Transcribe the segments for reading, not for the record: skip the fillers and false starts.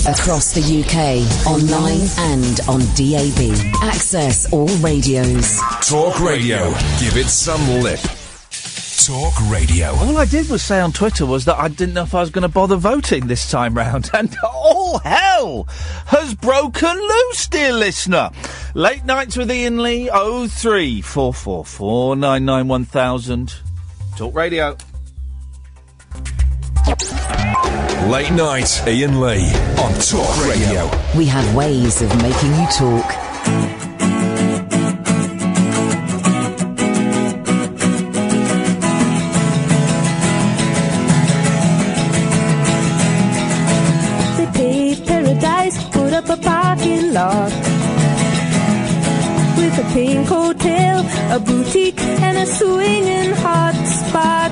Across the UK, online and on DAB. Access all radios. Talk Radio. Give it some lip. Talk Radio. All I did was say on Twitter was that I didn't know if I was going to bother voting this time round. And all hell has broken loose, dear listener. Late nights with Iain Lee, 03444 991,000. Talk Radio. Late night, Iain Lee on Talk Radio. We have ways of making you talk. They paved paradise, put up a parking lot with a pink hotel, a boutique, and a swinging hot spot.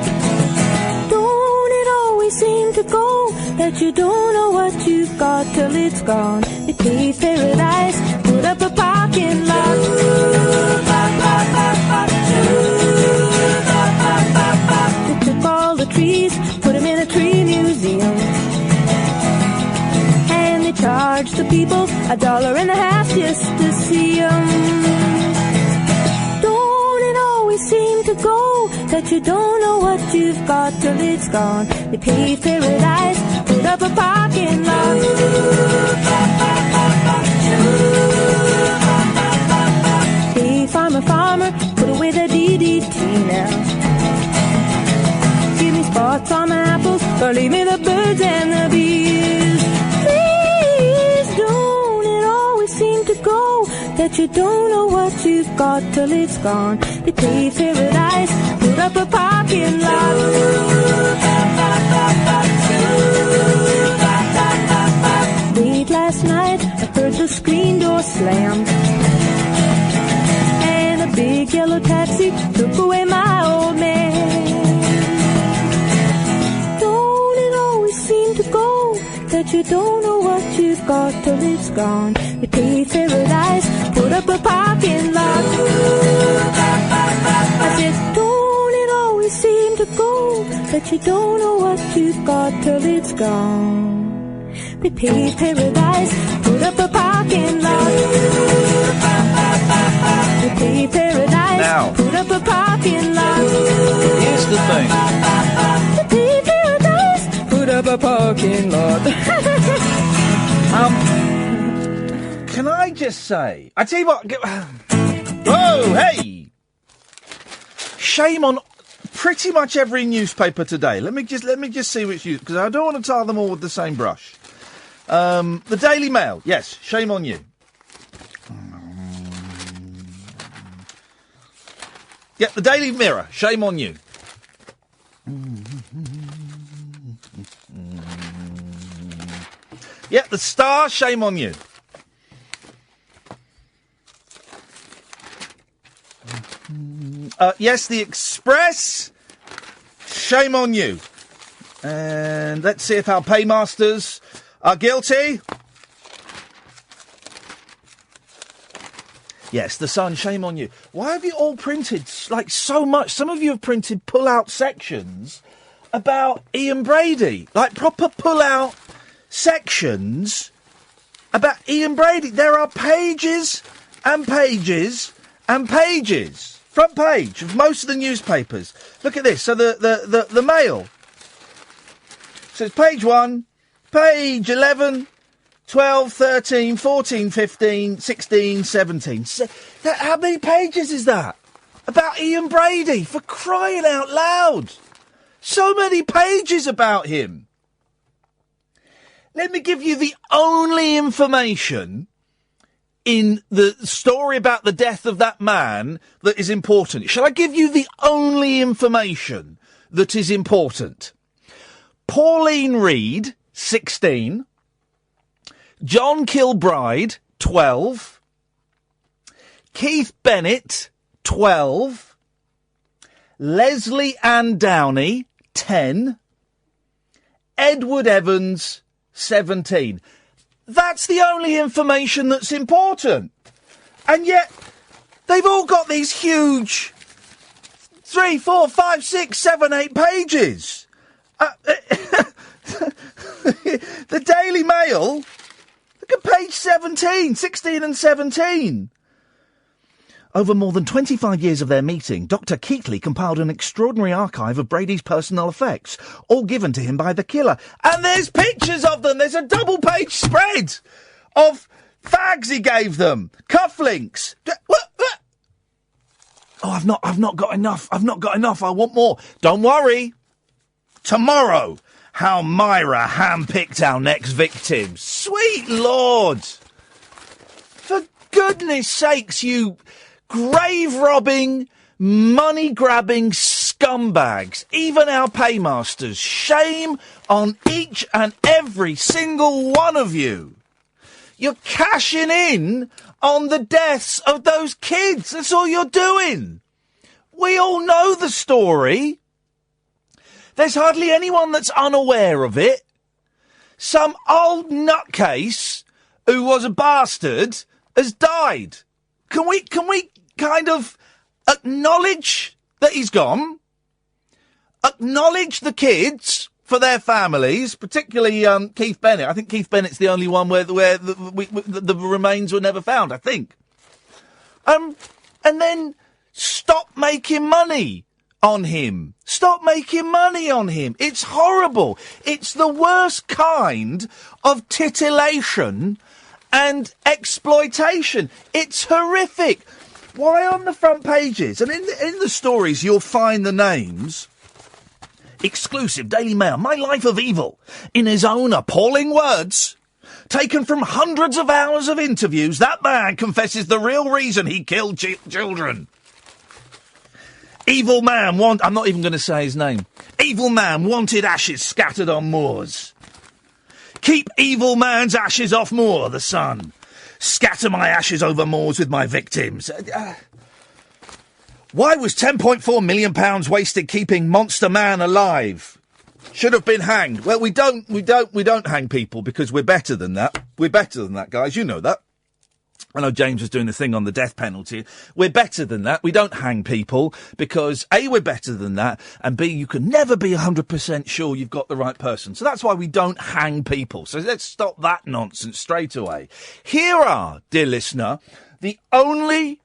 Seem to go that you don't know what you've got till it's gone. They paved paradise, put up a parking lot. They took all the trees, put them in a tree museum, and they charged the people $1.50 just to see them. Don't it always seem to go that you don't know what you've got till it's gone. They paved paradise, put up a parking lot. Hey, farmer, put away the DDT now. Give me spots on my apples, or leave me the birds and the bees. Please don't it always seem to go that you don't know what you've got till it's gone. They paved paradise, put up a parking lot. Late last night, I heard the screen door slam, and a big yellow taxi took away my old man. Don't it always seem to go that you don't know what you've got till it's gone. They paved paradise, put up a parking lot. I said, don't it always seem to go that you don't know what you've got till it's gone. They paved paradise, put up a parking lot. They paved paradise, now, put up a parking lot. Here's the thing. They paved paradise, put up a parking lot. Can I just say, I tell you what, whoa, hey! Shame on pretty much every newspaper today. Let me just see which you, because I don't want to tar them all with the same brush. The Daily Mail, yes, shame on you. Yeah, the Daily Mirror, shame on you. Yeah, the Star, shame on you. Yes, the Express, shame on you. And let's see if our paymasters are guilty. Yes, the Sun, shame on you. Why have you all printed, like, so much? Some of you have printed pull-out sections about Ian Brady. Like, proper pull-out sections about Ian Brady. There are pages and pages and pages. Front page of most of the newspapers. Look at this. So the Mail. So it's page 1, page 11, 12, 13, 14, 15, 16, 17. How many pages is that? About Ian Brady, for crying out loud. So many pages about him. Let me give you the only information in the story about the death of that man that is important. Shall I give you the only information that is important? Pauline Reed, 16. John Kilbride, 12. Keith Bennett, 12. Leslie Ann Downey, 10. Edward Evans, 17. That's the only information that's important. And yet, they've all got these huge 3, 4, 5, 6, 7, 8 pages. The Daily Mail Aged 17, 16 and 17. Over more than 25 years of their meeting, Dr. Keatley compiled an extraordinary archive of Brady's personal effects, all given to him by the killer. And there's pictures of them. There's a double-page spread of fags he gave them, cufflinks. Oh, I've not got enough. I want more. Don't worry. Tomorrow, how Myra handpicked our next victim. Sweet Lord. For goodness sakes, you grave-robbing, money-grabbing scumbags. Even our paymasters. Shame on each and every single one of you. You're cashing in on the deaths of those kids. That's all you're doing. We all know the story. There's hardly anyone that's unaware of it. Some old nutcase who was a bastard has died. Can we kind of acknowledge that he's gone? Acknowledge the kids for their families, particularly Keith Bennett. I think Keith Bennett's the only one where the remains were never found, I think. And then stop making money on him. Stop making money on him. It's horrible. It's the worst kind of titillation and exploitation. It's horrific. Why on the front pages? And in the stories, you'll find the names. Exclusive Daily Mail, My Life of Evil, in his own appalling words. Taken from hundreds of hours of interviews, that man confesses the real reason he killed children. Evil man I'm not even going to say his name. Evil man wanted ashes scattered on moors. Keep evil man's ashes off moor, The Sun. Scatter my ashes over moors with my victims. Why was £10.4 million wasted keeping Monster Man alive? Should have been hanged. Well, we don't hang people because we're better than that. We're better than that, guys. You know that. I know James was doing the thing on the death penalty. We're better than that. We don't hang people because A, we're better than that, and B, you can never be 100% sure you've got the right person. So that's why we don't hang people. So let's stop that nonsense straight away. Here are, dear listener, the only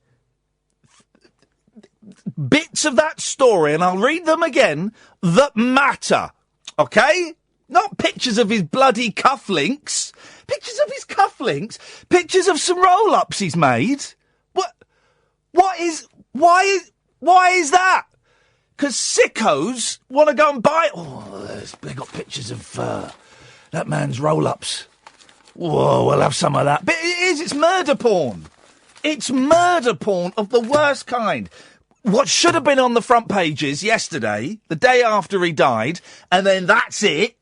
bits of that story, and I'll read them again, that matter. Okay? Not pictures of his bloody cufflinks. Pictures of his cufflinks. Pictures of some roll-ups he's made. Why is that? Because sickos want to go and buy... Oh, they got pictures of that man's roll-ups. Whoa, we'll have some of that. But it's murder porn. It's murder porn of the worst kind. What should have been on the front pages yesterday, the day after he died, and then that's it.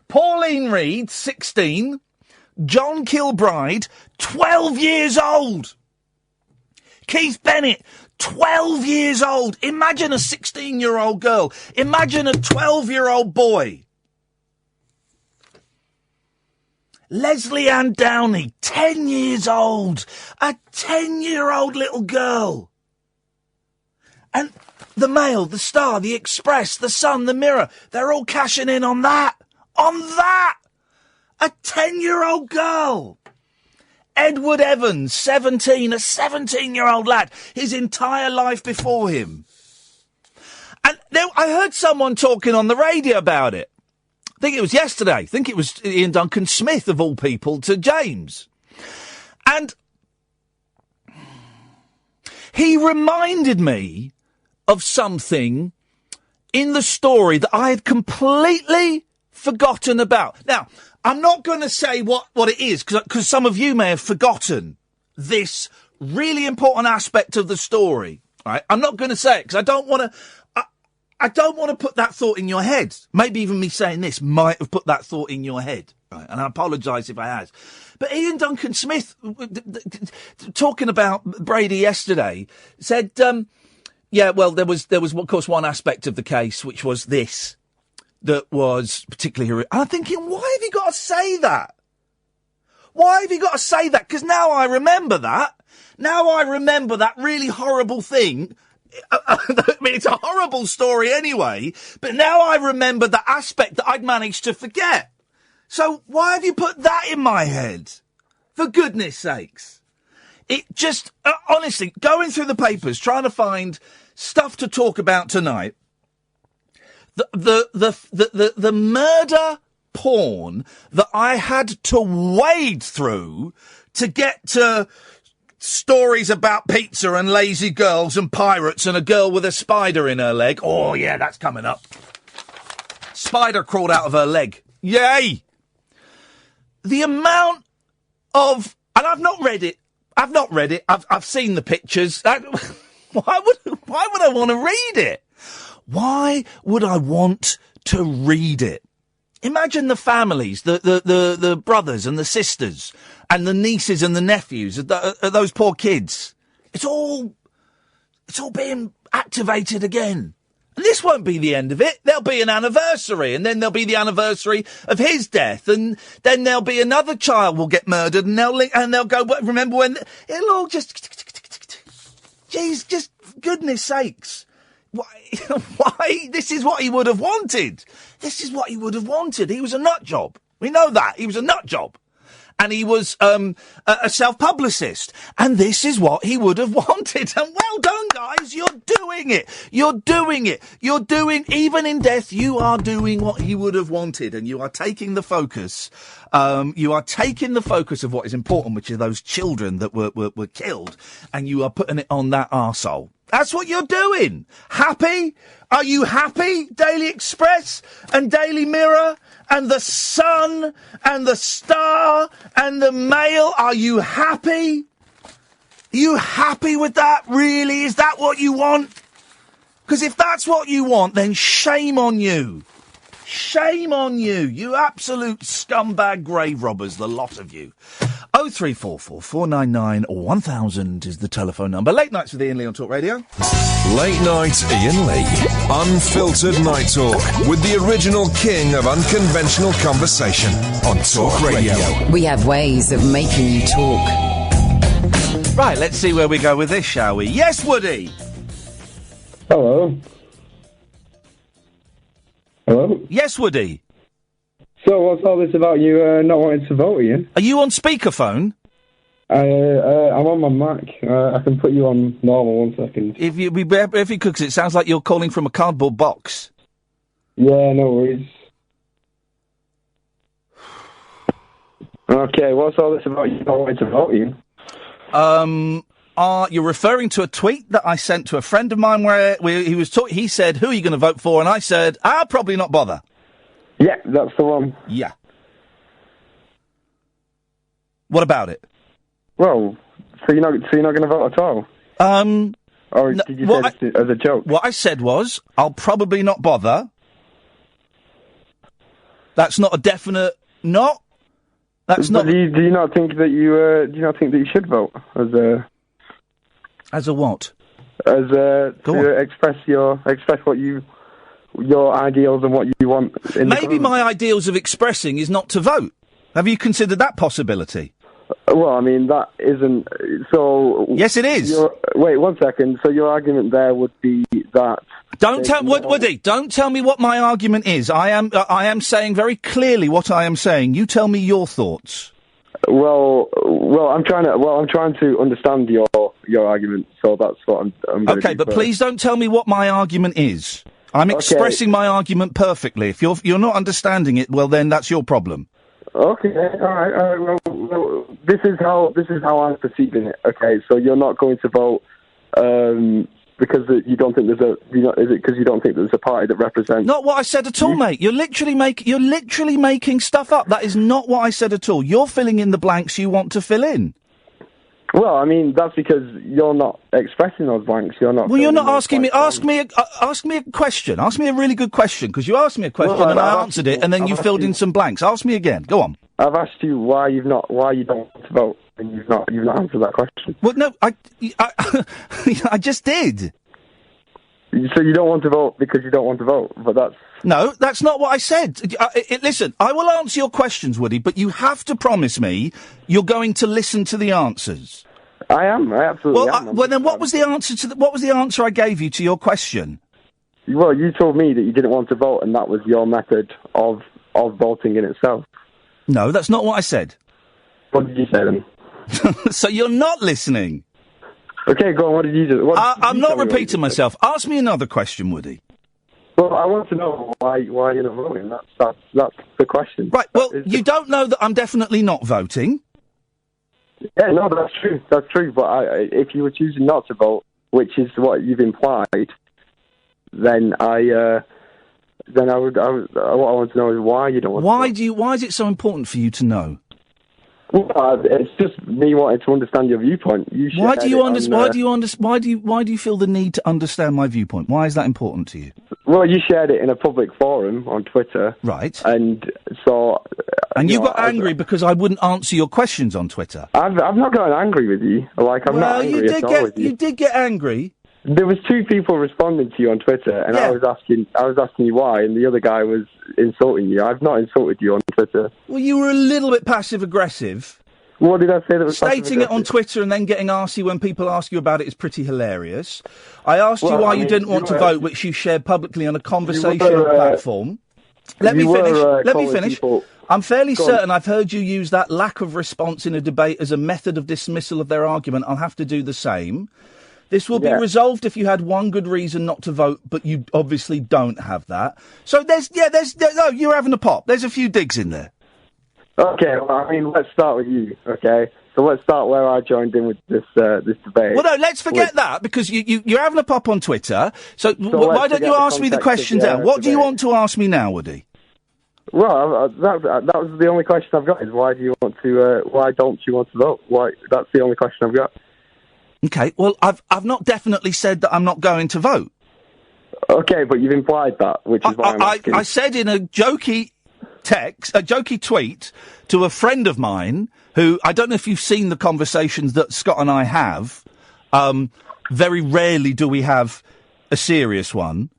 Pauline Reed, 16. John Kilbride, 12 years old. Keith Bennett, 12 years old. Imagine a 16-year-old girl. Imagine a 12-year-old boy. Leslie Ann Downey, 10 years old. A 10-year-old little girl. And the Mail, the Star, the Express, the Sun, the Mirror, they're all cashing in on that. On that! A 10-year-old girl. Edward Evans, 17, a 17-year-old lad. His entire life before him. And I heard someone talking on the radio about it. I think it was yesterday. I think it was Ian Duncan Smith, of all people, to James. And he reminded me of something in the story that I had completely forgotten about. Now, I'm not going to say what it is, because some of you may have forgotten this really important aspect of the story. Right? I'm not going to say it, because I don't want to put that thought in your head. Maybe even me saying this might have put that thought in your head. Right? And I apologise if I has. But Ian Duncan Smith, talking about Brady yesterday, said, yeah, well, there was, of course, one aspect of the case, which was this. That was particularly... And I'm thinking, why have you got to say that? Why have you got to say that? Because now I remember that. Now I remember that really horrible thing. I mean, it's a horrible story anyway, but now I remember the aspect that I'd managed to forget. So why have you put that in my head? For goodness sakes. It just, honestly, going through the papers, trying to find stuff to talk about tonight, the murder porn that I had to wade through to get to stories about pizza and lazy girls and pirates and a girl with a spider in her leg. Oh, yeah, that's coming up. Spider crawled out of her leg. Yay! The amount of... And I've not read it. I've seen the pictures. Why would I want to read it? Why would I want to read it? Imagine the families, the brothers and the sisters and the nieces and the nephews of those poor kids. It's all being activated again. And this won't be the end of it. There'll be an anniversary, and then there'll be the anniversary of his death, and then there'll be another child will get murdered, and they'll go, remember when... It'll all just... Jeez, just goodness sakes. Why? This is what he would have wanted. This is what he would have wanted. He was a nut job. We know that. He was a nut job. And he was a self-publicist. And this is what he would have wanted. And well done, guys. You're doing it. Even in death, you are doing what he would have wanted. And you are taking the focus. Of what is important, which are those children that were killed. And you are putting it on that arsehole. That's what you're doing. Happy? Are you happy? Daily Express and Daily Mirror and The Sun and The Star and The Mail. Are you happy? Are you happy with that? Really? Is that what you want? Because if that's what you want, then shame on you. Shame on you. You absolute scumbag grave robbers, the lot of you. 0344 499 1000 is the telephone number. Late nights with Iain Lee on Talk Radio. Late night Iain Lee. Unfiltered night talk with the original king of unconventional conversation on Talk Radio. We have ways of making you talk. Right, let's see where we go with this, shall we? Yes, Woody. Hello. Hello? Yes, Woody. So what's all this about you not wanting to vote, Ian? Are you on speakerphone? I'm on my Mac. I can put you on normal, 1 second. If you could, because it sounds like you're calling from a cardboard box. Yeah, no worries. Okay, what's all this about you not wanting to vote, Ian? You're referring to a tweet that I sent to a friend of mine where he said, who are you going to vote for? And I said, I'll probably not bother. Yeah, that's the one. Yeah. What about it? Well, so you're not going to vote at all? Or did you say this as a joke? What I said was, I'll probably not bother. That's not a definite not. That's not. Do you not think that you should vote as a what? Express what your ideals and what you want. Maybe my ideals of expressing is not to vote. Have you considered that possibility? Well, I mean, that isn't... So... Yes, it is. Wait, 1 second. So your argument there would be that... Woody, don't tell me what my argument is. I am saying very clearly what I am saying. You tell me your thoughts. Well, I'm trying to understand your argument, so that's what I'm going to do. Okay, but please don't tell me what my argument is. I'm expressing my argument perfectly. If you're not understanding it, well, then that's your problem. Okay, all right. Well, this is how I'm perceiving it. Okay, so you're not going to vote because you don't think is it because you don't think there's a party that represents? Not what I said at all, mate. You're literally making stuff up. That is not what I said at all. You're filling in the blanks you want to fill in. Well, I mean, that's because you're not expressing those blanks. You're not. Well, you're not asking me. Ask me a question. Ask me a really good question, because you asked me a question and I answered it, and then you filled in some blanks. Ask me again. Go on. I've asked you why you don't want to vote, and you've not answered that question. Well, no, I just did. So you don't want to vote because you don't want to vote, but that's... No, that's not what I said. Listen, I will answer your questions, Woody, but you have to promise me you're going to listen to the answers. I am. I absolutely am. Well, then what was the answer what was the answer I gave you to your question? Well, you told me that you didn't want to vote, and that was your method of voting in itself. No, that's not what I said. What did you say then? So you're not listening. Okay, go on. What did you do? I'm not repeating myself. Ask me another question, Woody. Well, I want to know why you're not voting. That's the question. Right. Well, you don't know that I'm definitely not voting. Yeah, no, that's true. That's true. But if you were choosing not to vote, which is what you've implied, then what I want to know is why you don't want to vote. Why is it so important for you to know? Well, it's just me wanting to understand your viewpoint. Why do you feel the need to understand my viewpoint? Why is that important to you? Well, you shared it in a public forum on Twitter. Right. And so... And you got angry because I wouldn't answer your questions on Twitter. I've not gotten angry with you. Like, I'm not angry at all with you. You did get angry. There was two people responding to you on Twitter, and I was asking you why, and the other guy was insulting you. I've not insulted you on Twitter. Well, you were a little bit passive-aggressive. What did I say that was Stating it on Twitter and then getting arsey when people ask you about it is pretty hilarious. I asked you why you didn't want to vote, which you shared publicly on a conversation platform. Let me finish. I'm fairly certain I've heard you use that lack of response in a debate as a method of dismissal of their argument. I'll have to do the same. This will be resolved if you had one good reason not to vote, but you obviously don't have that. So no, you're having a pop. There's a few digs in there. Okay, well, I mean, let's start with you, okay? So let's start where I joined in with this debate. Well, no, let's forget that, because you're having a pop on Twitter. So why don't you ask me the questions now? What do you want to ask me now, Woody? Well, that was the only question I've got, is why don't you want to vote? Why? That's the only question I've got. Okay, well, I've not definitely said that I'm not going to vote. Okay, but you've implied that, which is why I'm asking. I said in a jokey tweet to a friend of mine who, I don't know if you've seen the conversations that Scott and I have. Very rarely do we have a serious one.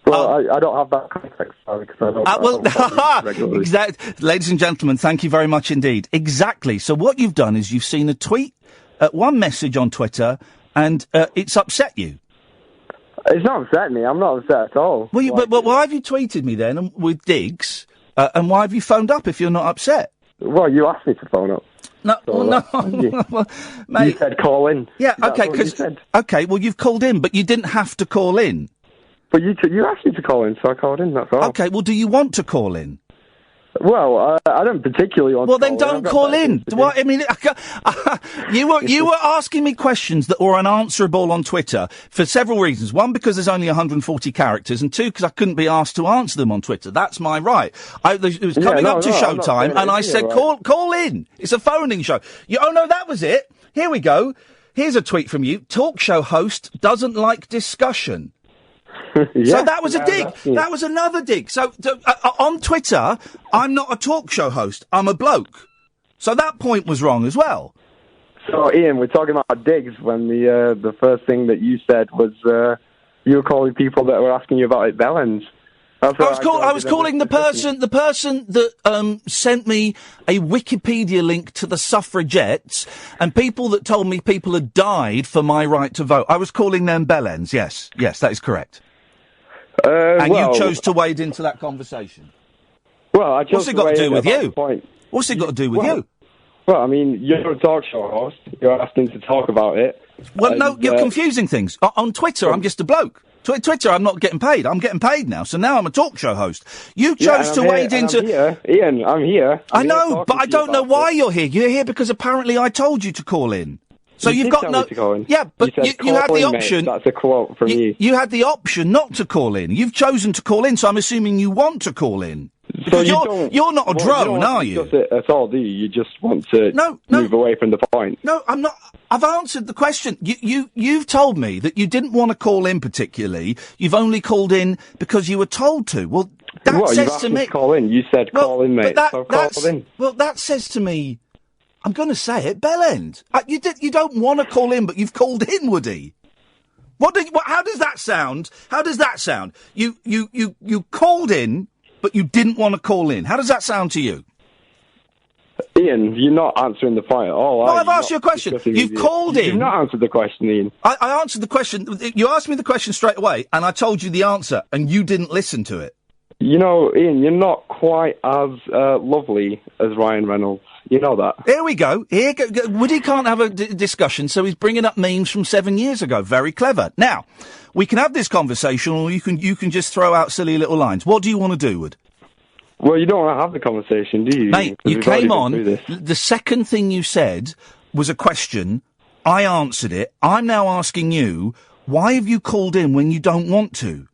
Well, I don't have that context, sorry, because I don't regularly. Exactly. Ladies and gentlemen, thank you very much indeed. Exactly. So what you've done is you've seen a tweet, one message on Twitter, and it's upset you. It's not upset me. I'm not upset at all. Well, but why have you tweeted me then with digs? And why have you phoned up if you're not upset? Well, you asked me to phone up. No, well, mate. You said call in. Yeah, okay, well, you've called in, but you didn't have to call in. But you asked me to call in, so I called in, that's all. Okay, well, do you want to call in? Well, I don't particularly want to call in. Well, then don't call in. Well, I mean, you were asking me questions that were unanswerable on Twitter for several reasons. One, because there's only 140 characters, and two, because I couldn't be asked to answer them on Twitter. That's my right. It was coming up to showtime, and I said, call in. It's a phoning show. Oh, no, that was it. Here we go. Here's a tweet from you. Talk show host doesn't like discussion. So that was a dig. That was another dig. So on Twitter, I'm not a talk show host. I'm a bloke. So that point was wrong as well. So, Ian, we're talking about digs when the first thing that you said was you were calling people that were asking you about Bellends. I was calling the person that sent me a Wikipedia link to the suffragettes and people that told me people had died for my right to vote. I was calling them bellends. Yes, that is correct. And you chose to wade into that conversation. Well, I chose What's it got to do with you? What's it got to do with you? Well, I mean, you're a talk show host. You're asking to talk about it. Well, no, you're confusing things. On Twitter, I'm just a bloke. Twitter, I'm not getting paid. I'm getting paid now, so now I'm a talk show host. You chose to wade into... Ian, I'm here. I know, but I don't know why you're here. You're here because apparently I told you to call in. So you've got no... Yeah, but you had the option... That's a quote from you. You had the option not to call in. You've chosen to call in, so I'm assuming you want to call in. Because you're not a drone, are you? That's all, do you? You just want to move away from the point. No, I'm not. I've answered the question. You've told me that you didn't want to call in particularly. You've only called in because you were told to. Well, that says to me... call in. You said call in, mate. So call in. Well, that says to me... I'm going to say it, bellend. You don't want to call in, but you've called in, Woody. How does that sound? How does that sound? You called in, but you didn't want to call in. How does that sound to you? Ian, you're not answering the point at all. No, I've asked you a question. You've called in. You've not answered the question, Ian. I answered the question. You asked me the question straight away, and I told you the answer, and you didn't listen to it. You know, Ian, you're not quite as lovely as Ryan Reynolds. You know that. Here we go. Woody can't have a discussion, so he's bringing up memes from 7 years ago. Very clever. Now, we can have this conversation, or you can just throw out silly little lines. What do you want to do, Wood? Well, you don't want to have the conversation, do you? Mate, you came on. The second thing you said was a question. I answered it. I'm now asking you, why have you called in when you don't want to?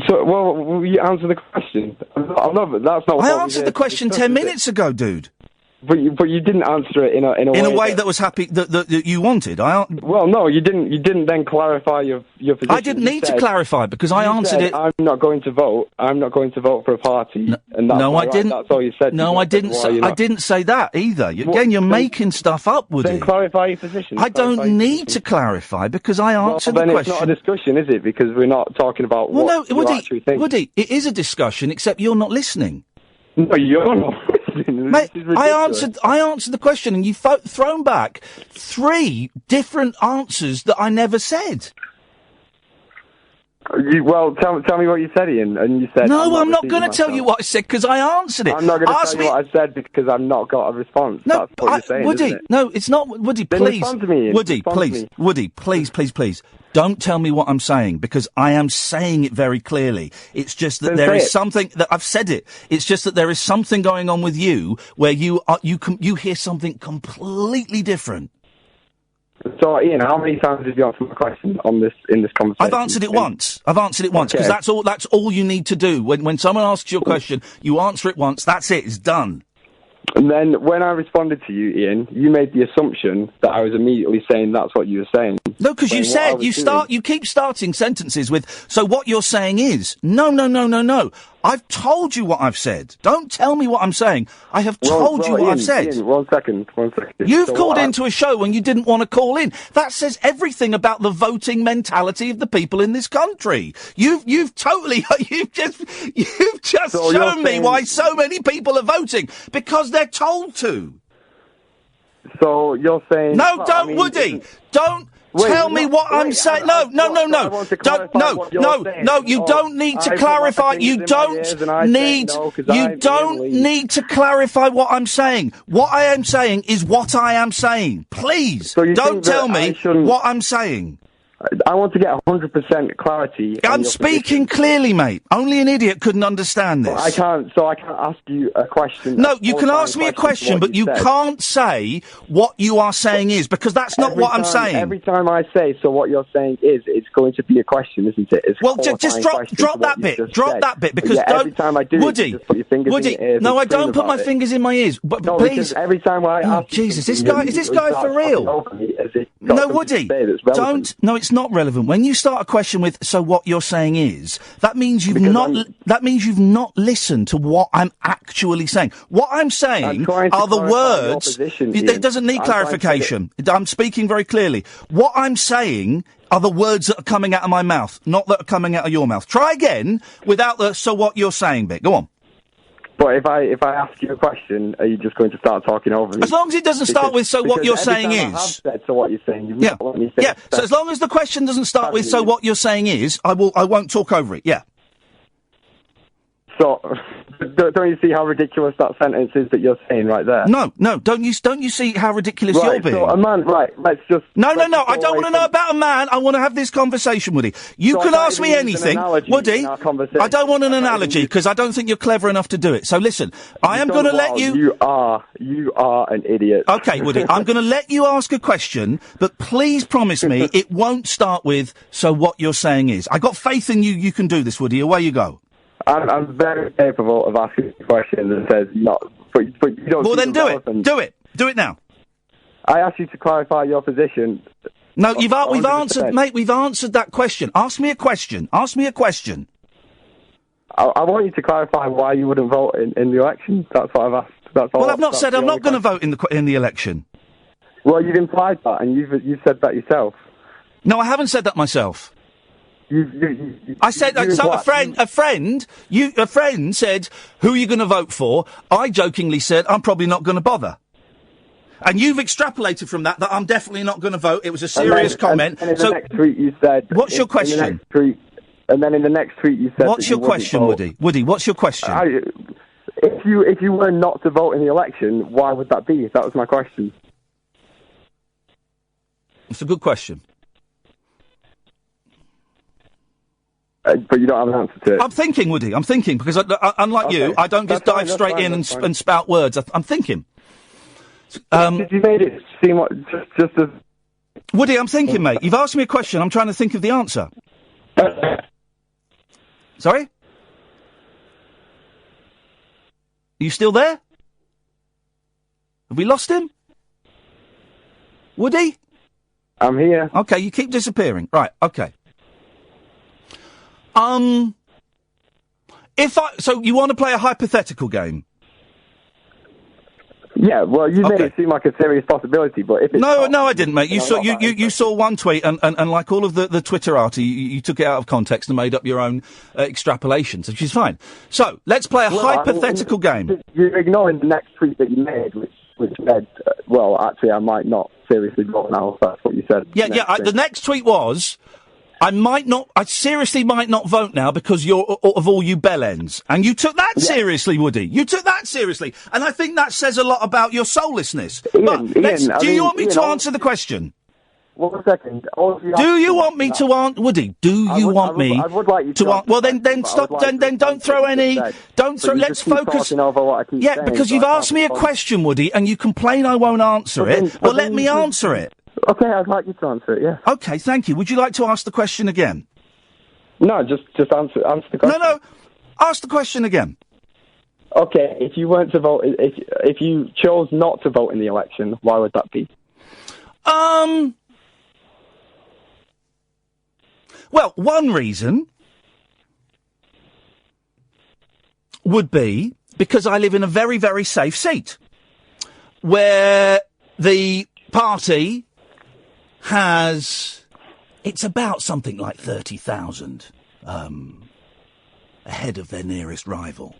So, well, you answer the question. I love it. That's not. I answered the question 10 minutes ago, dude. But you didn't answer it in a way that was happy that you wanted. Well, no, you didn't. You didn't then clarify your position. I didn't need to clarify because I answered it. I'm not going to vote. I'm not going to vote for a party. No, I didn't. That's all you said. No, I didn't. I didn't say that either. Again, you're making stuff up, Woody. Then clarify your position. I don't need to clarify because I answered the question. Then it's not a discussion, is it? Because we're not talking about what you actually think. Woody, it is a discussion, except you're not listening. No, you're not. Mate, I answered the question, and you've thrown back 3 different answers that I never said. Tell me what you said, Ian. And you said no. I'm not going to tell you what I said because I answered it. I'm not going to tell you what I said because I've not got a response. No, that's what you're saying, Woody. isn't it? No, it's not. Woody, then please. Respond to me, Ian. Woody, please. Woody, please. Don't tell me what I'm saying because I am saying it very clearly. It's just that there is something that I've said it. It's just that there is something going on with you where you hear something completely different. So, Ian, how many times have you answered my question in this conversation? I've answered it once because that's all you need to do. When someone asks you a question, you answer it once. That's it. It's done. And then when I responded to you, Ian, you made the assumption that I was immediately saying that's what you were saying. No, because you said you keep starting sentences with "so what you're saying is." No. I've told you what I've said. Don't tell me what I'm saying. I have told you what I've said. Ian, one second. You've called into a show when you didn't want to call in. That says everything about the voting mentality of the people in this country. You've just shown me why so many people are voting because they're told to. So you're saying Woody, don't. Tell me what I'm saying. No. You don't need to clarify. You don't need to clarify what I'm saying. What I am saying is what I am saying. Please, don't tell me what I'm saying. I want to get 100% clarity. I'm speaking clearly, mate. Only an idiot couldn't understand this. Well, I can't ask you a question. No, you can ask me a question, but you can't say what you are saying is, because that's not what I'm saying. Every time I say, so what you're saying is, it's going to be a question, isn't it? Just drop that bit. Drop that bit, because every time I do Woody, you just put your fingers in your ears. No, I don't put my fingers in my ears. But no, please. Every time I ask Jesus, is this guy for real? No, Woody, don't. No, it's not relevant. When you start a question with "so what you're saying is," that means you've not listened to what I'm actually saying. What I'm saying are the words. It doesn't need clarification. I'm speaking very clearly. What I'm saying are the words that are coming out of my mouth, not that are coming out of your mouth. Try again without the "so what you're saying" bit. Go on. But if I ask you a question, are you just going to start talking over me? As long as it doesn't start with "so what you're saying is." I have said "so what you're saying." You've not let me say it. So as long as the question doesn't start with "so what you're saying is," I won't talk over it. Yeah. So, don't you see how ridiculous that sentence is that you're saying right there? No. Don't you see how ridiculous you're being? So a man, let's just... No. I don't want to know about a man. I want to have this conversation, Woody. You can ask me anything. Woody, I don't want an analogy because I don't think you're clever enough to do it. So listen, I am going to let you... You are an idiot. Okay, Woody, I'm going to let you ask a question, but please promise me it won't start with "so what you're saying is." I got faith in you. You can do this, Woody. Away you go. I'm very capable of asking a question that says not, but you don't. Well, then do it. Do it now. I asked you to clarify your position. No, we've answered, mate. We've answered that question. Ask me a question. I want you to clarify why you wouldn't vote in the election. That's what I've asked. That's all. Well, I've not said I'm not going to vote in the election. Well, you've implied that, and you've said that yourself. No, I haven't said that myself. I said so. A friend said, "Who are you going to vote for?" I jokingly said, "I'm probably not going to bother." And you've extrapolated from that I'm definitely not going to vote. It was a serious comment. And in the next tweet you said... What's your question? And then in the next tweet you said... What's your question, Woody? Woody, what's your question? If you were not to vote in the election, why would that be? That was my question. It's a good question. But you don't have an answer to it. I'm thinking, Woody. I'm thinking, because unlike you, I don't just dive straight in and spout words. I'm thinking. Did you made it seem like just as... Woody, I'm thinking, mate. You've asked me a question. I'm trying to think of the answer. Sorry? Are you still there? Have we lost him? Woody? I'm here. Okay, you keep disappearing. Right, okay. So you want to play a hypothetical game? Yeah, well, you made it seem like a serious possibility, but if it's No, I didn't, mate. You saw one tweet, and like all of the Twitterati, you took it out of context and made up your own extrapolations, which is fine. So, let's play a hypothetical game. You're ignoring the next tweet that you made, which said, well, actually, I might not seriously vote now, if that's what you said. The next tweet was... I seriously might not vote now because of all you bellends. And you took that seriously, Woody. You took that seriously. And I think that says a lot about your soullessness. Do you want me to answer the question? 1 second. Do you want me to answer, Woody? I would like you to answer. Well, then stop. Then don't throw any. Don't throw. Let's focus. Because you've asked me a question, Woody, and you complain I won't answer it. Well, let me answer it. Okay, I'd like you to answer it, yeah. Okay, thank you. Would you like to ask the question again? No, just answer the question. No, ask the question again. Okay, if you weren't to vote, if you chose not to vote in the election, why would that be? Well, one reason would be because I live in a very, very safe seat where the party it's about something like 30,000 ahead of their nearest rival.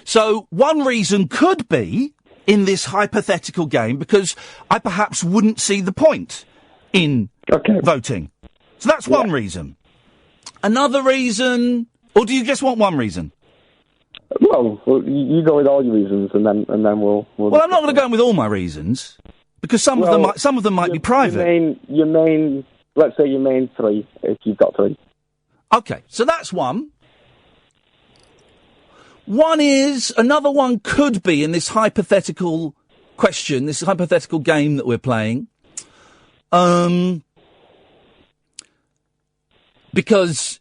So one reason could be, in this hypothetical game, because I perhaps wouldn't see the point in voting. So that's one reason. Another reason, or do you just want one reason? Well, you go with all your reasons, and then we'll. Well, I'm not going to go in with all my reasons. Because some of them might be private. Your main, let's say your main three, if you've got three. Okay, so that's one. Another one could be in this hypothetical question, this hypothetical game that we're playing. Because,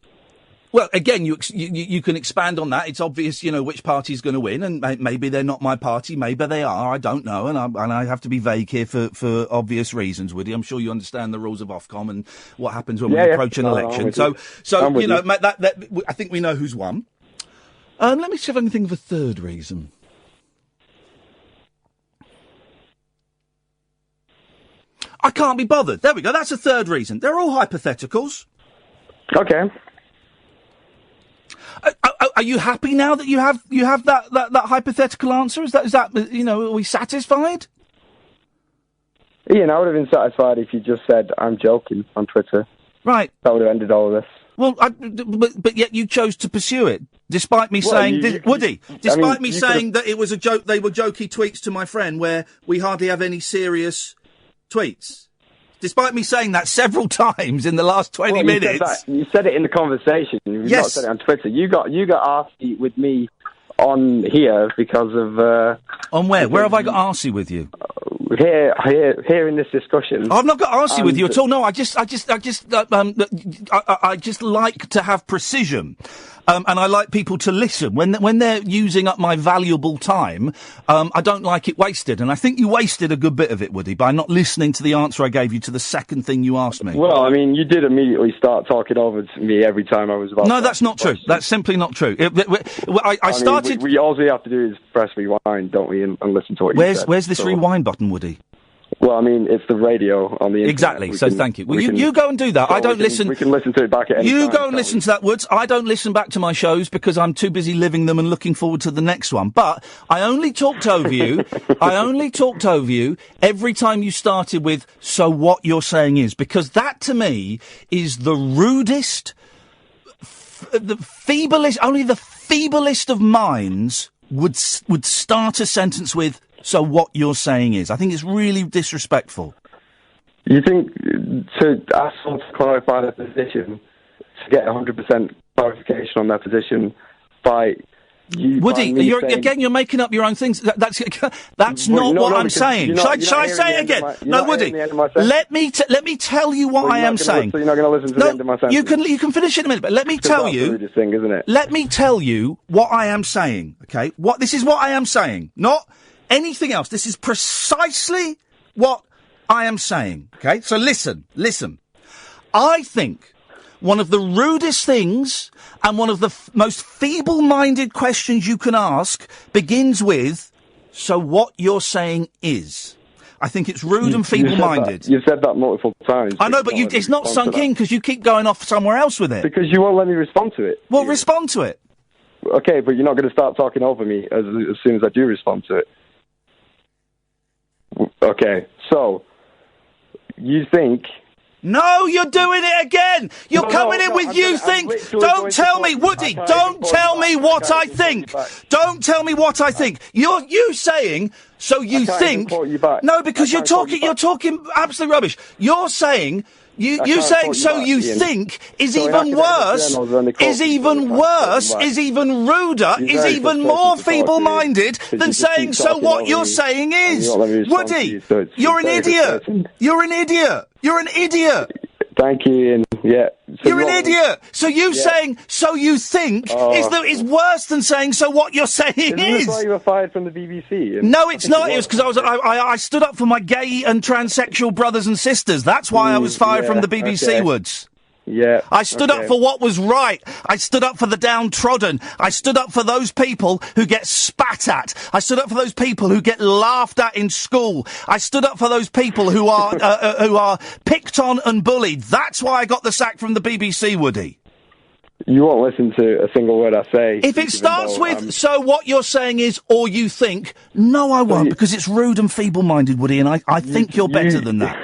well, again, you can expand on that. It's obvious, which party's going to win, and maybe they're not my party, maybe they are, I don't know, and I have to be vague here for obvious reasons, Woody. I'm sure you understand the rules of Ofcom and what happens when we approach an election. So I think we know who's won. Let me see if I can think of a third reason. I can't be bothered. There we go, that's a third reason. They're all hypotheticals. Okay. Are you happy now that you have that hypothetical answer? Is that are we satisfied? Ian, I would have been satisfied if you just said I'm joking on Twitter. Right. That would have ended all of this. Well, but yet you chose to pursue it, despite me saying, Woody, despite me saying that it was a joke. They were jokey tweets to my friend, where we hardly have any serious tweets. Despite me saying that several times in the last 20 minutes. You said it in the conversation. You've not said it on Twitter. You got arsey with me on here because of... on where? Where have I got arsey with you? Here in this discussion. I've not got arsey with you at all. No, I just like to have precision. And I like people to listen. When they're using up my valuable time, I don't like it wasted. And I think you wasted a good bit of it, Woody, by not listening to the answer I gave you to the second thing you asked me. Well, I mean, you did immediately start talking over to me every time I was about No, that's not true. That's simply not true. I started... all we have to do is press rewind, don't we, and listen to what you said. Where's this rewind button, Woody? Well, I mean, it's the radio on the internet. Exactly, thank you. Well, you go and do that. I don't listen... We can listen to it back at any time. You go and listen to that, Woods. I don't listen back to my shows because I'm too busy living them and looking forward to the next one. But I only talked over you. Every time you started with, so what you're saying is, because that to me is the rudest the feeblest, only the feeblest of minds would start a sentence with, so what you're saying is. I think it's really disrespectful. You think to ask someone to clarify their position, to get 100% clarification on their position by you... Woody, you're making up your own things. That's not what I'm saying. Shall I say it again? No, Woody, let me tell you what I am saying. So you're not going to listen to the end of my sentence? You can finish it in a minute, but let me tell you... That's the rudest thing, isn't it? Let me tell you what I am saying, okay? This is what I am saying, not anything else. This is precisely what I am saying, okay? So listen. I think one of the rudest things and one of the most feeble-minded questions you can ask begins with, so what you're saying is. I think it's rude and feeble-minded. You've said that multiple times. I know, but it's not sunk in because you keep going off somewhere else with it. Because you won't let me respond to it. Well, respond to it. Okay, but you're not going to start talking over me as soon as I do respond to it. Okay, so you think... No, you're doing it again. You're coming in with you think. Don't tell me, Woody. Don't tell me what I think. Don't tell me what I think. You saying so you think. No, because you're talking absolute rubbish. You're saying you saying so you think is even worse. Is even worse. Is even ruder. Is even more feeble-minded than saying so what you're saying is. Woody, you're an idiot. You're an idiot. You're an idiot. Thank you, Ian. Yeah. So you're an idiot. So you saying, so you think, is worse than saying, so what you're saying is. Isn't why you were fired from the BBC? No, it's not. It was because I stood up for my gay and transsexual brothers and sisters. That's why I was fired from the BBC, Woods. Yeah. I stood up for what was right. I stood up for the downtrodden. I stood up for those people who get spat at. I stood up for those people who get laughed at in school. I stood up for those people who are picked on and bullied. That's why I got the sack from the BBC, Woody. You won't listen to a single word I say. If it starts with, so what you're saying is, or you think, no, I won't, because it's rude and feeble-minded, Woody, and I think you're better than that.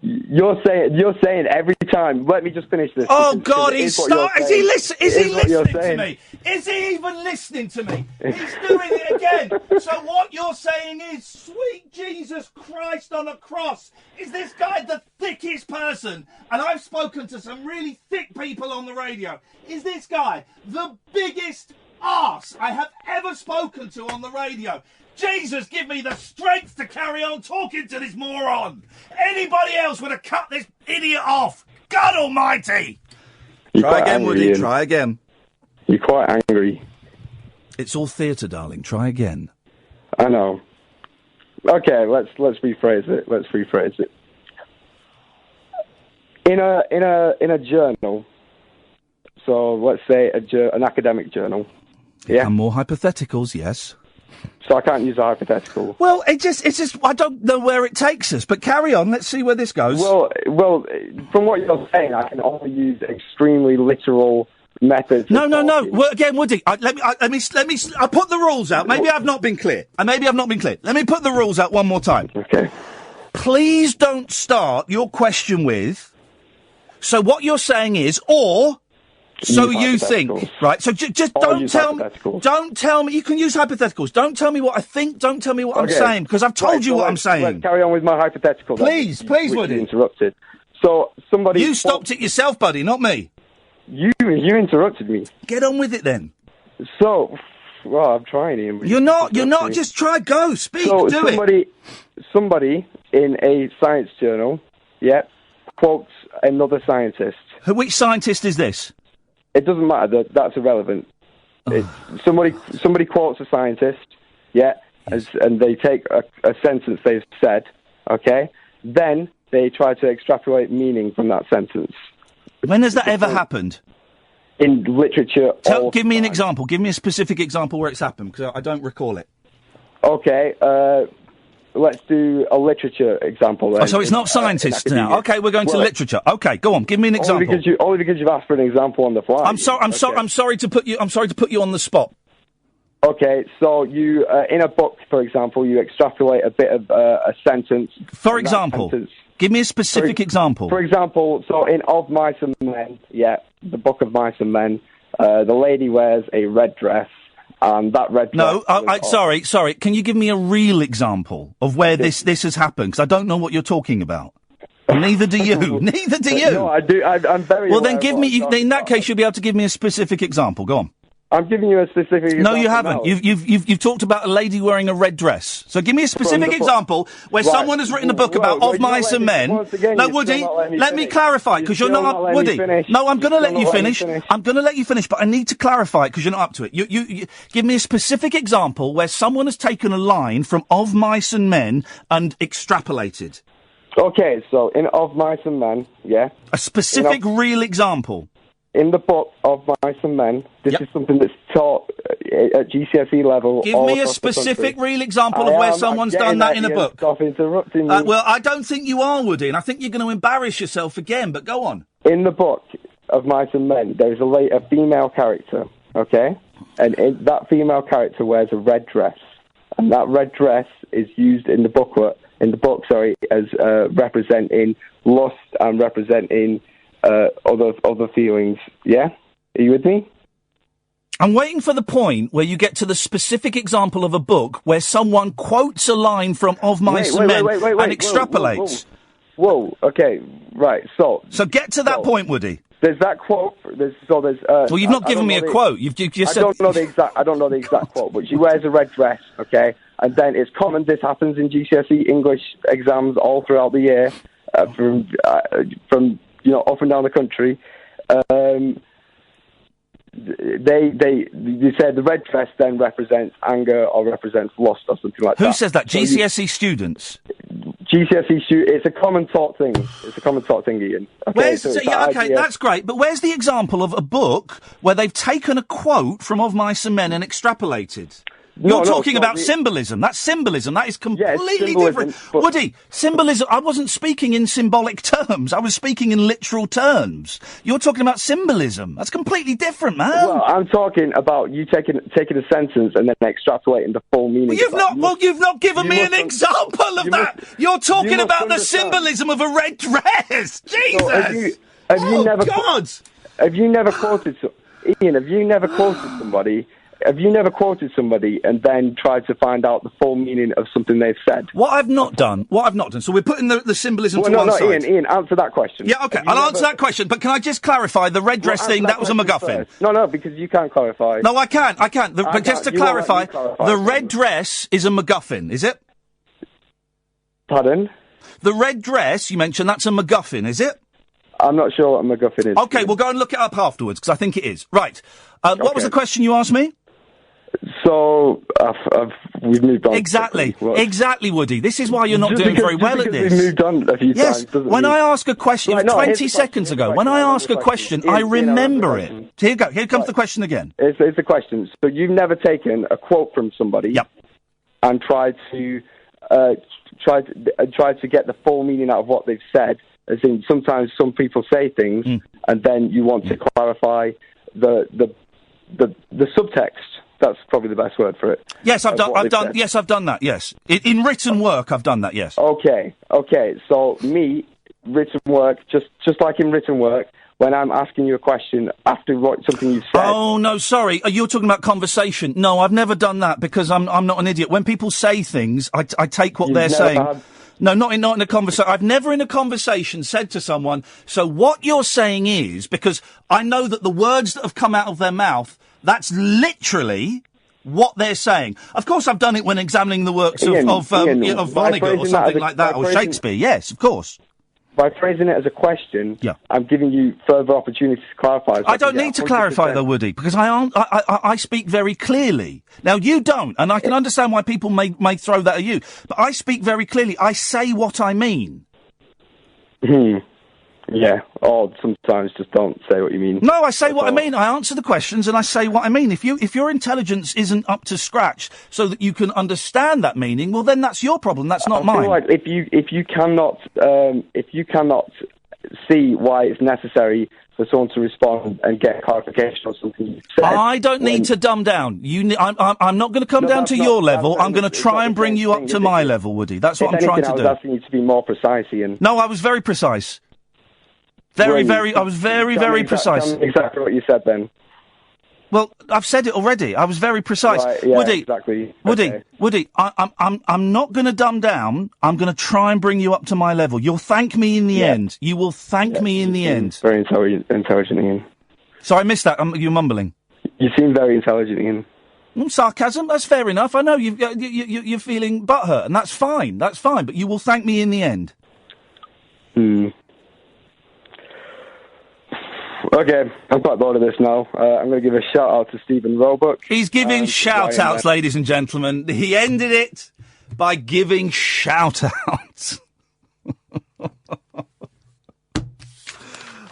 You're saying every time. Let me just finish this. Oh God, Is he listening to me? Is he even listening to me? He's doing it again. So what you're saying is, sweet Jesus Christ on a cross. Is this guy the thickest person? And I've spoken to some really thick people on the radio. Is this guy the biggest arse I have ever spoken to on the radio? Jesus, give me the strength to carry on talking to this moron. Anybody else would have cut this idiot off. God almighty. Try again, Woody. Ian. Try again. You're quite angry. It's all theatre, darling. Try again. I know. Okay, let's rephrase it. In a journal. So let's say an academic journal. Yeah. And more hypotheticals, yes. So I can't use a hypothetical. Well, it's just I don't know where it takes us, but carry on. Let's see where this goes. Well, from what you're saying, I can only use extremely literal methods. No. Well, again, Woody, let me. I'll put the rules out. Maybe I've not been clear. Let me put the rules out one more time. Okay. Please don't start your question with, so what you're saying is, or... So you think, right? So just don't tell me. Don't tell me. You can use hypotheticals. Don't tell me what I think. Don't tell me what I'm saying, because I've told you what I'm saying. Let's carry on with my hypothetical. Please, Woody. You interrupted. So somebody. You stopped it yourself, buddy, not me. You interrupted me. Get on with it then. So, well, I'm trying, Ian. You're not. Just try. Go. Speak. Do it. Somebody in a science journal, quotes another scientist. Which scientist is this? It doesn't matter. That's irrelevant. Somebody quotes a scientist, and they take a sentence they've said, okay? Then they try to extrapolate meaning from that sentence. When has that ever happened? In literature. Give me an example. Give me a specific example where it's happened, because I don't recall it. Okay. Let's do a literature example then. So it's not scientists now. Okay, we're going to literature. Okay, go on. Give me an example. Only because you've asked for an example on the fly. I'm sorry to put you on the spot. Okay, so you, in a book, for example, you extrapolate a bit of a sentence. For example, give me a specific example. For example, so in Of Mice and Men, the Book of Mice and Men, the lady wears a red dress, and that red dress... No, sorry. Can you give me a real example of where this has happened? Because I don't know what you're talking about. Neither do you. Neither do you. No, I do. I'm very... Well, then give me... in that case, you'll be able to give me a specific example. Go on. I'm giving you a specific example. No, you haven't. now. You've talked about a lady wearing a red dress. So give me a specific example where someone has written a book about Of Mice and Men. No, Woody, let me clarify, because you're not... Woody, no, I'm going to let you finish. I'm going to let you finish, but I need to clarify it, because you're not up to it. You give me a specific example where someone has taken a line from Of Mice and Men and extrapolated. Okay, so in Of Mice and Men, a specific real example. In the book Of Mice and Men, this is something that's taught at GCSE level. Give me a specific real example of where someone's done that in a book. Stop interrupting me. Well, I don't think you are, Woody, and I think you're going to embarrass yourself again, but go on. In the book Of Mice and Men, there's a female character, okay? And that female character wears a red dress. And that red dress is used in the book, as representing lust and representing... other feelings, yeah? Are you with me? I'm waiting for the point where you get to the specific example of a book where someone quotes a line from Of Mice and Men and extrapolates. Whoa, okay, right, so get to that point, Woody. There's that quote, well, you've not given me a quote, you've just said... I don't know the exact quote, but she wears a red dress, okay? And then it's common, this happens in GCSE English exams all throughout the year, from up and down the country. They said the red dress then represents anger or represents lust or something like that. Who says that? GCSE students? GCSE students. It's a common taught thing. Ian. Okay, that's great. But where's the example of a book where they've taken a quote from Of Mice and Men and extrapolated? You're talking about symbolism. That's symbolism. That is completely different. Woody, symbolism, I wasn't speaking in symbolic terms. I was speaking in literal terms. You're talking about symbolism. That's completely different, man. Well, I'm talking about you taking a sentence and then extrapolating the full meaning. You've not given me an example of that. You're talking about the symbolism of a red dress. Jesus! So have you never quoted somebody? Have you never quoted somebody and then tried to find out the full meaning of something they've said? What I've not done. So we're putting the symbolism to one side. Ian, answer that question. Yeah, okay, I'll answer that question, but can I just clarify the red dress thing? That was a MacGuffin. First. No, because you can't clarify. No, I can't. But just to clarify, the red dress is a MacGuffin, is it? Pardon? The red dress, you mentioned, that's a MacGuffin, is it? I'm not sure what a MacGuffin is. Okay, we'll go and look it up afterwards, because I think it is. Right. What was the question you asked me? So, we've moved on. Exactly, Woody. This is why you're not doing very well at this. We've moved on a few times. When I ask a question, 20 seconds ago, when I ask a question, I remember it. Here you go. Here comes the question again. It's a question. So you've never taken a quote from somebody and tried to get the full meaning out of what they've said. As in, sometimes some people say things, and then you want to clarify the subtext. That's probably the best word for it. Yes, I've done that. Yes, in written work, I've done that. Yes. Okay. So written work, just like in written work, when I'm asking you a question after something you've said. Oh no, sorry. You're talking about conversation. No, I've never done that because I'm not an idiot. When people say things, I take what they're saying. No, not in a conversation. I've never in a conversation said to someone, so what you're saying is, because I know that the words that have come out of their mouth, that's literally what they're saying. Of course, I've done it when examining the works of Vonnegut or something like that, or Shakespeare. Yes, of course. By phrasing it as a question, I'm giving you further opportunities to clarify. I don't need to clarify, though, Woody, because I speak very clearly. Now, you don't, and I can understand why people may throw that at you, but I speak very clearly. I say what I mean. Yeah, or sometimes just don't say what you mean. No, I say what I mean. I answer the questions and I say what I mean. If your intelligence isn't up to scratch so that you can understand that meaning, well, then that's your problem. That's not mine. I feel like if you cannot see why it's necessary for someone to respond and get clarification on something you said. I don't need to dumb down. I'm not going to come down to your level. I'm going to try and bring you up to my level, Woody. That's what I'm trying to do. I was asking you to be more precise, Ian. No, I was very precise. I was very precise. Tell me exactly what you said then. Well, I've said it already. I was very precise. Right, yeah, Woody, exactly. Woody, I'm not going to dumb down. I'm going to try and bring you up to my level. You'll thank me in the end. You will thank me in the end. Very intelligent, Ian. Sorry, I missed that. You're mumbling. You seem very intelligent, Ian. Sarcasm, that's fair enough. I know you're feeling butthurt, and that's fine. That's fine, but you will thank me in the end. Okay, I'm quite bored of this now. I'm going to give a shout-out to Stephen Roebuck. He's giving shout-outs, ladies and gentlemen. He ended it by giving shout-outs.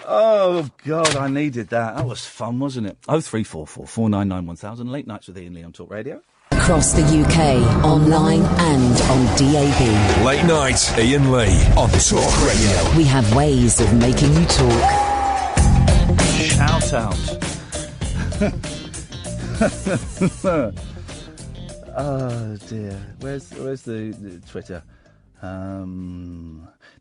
Oh, God, I needed that. That was fun, wasn't it? 0344 499 1000. Late Nights with Iain Lee on Talk Radio. Across the UK, online and on DAB. Late Night, Iain Lee on Talk Radio. We have ways of making you talk. Shout out. Oh dear. Where's the Twitter?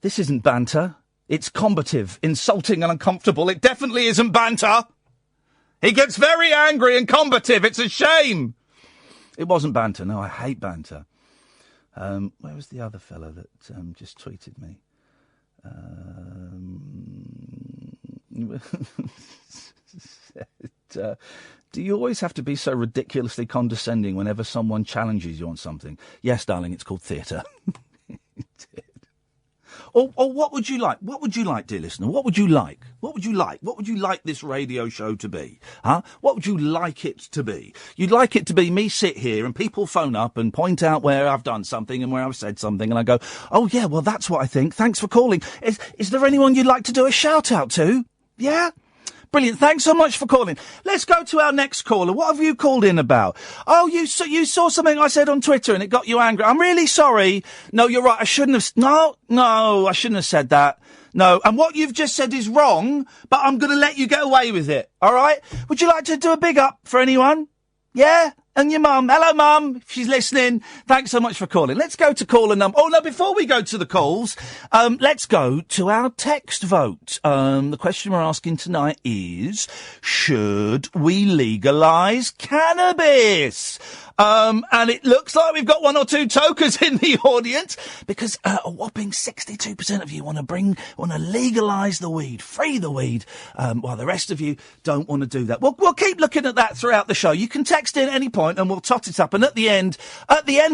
This isn't banter. It's combative, insulting and uncomfortable. It definitely isn't banter. He gets very angry and combative. It's a shame. It wasn't banter. No, I hate banter. Where was the other fella that just tweeted me? Said, do you always have to be so ridiculously condescending whenever someone challenges you on something? Yes, darling, it's called theatre. Or what would you like? What would you like, dear listener? What would you like? What would you like? What would you like this radio show to be? Huh? What would you like it to be? You'd like it to be me sit here and people phone up and point out where I've done something and where I've said something and I go, oh yeah, well that's what I think. Thanks for calling. Is there anyone you'd like to do a shout out to? Yeah? Brilliant. Thanks so much for calling. Let's go to our next caller. What have you called in about? Oh, you saw something I said on Twitter and it got you angry. I'm really sorry. No, you're right. I shouldn't have. No, I shouldn't have said that. No. And what you've just said is wrong, but I'm going to let you get away with it. All right? Would you like to do a big up for anyone? Yeah? And your mum. Hello, mum. If she's listening. Thanks so much for calling. Let's go to caller number... Oh, no, before we go to the calls, let's go to our text vote. The question we're asking tonight is, should we legalise cannabis? And it looks like we've got one or two tokers in the audience because a whopping 62% of you want to legalise the weed, free the weed, while the rest of you don't want to do that. We'll keep looking at that throughout the show. You can text in at any point and we'll tot it up. And at the end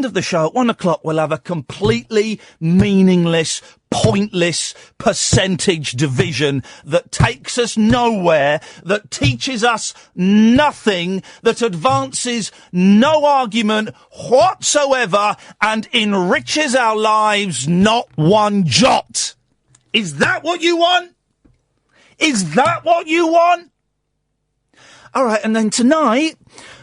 of the show at 1 o'clock, we'll have a completely meaningless, pointless percentage division that takes us nowhere, that teaches us nothing, that advances no argument whatsoever and enriches our lives not one jot. Is that what you want? Is that what you want? All right, and then tonight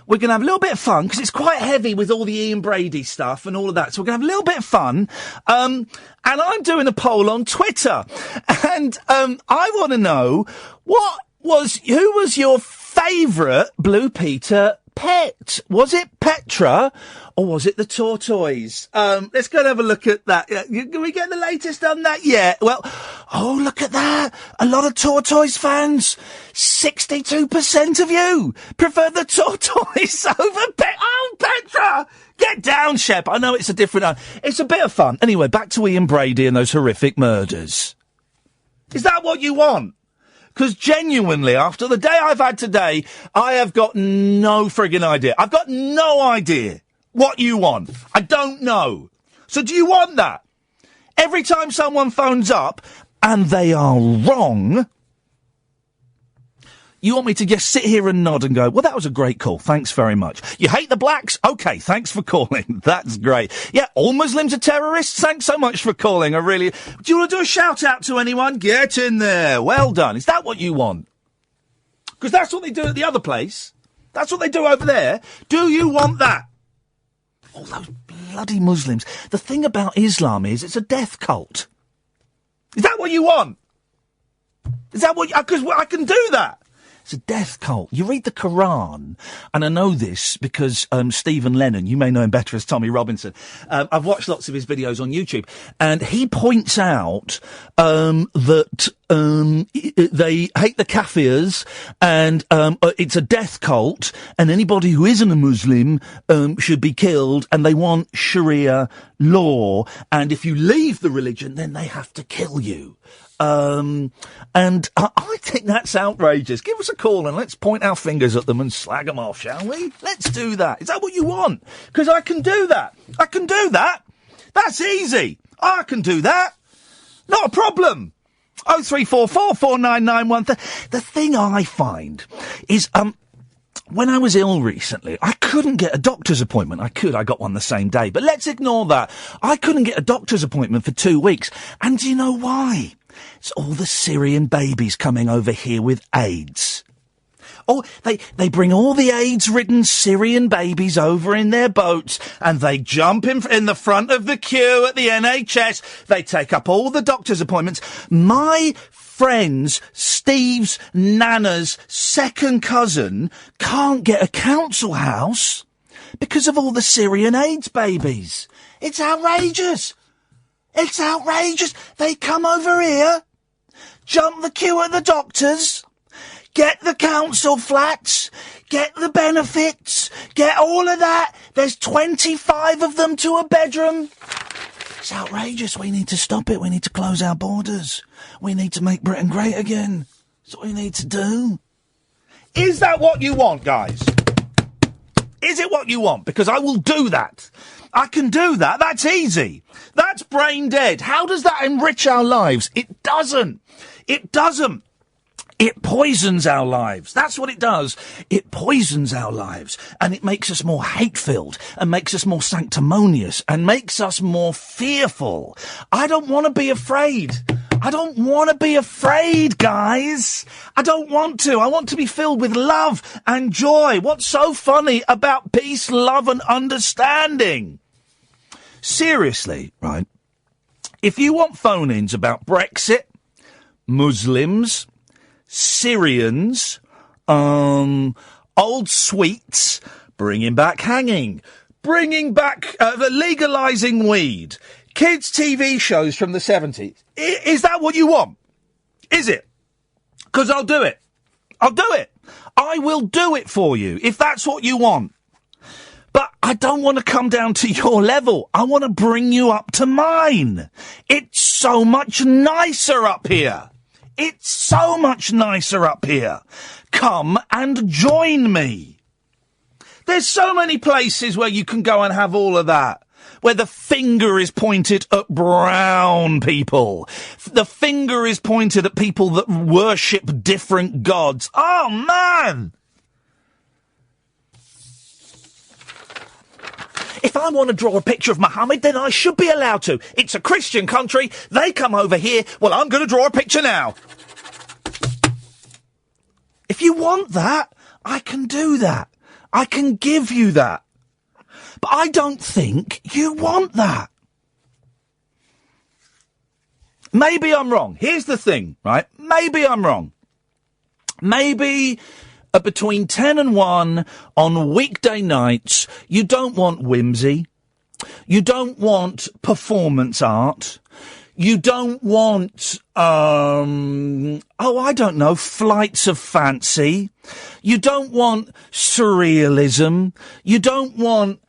we're going to have a little bit of fun because it's quite heavy with all the Ian Brady stuff and all of that. So we're going to have a little bit of fun. And I'm doing a poll on Twitter. And I want to know who was your favourite Blue Peter pet? Was it Petra or was it the tortoise? Let's go and have a look at that. Can we get the latest on that yet? Well, oh, look at that. A lot of tortoise fans. 62% of you prefer the tortoise over Oh, Petra! Get down, Shep. I know it's a different... it's a bit of fun. Anyway, back to Ian Brady and those horrific murders. Is that what you want? Because genuinely, after the day I've had today, I have got no friggin' idea. I've got no idea what you want. I don't know. So do you want that? Every time someone phones up and they are wrong, you want me to just sit here and nod and go, well, that was a great call. Thanks very much. You hate the blacks? Okay, thanks for calling. That's great. Yeah, all Muslims are terrorists? Thanks so much for calling. Do you want to do a shout out to anyone? Get in there. Well done. Is that what you want? Because that's what they do at the other place. That's what they do over there. Do you want that? All those bloody Muslims. The thing about Islam is it's a death cult. Is that what you want? Is that what... Because I can do that. It's a death cult. You read the Quran, and I know this because Stephen Lennon, you may know him better as Tommy Robinson. I've watched lots of his videos on YouTube, and he points out that they hate the Kafirs, and it's a death cult, and anybody who isn't a Muslim should be killed, and they want Sharia law, and if you leave the religion, then they have to kill you. And I think that's outrageous. Give us a call and let's point our fingers at them and slag them off, shall we? Let's do that. Is that what you want? Because I can do that. I can do that. That's easy. I can do that. Not a problem. 0344 499 The thing I find is, when I was ill recently, I couldn't get a doctor's appointment. I got one the same day. But let's ignore that. I couldn't get a doctor's appointment for 2 weeks. And do you know why? It's all the Syrian babies coming over here with AIDS. Oh, they bring all the AIDS-ridden Syrian babies over in their boats, and they jump in the front of the queue at the NHS. They take up all the doctor's appointments. My friend's, Steve's, Nana's second cousin can't get a council house because of all the Syrian AIDS babies. It's outrageous. It's outrageous. They come over here, jump the queue at the doctors, get the council flats, get the benefits, get all of that. There's 25 of them to a bedroom. It's outrageous. We need to stop it. We need to close our borders. We need to make Britain great again. That's what we need to do. Is that what you want, guys? Is it what you want? Because I will do that. I can do that. That's easy. That's brain dead. How does that enrich our lives? It doesn't. It doesn't. It poisons our lives. That's what it does. It poisons our lives. And it makes us more hate-filled and makes us more sanctimonious and makes us more fearful. I don't want to be afraid. I don't want to be afraid, guys. I don't want to. I want to be filled with love and joy. What's so funny about peace, love and understanding? Seriously, right? If you want phone-ins about Brexit, Muslims, Syrians, old sweets, bringing back hanging, bringing back legalising weed, kids' TV shows from the 70s. Is that what you want? Is it? Because I'll do it. I'll do it. I will do it for you if that's what you want. But I don't want to come down to your level. I want to bring you up to mine. It's so much nicer up here. It's so much nicer up here. Come and join me. There's so many places where you can go and have all of that. Where the finger is pointed at brown people. The finger is pointed at people that worship different gods. Oh, man! If I want to draw a picture of Muhammad, then I should be allowed to. It's a Christian country. They come over here. Well, I'm going to draw a picture now. If you want that, I can do that. I can give you that. But I don't think you want that. Maybe I'm wrong. Here's the thing, right? Maybe I'm wrong. Maybe between 10 and 1 on weekday nights, you don't want whimsy. You don't want performance art. You don't want, I don't know, flights of fancy. You don't want surrealism. You don't want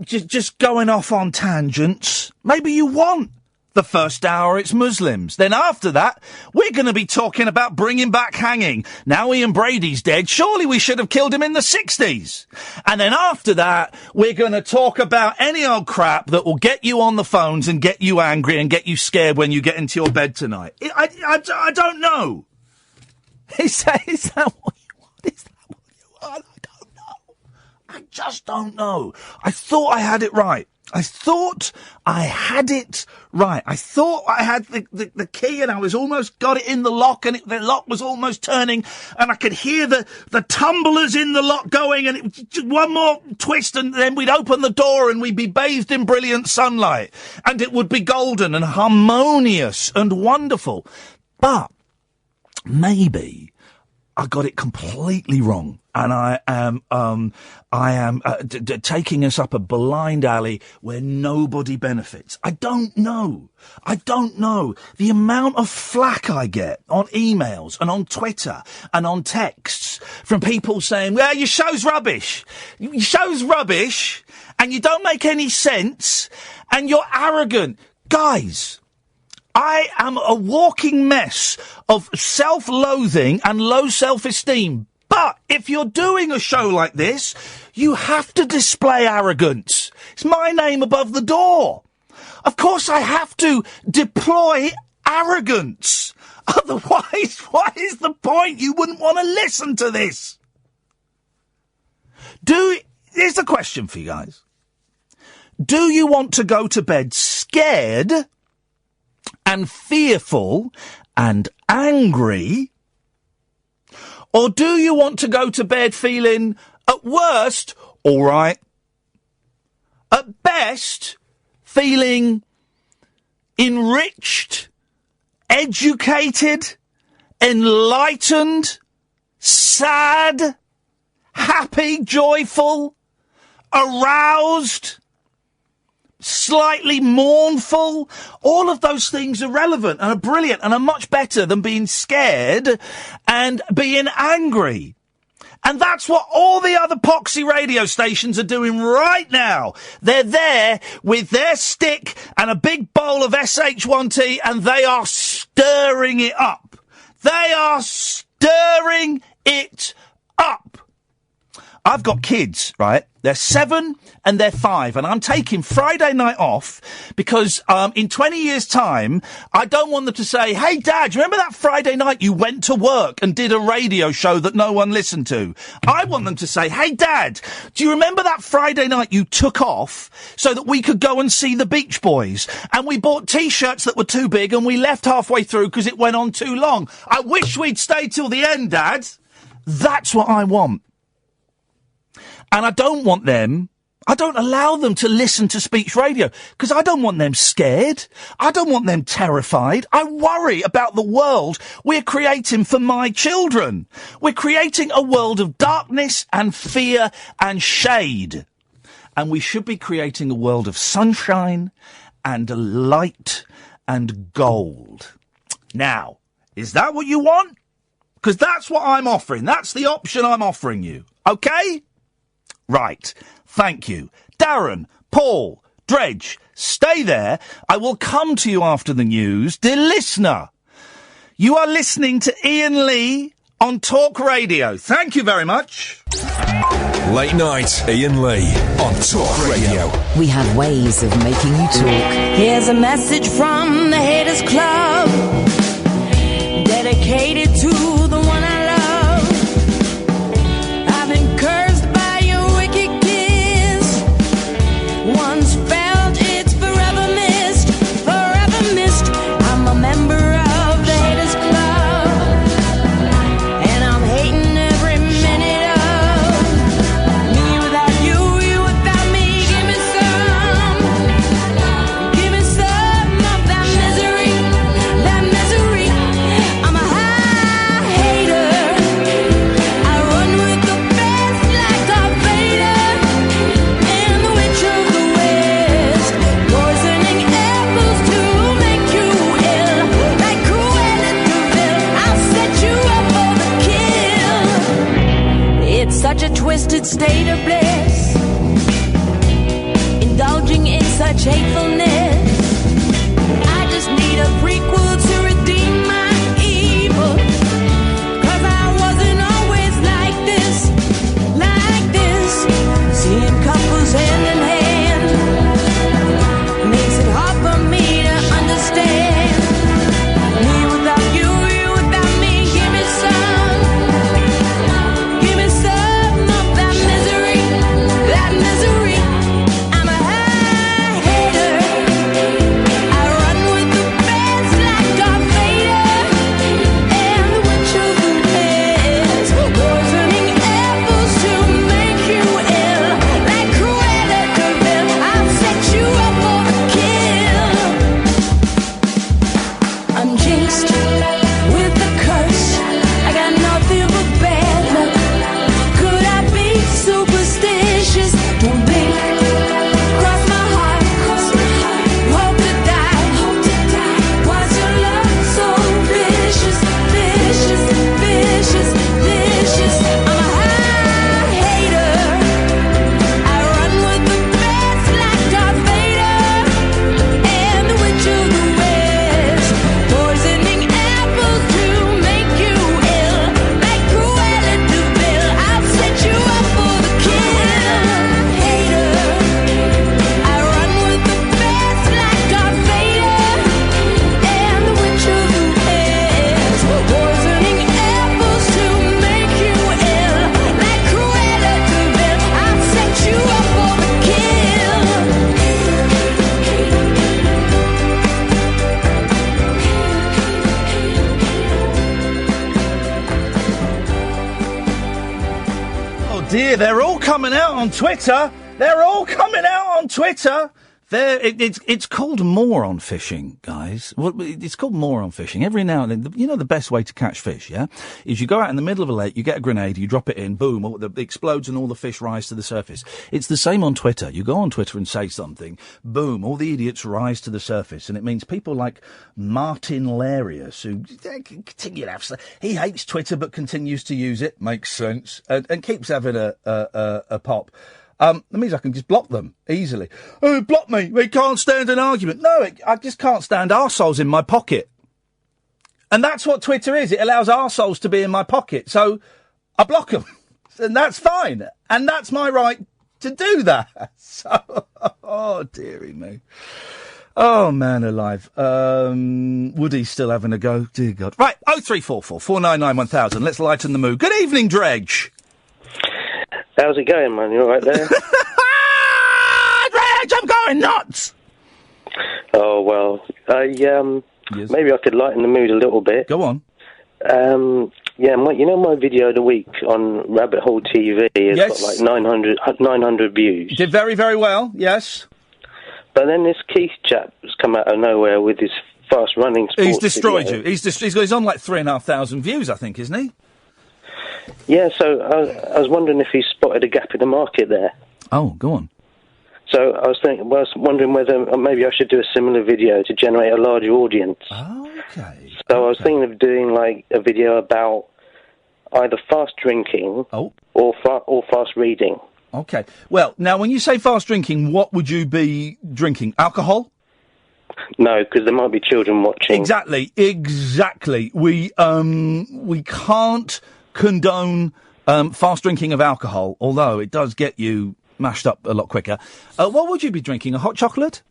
just going off on tangents. Maybe you want the first hour it's Muslims. Then after that, we're going to be talking about bringing back hanging. Now Ian Brady's dead. Surely we should have killed him in the 60s. And then after that, we're going to talk about any old crap that will get you on the phones and get you angry and get you scared when you get into your bed tonight. I don't know. Is that what you want? Is that what you want? I don't know. I just don't know. I thought I had it right. I thought I had it right. I thought I had the key and I was almost got it in the lock and the lock was almost turning and I could hear the tumblers in the lock going and it was just one more twist and then we'd open the door and we'd be bathed in brilliant sunlight and it would be golden and harmonious and wonderful. But maybe I got it completely wrong, and I am taking us up a blind alley where nobody benefits. I don't know. The amount of flack I get on emails and on Twitter and on texts from people saying, well, your show's rubbish. Your show's rubbish, and you don't make any sense, and you're arrogant. Guys, I am a walking mess of self-loathing and low self-esteem. But if you're doing a show like this, you have to display arrogance. It's my name above the door. Of course I have to deploy arrogance. Otherwise, what is the point? You wouldn't want to listen to this. Here's the question for you guys. Do you want to go to bed scared and fearful and angry? Or do you want to go to bed feeling, at worst, all right, at best, feeling enriched, educated, enlightened, sad, happy, joyful, aroused, slightly mournful? All of those things are relevant and are brilliant and are much better than being scared and being angry. And that's what all the other poxy radio stations are doing right now. They're there with their stick and a big bowl of SH1T, and they are stirring it up. They are stirring it up. I've got kids, right? They're 7 and they're 5, and I'm taking Friday night off because in 20 years' time, I don't want them to say, hey, Dad, do you remember that Friday night you went to work and did a radio show that no one listened to? I want them to say, hey, Dad, do you remember that Friday night you took off so that we could go and see the Beach Boys? And we bought T-shirts that were too big and we left halfway through because it went on too long. I wish we'd stayed till the end, Dad. That's what I want. And I don't allow them to listen to speech radio because I don't want them scared. I don't want them terrified. I worry about the world we're creating for my children. We're creating a world of darkness and fear and shade. And we should be creating a world of sunshine and light and gold. Now, is that what you want? Because that's what I'm offering. That's the option I'm offering you. Okay? Right. Thank you. Darren, Paul, Dredge, stay there. I will come to you after the news. Dear listener, you are listening to Iain Lee on Talk Radio. Thank you very much. Late night, Iain Lee on Talk Radio. We have ways of making you talk. Here's a message from the Haters Club, dedicated to the one I love. I've been cursed by your wicked kiss. Once felt, it's forever missed, forever missed. I'm a member of the Haters Club, and I'm hating every minute of me without you, you without me. Give me some of that misery, that misery. I'm a high hater. I run with the best like Darth Vader and the Witch of the West, poisoning apples to make you ill, like Cruella de Vil. I'll set you up for the kill. It's such a twisted state of bliss, indulging in such hatefulness. I just need a prequel to redeem my evil, 'cause I wasn't always like this, like this. Seeing couples hand in hand makes it hard for me to understand. Me without you, you without me. Give me some of that misery, dear, they're all coming out on Twitter. It's called moron fishing, guys. Well, it's called moron fishing. Every now and then, you know the best way to catch fish, yeah? Is you go out in the middle of a lake, you get a grenade, you drop it in, boom, it explodes and all the fish rise to the surface. It's the same on Twitter. You go on Twitter and say something, boom, all the idiots rise to the surface. And it means people like Martin Larius, who continue to have... He hates Twitter but continues to use it, makes sense, and keeps having a pop. That means I can just block them easily. Oh, block me. We can't stand an argument. No, I just can't stand arseholes in my pocket. And that's what Twitter is. It allows arseholes to be in my pocket. So I block them. And that's fine. And that's my right to do that. So, oh, dearie me. Oh, man alive. Woody's still having a go. Dear God. Right, 0344 499 1000. Let's lighten the mood. Good evening, Dredge. How's it going, man? You all right there? Dredge, I'm going nuts! Oh, well, yes. Maybe I could lighten the mood a little bit. Go on. My video of the week on Rabbit Hole TV has got like 900 views. You did very, very well, yes. But then this Keith chap has come out of nowhere with his fast running sports He's destroyed video. you. He's on like 3,500 views, I think, isn't he? Yeah, so I was wondering if he spotted a gap in the market there. Oh, go on. So I was wondering whether maybe I should do a similar video to generate a larger audience. Oh, okay. So I was thinking of doing like a video about either fast drinking or fast reading. Okay. Well, now when you say fast drinking, what would you be drinking? Alcohol? No, because there might be children watching. Exactly. We can't condone fast drinking of alcohol, although it does get you mashed up a lot quicker. What would you be drinking? A hot chocolate?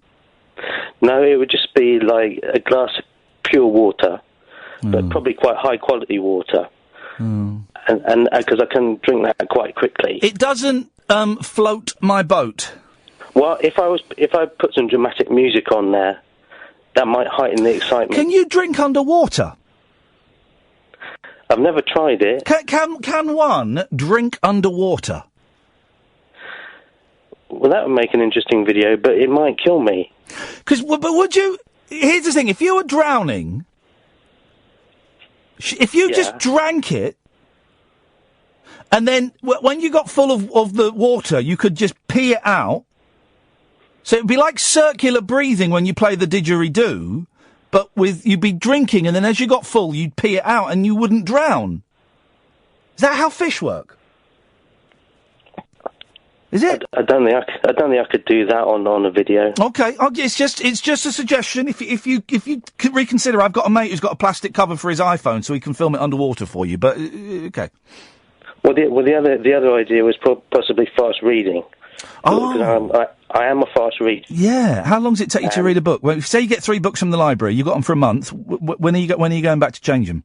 No, it would just be like a glass of pure water, but probably quite high quality water. And because I can drink that quite quickly. It doesn't float my boat. Well, if I put some dramatic music on there, that might heighten the excitement. Can you drink underwater? I've never tried it. Can one drink underwater? Well, that would make an interesting video, but it might kill me. But would you... Here's the thing, if you were drowning, if you just drank it, and then when you got full of the water, you could just pee it out. So it'd be like circular breathing when you play the didgeridoo, but you'd be drinking, and then as you got full, you'd pee it out, and you wouldn't drown. Is that how fish work? Is it? I don't think I could do that on a video. Okay, it's just a suggestion. If you could reconsider, I've got a mate who's got a plastic cover for his iPhone, so he can film it underwater for you. But okay. Well, the other idea was possibly fast reading. Oh, I am a fast reader. Yeah. How long does it take you to read a book? Well, say you get 3 books from the library, you got them for a month. When are you going back to change them?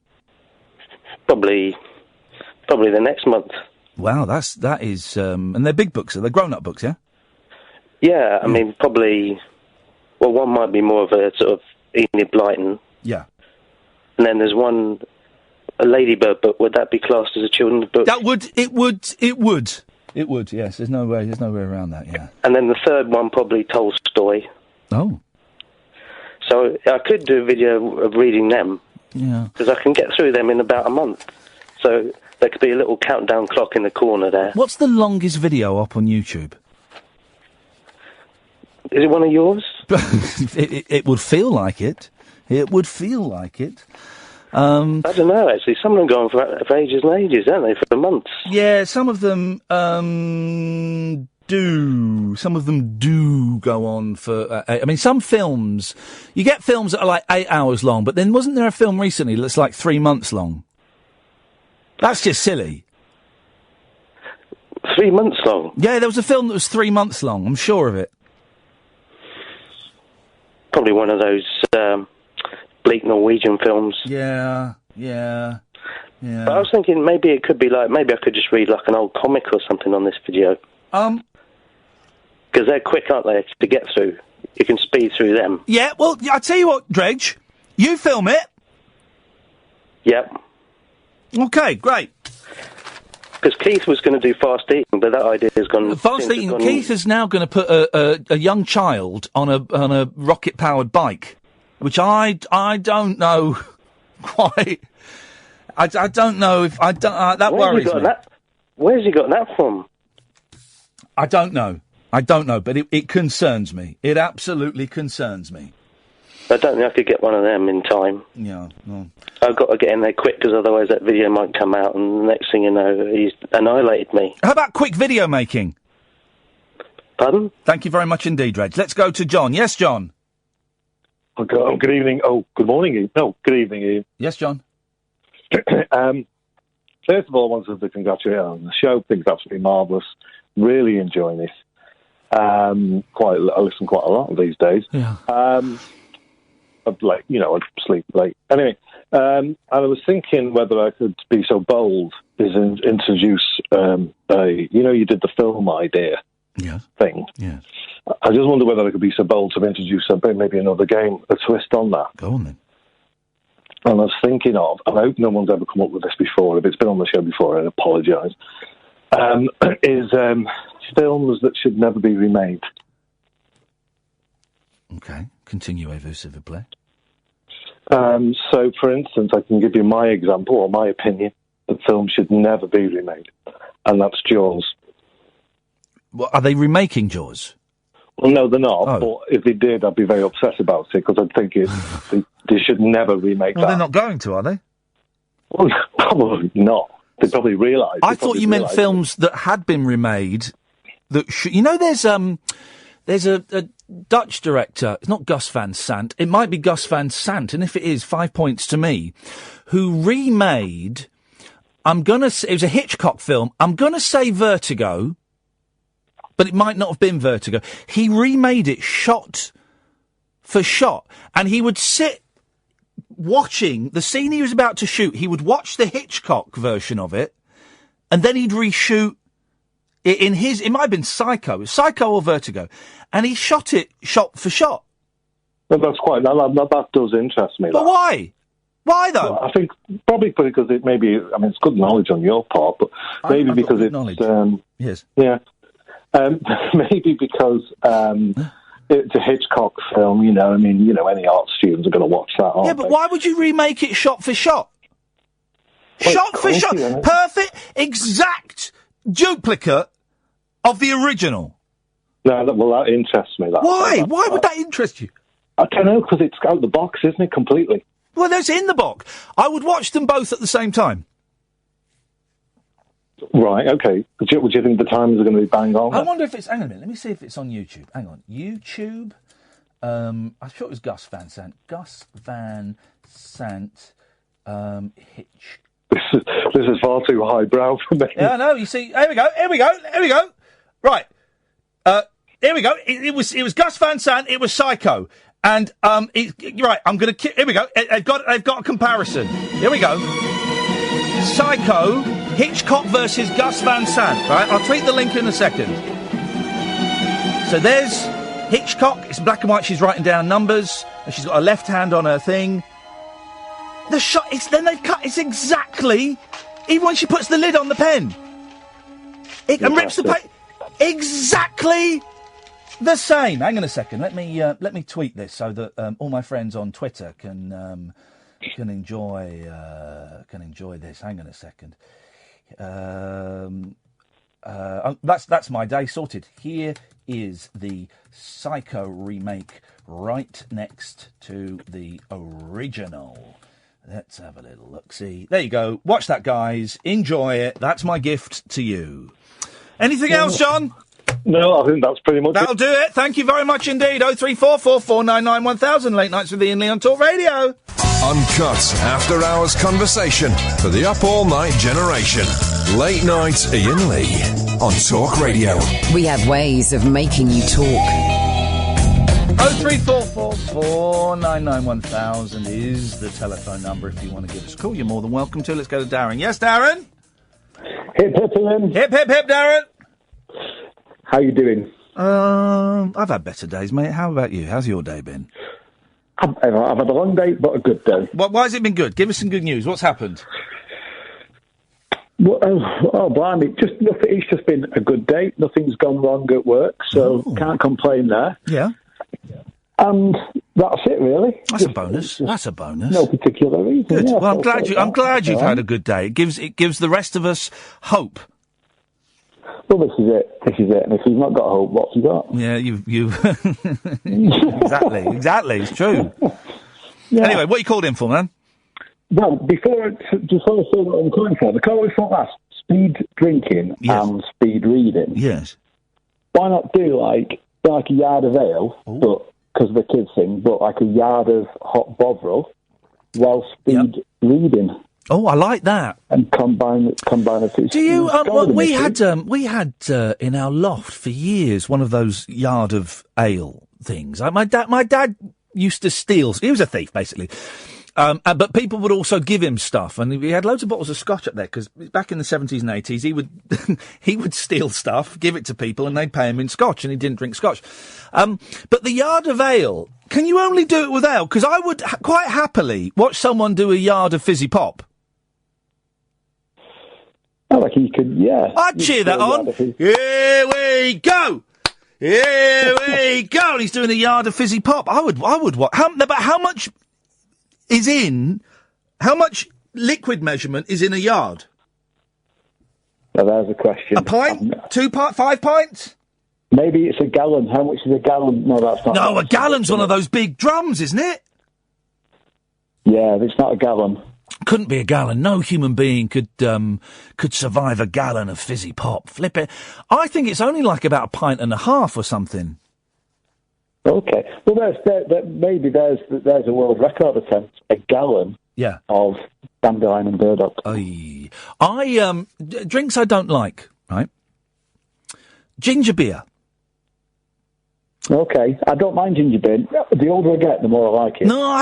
Probably the next month. Wow, that is, and they're big books. They're grown-up books, yeah? Yeah, I mean, probably. Well, one might be more of a sort of Enid Blyton. Yeah. And then there's one, a Ladybird book. Would that be classed as a children's book? It would. Yes. There's no way around that. Yeah. And then the third one, probably Tolstoy. Oh. So I could do a video of reading them. Yeah. Because I can get through them in about a month. So there could be a little countdown clock in the corner there. What's the longest video up on YouTube? Is it one of yours? it would feel like it. It would feel like it. I don't know, actually. Some of them go on for ages and ages, don't they? For months. Yeah, some of them do. Some of them do go on for... I mean, some films... You get films that are like 8 hours long, but then wasn't there a film recently that's like 3 months long? That's just silly. 3 months long? Yeah, there was a film that was 3 months long. I'm sure of it. Probably one of those bleak Norwegian films. Yeah. But I was thinking maybe it could be like, maybe I could just read like an old comic or something on this video. Because they're quick, aren't they, to get through? You can speed through them. Yeah, well, I tell you what, Dredge, you film it. Yep. Okay, great. Because Keith was going to do fast eating, but that idea has gone... Fast eating, Keith is now going to put a young child on a rocket-powered bike, which I don't know quite... I don't know if... that worries me. Where's he got that from? I don't know, but it concerns me. It absolutely concerns me. I don't think I could get one of them in time. Yeah, no. I've got to get in there quick, because otherwise that video might come out, and the next thing you know, he's annihilated me. How about quick video making? Pardon? Thank you very much indeed, Dredge. Let's go to John. Yes, John. Oh, good evening. Oh, good morning, Ian. No, good evening, Ian. Yes, John. First of all, I wanted to congratulate you on the show. I think it's absolutely marvellous. Really enjoying this. I listen quite a lot these days. Yeah. I sleep late. Anyway, I was thinking whether I could be so bold as introduce you did the film idea thing. Yeah. I just wonder whether I could be so bold to introduce maybe another game, a twist on that. Go on then. And I was thinking of, and I hope no one's ever come up with this before, if it's been on the show before, I apologise, is films that should never be remade. Okay, continue, s'il vous plaît. So, for instance, I can give you my example, or my opinion, that films should never be remade, and that's Jaws. Well, are they remaking Jaws? Well, no, they're not, but if they did, I'd be very upset about it, because I'd think they should never remake that. Well, they're not going to, are they? Well, probably not. They probably realise. I thought you meant films that had been remade that should... You know, there's a Dutch director, it's not Gus Van Sant, it might be Gus Van Sant, and if it is, 5 points to me, who remade, it was a Hitchcock film, I'm going to say Vertigo, but it might not have been Vertigo. He remade it shot for shot, and he would sit watching the scene he was about to shoot, he would watch the Hitchcock version of it, and then he'd reshoot it in his... It might have been Psycho or Vertigo, and he shot it shot for shot. Well, that does interest me. But why? Why, though? Well, I think probably because it maybe... I mean, it's good knowledge on your part, but maybe because it's... knowledge. Yes. Yeah. Maybe because it's a Hitchcock film, any art students are going to watch that, aren't Yeah, but they? why would you remake it shot for shot? Well, shot for shot. Perfect, exact duplicate of the original. No, that interests me. Why? Why would that interest you? I don't know, because it's out of the box, isn't it, completely? Well, that's in the box. I would watch them both at the same time. Right, okay. Would you think the times are going to be bang on? I wonder if it's... Hang on a minute, let me see if it's on YouTube. Hang on. YouTube? I'm sure it was Gus Van Sant. Gus Van Sant, Hitch... This is far too highbrow for me. Yeah, I know. You see, here we go. Right. Here we go. It was Gus Van Sant. It was Psycho. And, right, I'm going to... Here we go. I've got a comparison. Here we go. Psycho, Hitchcock versus Gus Van Sant. Right? I'll tweet the link in a second. So there's Hitchcock. It's black and white. She's writing down numbers. And she's got her left hand on her thing. The shot, then they've cut, it's exactly, even when she puts the lid on the pen. And rips the paper, exactly the same. Hang on a second, let me tweet this so that all my friends on Twitter can enjoy this. Hang on a second. That's my day sorted. Here is the Psycho remake right next to the original. Let's have a little look-see. There you go. Watch that, guys. Enjoy it. That's my gift to you. Anything else, John? No, I think that's pretty much That'll do it. Thank you very much indeed. 03444991000. Late Nights with Ian Lee on Talk Radio. Uncut after-hours conversation for the up-all-night generation. Late Night Ian Lee on Talk Radio. We have ways of making you talk. 03444991000 is the telephone number if you want to give us a call. You're more than welcome to. Let's go to Darren. Yes, Darren? Hip, hip, Ian. Hip, hip, hip, Darren. How you doing? I've had better days, mate. How about you? How's your day been? I've had a long day, but a good day. Why has it been good? Give us some good news. What's happened? Well, blimey! It's just been a good day. Nothing's gone wrong at work, so can't complain there. Yeah. And that's it, really. That's a bonus. That's a bonus. No particular reason. Good. Yeah, well, I'm glad you've had a good day. It gives the rest of us hope. Well, this is it. And if you've not got hope, what's you got? Yeah, you. exactly. It's true. Yeah. Anyway, what you called in for, man? Well, before I say what I'm calling for, the call before last, speed drinking and speed reading. Yes. Why not do like a yard of ale, but because the kids thing, but like a yard of hot Bovril while speed reading. Oh, I like that. And combine the two. Do you? We had in our loft for years one of those yard of ale things. My dad used to steal. He was a thief, basically. But people would also give him stuff, and he had loads of bottles of scotch up there because back in the 70s and 80s, he would steal stuff, give it to people, and they'd pay him in scotch, and he didn't drink scotch. But the yard of ale, can you only do it with ale? Because I would quite happily watch someone do a yard of fizzy pop. Oh, like you could, yeah. I'd cheer that on. Here we go. Here we go. And he's doing a yard of fizzy pop. I would watch. But how much liquid measurement is in a yard? Well, there's a question. A pint? 5 pints? Maybe it's a gallon. How much is a gallon? No, that's not. No, a gallon's one of those big drums, isn't it? Yeah, it's not a gallon. Couldn't be a gallon. No human being could survive a gallon of fizzy pop. Flip it. I think it's only like about a pint and a half or something. Okay. Well, maybe there's a world record attempt. A gallon. Yeah. Of dandelion and burdock. Drinks I don't like. Right. Ginger beer. Okay, I don't mind ginger beer. The older I get, the more I like it. No,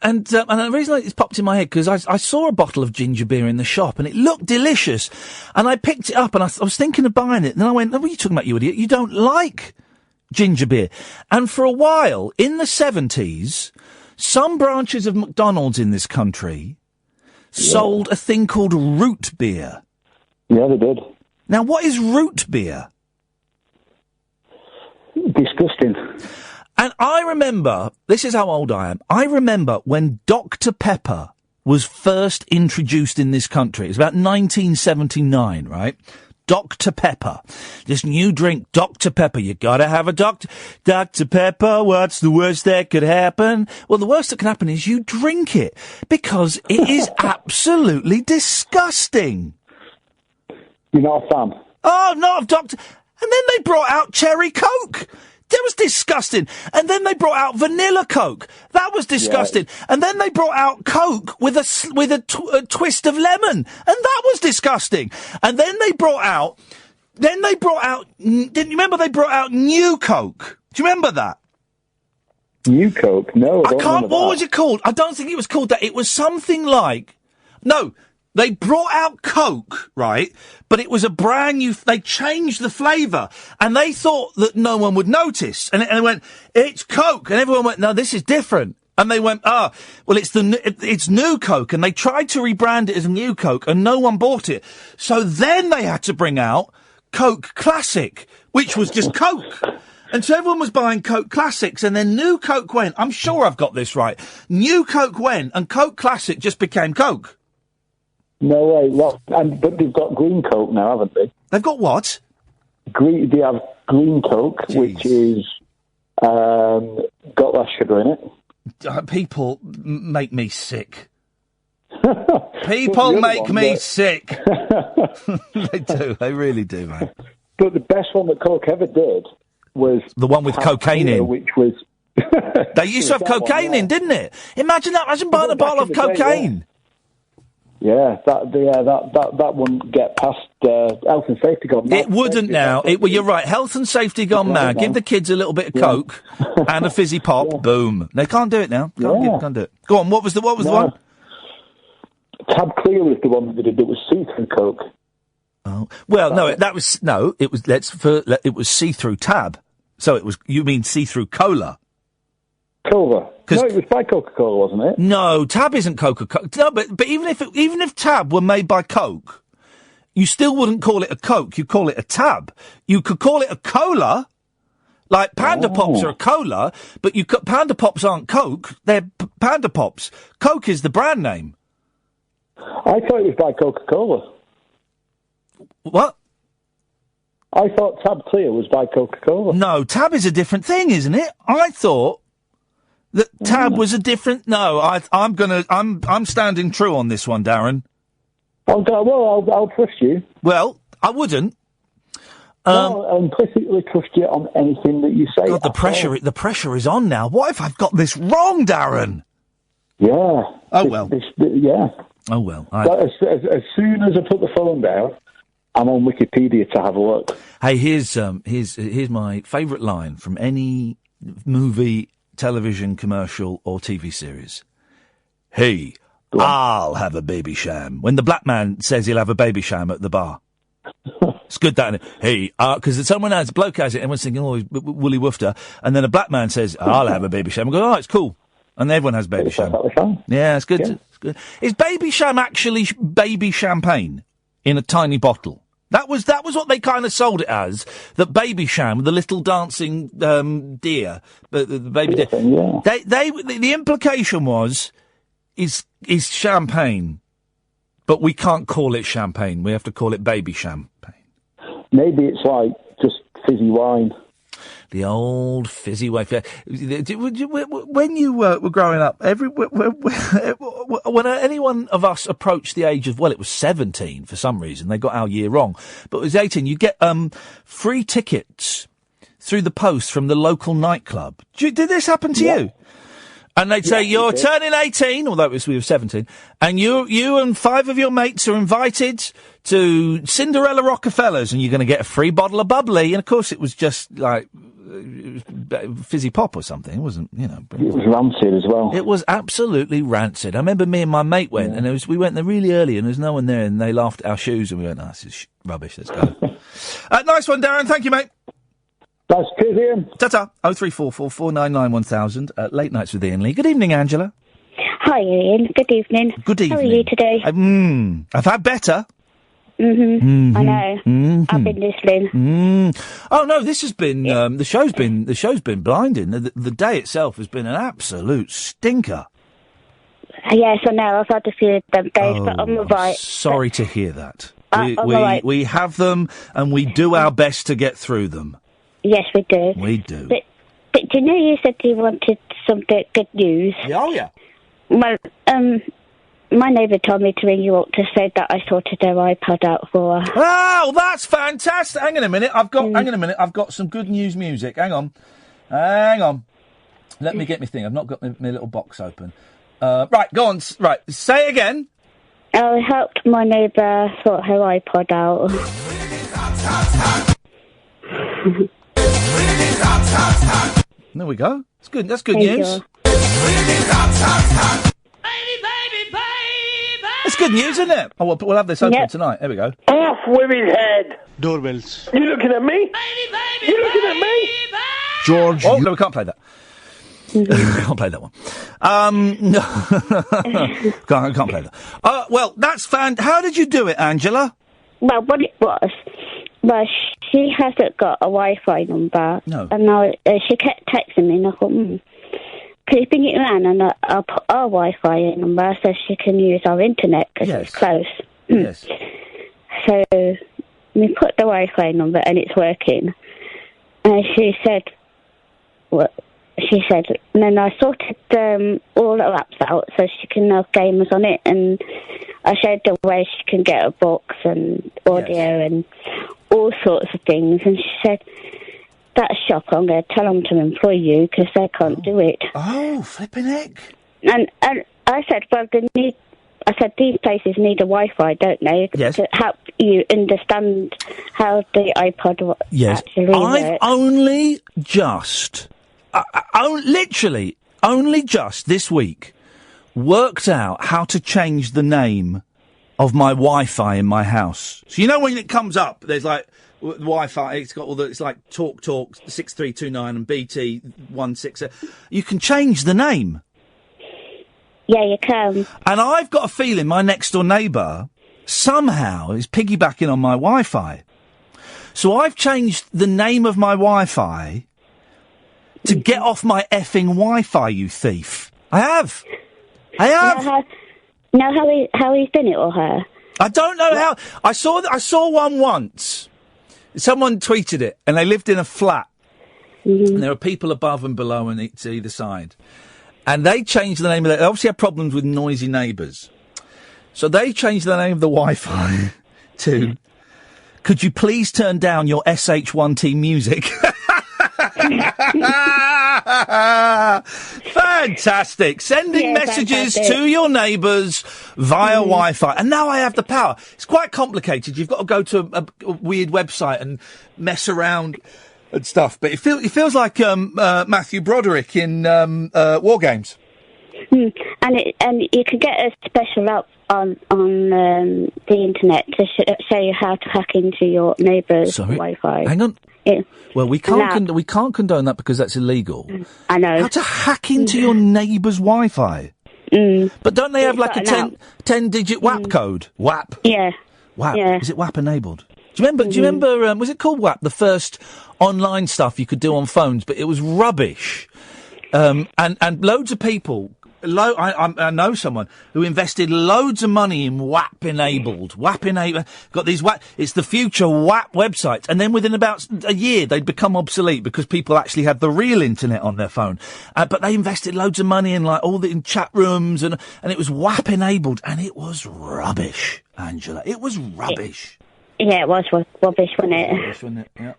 and the reason it's popped in my head because I saw a bottle of ginger beer in the shop and it looked delicious, and I picked it up and I was thinking of buying it. And then I went, "What are you talking about, you idiot? You don't like ginger beer." And for a while in the 70s, some branches of McDonald's in this country sold a thing called root beer. Yeah, they did. Now, what is root beer? Disgusting. And I remember, this is how old I am, I remember when Dr. Pepper was first introduced in this country. It was about 1979, right? Dr. Pepper. This new drink, Dr. Pepper. You gotta have a Dr. Pepper. What's the worst that could happen? Well, the worst that can happen is you drink it because it is absolutely disgusting. You're not a fan? Oh, not of Dr. And then they brought out cherry Coke. That was disgusting. And then they brought out vanilla Coke. That was disgusting. Yeah. And then they brought out Coke with a twist of lemon. And that was disgusting. And then they brought out, didn't you remember they brought out New Coke? Do you remember that? New Coke? No, I can't. What was it called? I don't think it was called that. It was something like, no. They brought out Coke, right? But it was a brand new. They changed the flavour, and they thought that no one would notice. And they went, "It's Coke," and everyone went, "No, this is different." And they went, well, it's New Coke," and they tried to rebrand it as New Coke, and no one bought it. So then they had to bring out Coke Classic, which was just Coke. And so everyone was buying Coke Classics, and then New Coke went. I'm sure I've got this right. New Coke went, and Coke Classic just became Coke. No way. Well, but they've got green Coke now, haven't they? They've got what? They have green Coke, which is got less sugar in it. People make me sick. People make me sick. They do. They really do, man. But the best one that Coke ever did was the one with cocaine in, which was. They used to have cocaine in, didn't it? Imagine that. Imagine buying a bottle of cocaine. Yeah, that wouldn't get past health and safety gone mad. It wouldn't now. Well, you're right. Health and safety gone mad. Give the kids a little bit of Coke and a fizzy pop. Yeah. Boom. They can't do it now. Can't do it. Go on. What was the one? Tab Clear was the one that they did. It was see-through Coke. Oh well, it was see-through Tab. So it was. You mean see-through cola? Cola. No, it was by Coca-Cola, wasn't it? No, Tab isn't Coca-Cola. No, but even if Tab were made by Coke, you still wouldn't call it a Coke. You'd call it a Tab. You could call it a cola. Like Panda Pops are a cola, but Panda Pops aren't Coke. They're Panda Pops. Coke is the brand name. I thought it was by Coca-Cola. What? I thought Tab Clear was by Coca-Cola. No, Tab is a different thing, isn't it? I thought that Tab was a different. No, I'm standing true on this one, Darren. Oh, well, I'll trust you. Well, I wouldn't. I'll implicitly trust you on anything that you say. God, the pressure is on now. What if I've got this wrong, Darren? Yeah. Oh, well. Yeah. Oh, well. As soon as I put the phone down, I'm on Wikipedia to have a look. Hey, here's my favourite line from any movie, television, commercial, or TV series. Hey, I'll have a baby sham. When the black man says he'll have a baby sham at the bar. It's good, that. Hey, because someone has, a bloke has it, everyone's thinking, oh, he's woolly woofter. And then a black man says, I'll have a baby sham. I go, oh, it's cool. And everyone has baby sham. Yeah, it's good. Yeah. It's good. Is baby sham actually baby champagne in a tiny bottle? That was what they kind of sold it as. That baby sham, the little dancing deer, the baby deer. Yeah. The implication was is champagne, but we can't call it champagne. We have to call it baby champagne. Maybe it's like just fizzy wine. The old fizzy wine. When you were growing up, when anyone of us approached the age of, well, it was 17 for some reason, they got our year wrong, but it was 18, you get free tickets through the post from the local nightclub. Did this happen to you? And they'd say, you're turning 18, although we were 17, and you and 5 of your mates are invited to Cinderella Rockefellers, and you're going to get a free bottle of bubbly. And, of course, it was just, like, fizzy pop or something. It wasn't, It was rancid as well. It was absolutely rancid. I remember me and my mate went, and we went there really early, and there was no one there, and they laughed at our shoes, and we went, this is rubbish, let's go. Nice one, Darren. Thank you, mate. That's good, Ian. Ta-ta. 0344 499 1000. Late Nights with Iain Lee. Good evening, Angela. Hi, Ian. Good evening. Good evening. How are you today? I've had better. I know. I've been listening. Oh no, this has been the show's been blinding. The day itself has been an absolute stinker. Yes, I know. I've had a few of them days, but I'm all right. Sorry to hear that. We have them, and we do our best to get through them. Yes, we do. We do. But do you know you said you wanted some good news? Oh, yeah. Well, my neighbour told me to ring you up to say that I sorted their iPad out for her. Oh, that's fantastic. Hang on a minute. I've got some good news music. Hang on. Let me get my thing. I've not got my little box open. Right, go on. Right, say it again. I helped my neighbour sort her iPod out. There we go. It's good. That's good news. It's good news, isn't it? Oh, we'll have this open tonight. There we go. Off with his head. Doorbells. You looking at me? You looking at me? George. Oh, no, we can't play that. We can't play that one. No. can't play that. Well, that's How did you do it, Angela? Well, what it was she hasn't got a Wi-Fi number. No. And now she kept texting me, and I thought, could you bring it around and I'll put our Wi-Fi number so she can use our internet because it's close. Yes. So we put the Wi-Fi number and it's working. And she said, and then I sorted all the apps out so she can have gamers on it, and I showed her where she can get her books and audio and all sorts of things, and she said, that shop, I'm going to tell them to employ you because they can't do it. Oh, flipping heck. And I said, well, these places need a Wi-Fi, don't they? Yes. To help you understand how the iPod actually works. I've only just, literally, only just this week worked out how to change the name of my Wi-Fi in my house. So you know when it comes up, there's like Wi-Fi. It's got all the. It's like Talk 6329 and BT 16. You can change the name. Yeah, you can. And I've got a feeling my next door neighbour somehow is piggybacking on my Wi-Fi. So I've changed the name of my Wi-Fi to get off my effing Wi-Fi, you thief. I have. Know how he's done it, or her? I don't know how. I saw one once. Someone tweeted it, and they lived in a flat. And there were people above and below and to either side. And they changed the name of it. They obviously had problems with noisy neighbours. So they changed the name of the Wi-Fi to, could you please turn down your SH1T music? Fantastic. Sending messages to your neighbours via Wi-Fi. And now I have the power. It's quite complicated. You've got to go to a weird website and mess around and stuff. But it feels like Matthew Broderick in War Games. And you can get a special app on the internet to show you how to hack into your neighbour's Wi-Fi. Hang on. Yeah. Well, we can't condone that because that's illegal. I know. How to hack into your neighbour's Wi-Fi? But don't they have like a 10-digit WAP code? WAP. Yeah. WAP. Yeah. Is it WAP enabled? Do you remember? Was it called WAP? The first online stuff you could do on phones, but it was rubbish. And loads of people. I know someone who invested loads of money in WAP enabled. Got these WAP. It's the future WAP websites. And then within about a year, they'd become obsolete because people actually had the real internet on their phone. But they invested loads of money in like in chat rooms and it was WAP enabled and it was rubbish, Angela. It was rubbish. Yeah, it was rubbish, wasn't it? Rubbish, wasn't it? Yeah.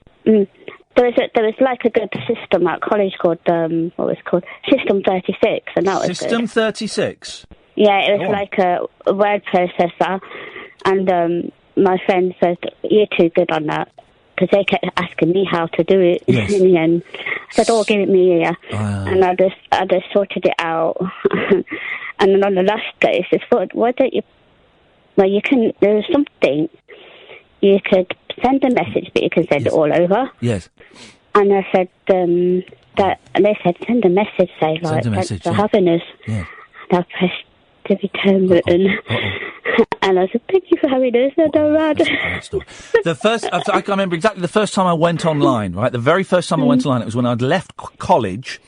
There was like a good system at college called what was it called? System 36, and that was System good. 36. Yeah, it was like a word processor, and my friend said, "You're too good on that," because they kept asking me how to do it. Yes. In the end, I said, "Oh, give it me here," and I just sorted it out. And then on the last day, he said, "Why don't you? Well, you can. There's something." You could send a message, but you can send it all over. Yes. And I said and they said send a message, say like thanks for having us. Yeah. And I pressed the return button, and I said thank you for having us. And all right. The first, I can remember exactly the first time I went online. Right, the very first time I went online, it was when I'd left college.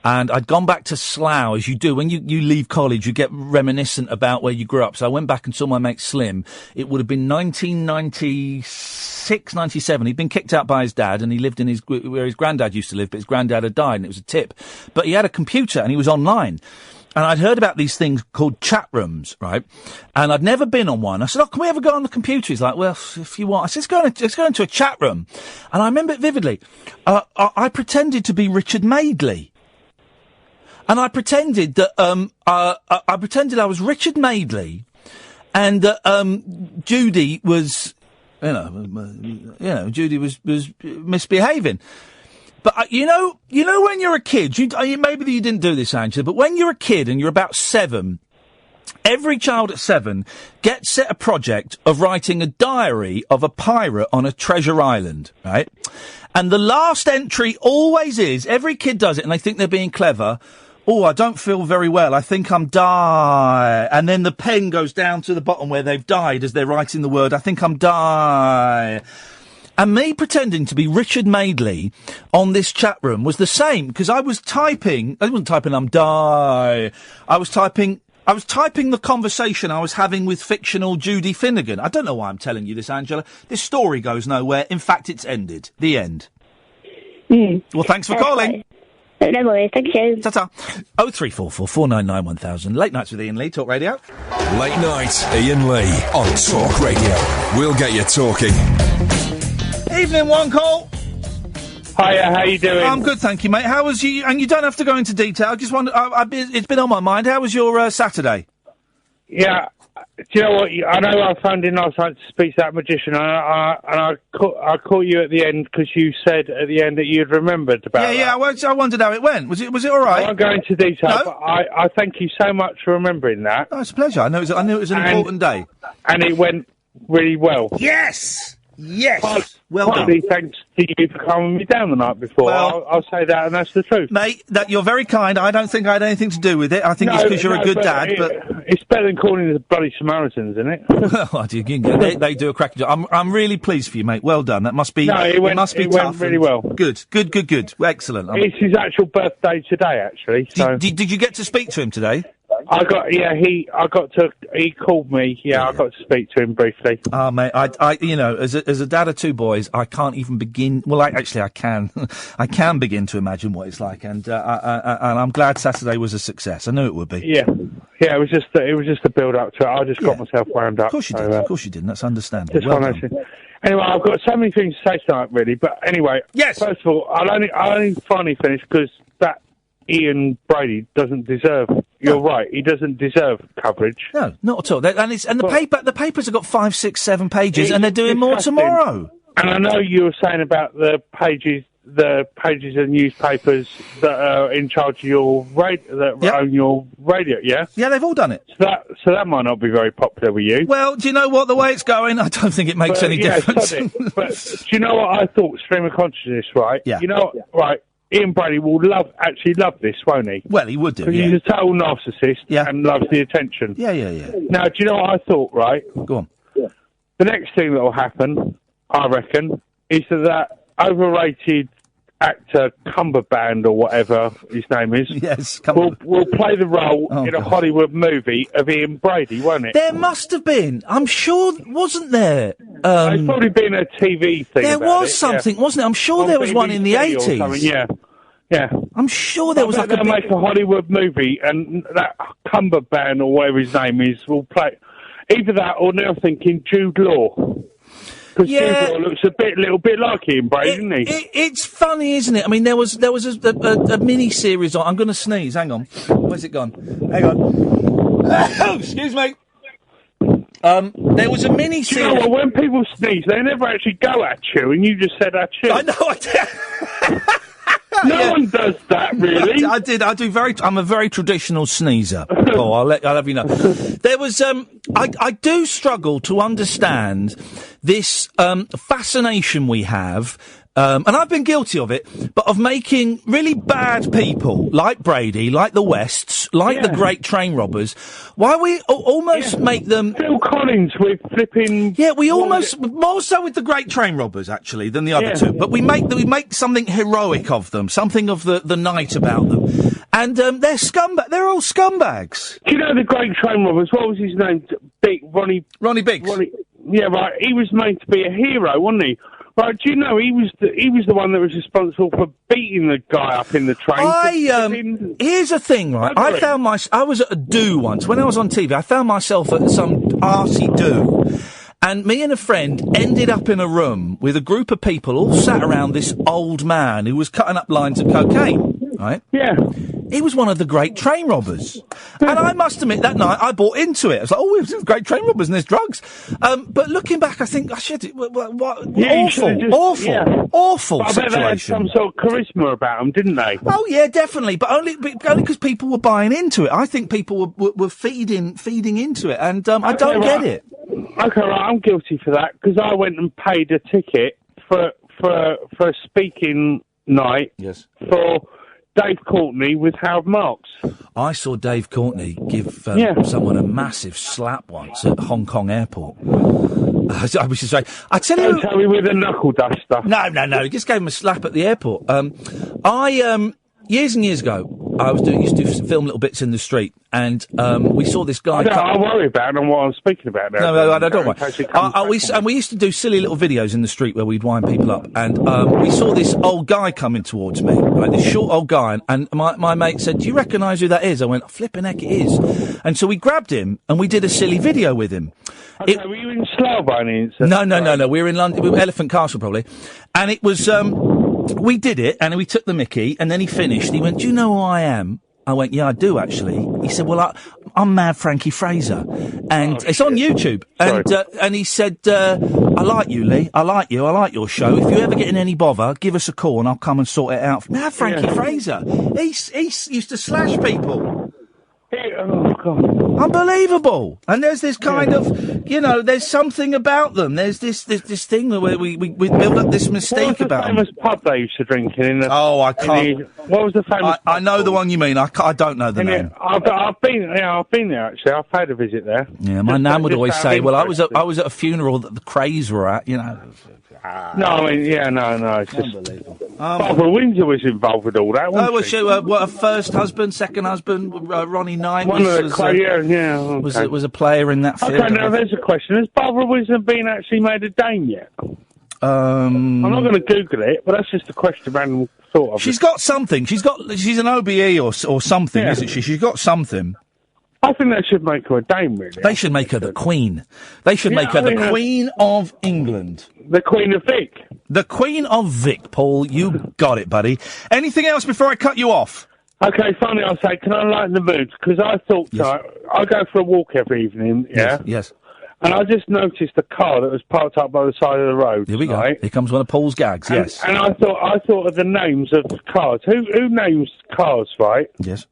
And I'd gone back to Slough, as you do. When you leave college, you get reminiscent about where you grew up. So I went back and saw my mate Slim. It would have been 1996, 97. He'd been kicked out by his dad, and he lived in where his granddad used to live, but his granddad had died, and it was a tip. But he had a computer, and he was online. And I'd heard about these things called chat rooms, right? And I'd never been on one. I said, "Oh, can we ever go on the computer?" He's like, "Well, if you want." I said, let's go into a chat room. And I remember it vividly. I pretended to be Richard Madeley. And I pretended that I pretended I was Richard Madeley, and that Judy was, Judy was misbehaving. But you know when you're a kid, maybe you didn't do this, Angela, but when you're a kid and you're about 7, every child at 7 gets set a project of writing a diary of a pirate on a treasure island, right? And the last entry always is, every kid does it and they think they're being clever. "Oh, I don't feel very well. I think I'm die." And then the pen goes down to the bottom where they've died as they're writing the word, "I think I'm die." And me pretending to be Richard Madeley on this chat room was the same, because I wasn't typing, "I'm die." I was typing the conversation I was having with fictional Judy Finnegan. I don't know why I'm telling you this, Angela. This story goes nowhere. In fact, it's ended. The end. Well, thanks for calling. No worries, thank you. Ta-ta. 0344 499 1000. Late Nights with Iain Lee, Talk Radio. Late Night, Iain Lee on Talk Radio. We'll get you talking. Evening, one call. Hiya, how you doing? I'm good, thank you, mate. How was you? And you don't have to go into detail. I just wonder, it's been on my mind. How was your Saturday? Yeah, do you know what? I know I phoned in last night to speak to that magician, and I caught you at the end because you said at the end that you'd remembered about that. Yeah, I wondered how it went. Was it all right? I won't go into detail, but I thank you so much for remembering that. Oh, it's a pleasure. I knew it was an important day. And it went really well. Yes! Yes. Well done. Partly thanks to you for calming me down the night before. Well, I'll say that, and that's the truth. Mate, you're very kind. I don't think I had anything to do with it. I think it's because you're a good dad, but... It's better than calling the bloody Samaritans, isn't it? Well, they do a cracking job. I'm really pleased for you, mate. Well done. That must be... No, it must be went tough. really well. Good. Excellent. It's his actual birthday today, actually. So. Did you get to speak to him today? He called me. Yeah, I got to speak to him briefly. Oh, mate, I as a dad of two boys, I can't even begin. Well, I can. I can begin to imagine what it's like, and I'm glad Saturday was a success. I knew it would be. Yeah. It was just a build up to it. I just got myself wound up. Of course you did. Of course you didn't. That's understandable. Just anyway, I've got so many things to say tonight, really. But anyway, yes. First of all, I'll only finally finish because that Ian Brady doesn't deserve. You're right. He doesn't deserve coverage. No, not at all. The papers have got 5, 6, 7 pages, and they're doing more tomorrow. And I know you were saying about the pages of newspapers that are in charge of your own your radio. Yeah. Yeah, they've all done it. So that might not be very popular with you. Well, do you know what? The way it's going, I don't think it makes any difference. But do you know what I thought? Stream of consciousness, right? Yeah. You know, right. Ian Brady will actually love this, won't he? Well, he would do, because he's a total narcissist and loves the attention. Yeah. Now, do you know what I thought, right? Go on. Yeah. The next thing that will happen, I reckon, is that overrated actor Cumberband or whatever his name is will play the role in a Hollywood movie of Ian Brady, won't it? There must have been. I'm sure, wasn't there? There's probably been a TV thing. There was something, wasn't it? I'm sure there was BBC one in the 80s. Yeah. I'm sure there was like they'll make a Hollywood movie, and that Cumberband or whatever his name is will play either that or now thinking Jude Law. Because Jude Law looks a little bit like Ian Brady, doesn't he? It's funny, isn't it? I mean, there was a mini series on. I'm going to sneeze. Hang on. Where's it gone? Hang on. Excuse me. There was a mini series. You know what? When people sneeze, they never actually go at you, and you just said at you. I know. I did. No one does that, really. I did. I'm a very traditional sneezer, Paul. I'll have you know. There was. I do struggle to understand this fascination we have. And I've been guilty of it, but of making really bad people, like Brady, like the Wests, like the great train robbers, why we almost make them... Phil Collins with flipping... Yeah, we almost... More so with the great train robbers, actually, than the other two. But we make something heroic of them, something of the night about them. And they're they're all scumbags. Do you know the great train robbers? What was his name? Ronnie Biggs. Yeah, right. He was made to be a hero, wasn't he? Right, do you know he was the one that was responsible for beating the guy up in the train? Here's the thing, right? I was at a do once when I was on TV. I found myself at some arty do, and me and a friend ended up in a room with a group of people all sat around this old man who was cutting up lines of cocaine. Right? Yeah. He was one of the great train robbers. And I must admit, that night, I bought into it. I was like, oh, we've great train robbers and there's drugs. But looking back, I think, awful I bet they had some sort of charisma about them, didn't they? Oh, yeah, definitely. But only because people were buying into it. I think people were feeding into it. And I don't get it. Okay, right, I'm guilty for that, because I went and paid a ticket for a speaking night for Dave Courtney with Howard Marks. I saw Dave Courtney give someone a massive slap once at Hong Kong airport. I was just like, I tell you... Don't tell me with a knuckle duster. No, he just gave him a slap at the airport. Years and years ago, I used to film little bits in the street, and we saw this guy... I worry about what I'm speaking about now. No, don't worry. We used to do silly little videos in the street where we'd wind people up, and we saw this old guy coming towards me, like this short old guy, and my mate said, do you recognise who that is? I went, flipping heck, it is. And so we grabbed him, and we did a silly video with him. Okay, were you in Slough by any instance? No. We were in London, we were Elephant Castle probably, and it was... we did it, and we took the mickey, and then he finished. He went, do you know who I am? I went, yeah, I do, actually. He said, well, I'm Mad Frankie Fraser. And it's on YouTube. And he said, I like you, Lee. I like you. I like your show. If you ever get in any bother, give us a call, and I'll come and sort it out. Mad Frankie Fraser. He used to slash people. Oh, God. Unbelievable. And there's this kind of You know, there's something about them. There's this thing where we build up this mistake about them. What was the famous pub they used to drink in? I can't. What was the famous? I know the one you mean. I don't know the name. I've been there actually. I've paid a visit there. Yeah, my nan would always say, "Well, I was at a funeral that the Crays were at." You know. No, I mean, no. It's just unbelievable. Barbara Windsor was involved with all that, wasn't she? What, her first husband, second husband, Ronnie Knight was a player in that film. Okay, now there's a question. Has Barbara Windsor been actually made a dame yet? I'm not going to Google it, but that's just a question random thought of. She's got something. She's an OBE or something, isn't she? She's got something. I think they should make her a dame, really. They should make her the Queen. They should make her the Queen of England. The Queen of Vic. The Queen of Vic, Paul. You got it, buddy. Anything else before I cut you off? Okay, finally I'll say, can I lighten the mood? Because I thought, I go for a walk every evening, Yes. And I just noticed a car that was parked up by the side of the road. Here we go. Here comes one of Paul's gags, yes. And I thought of the names of cars. Who names cars, right? Yes.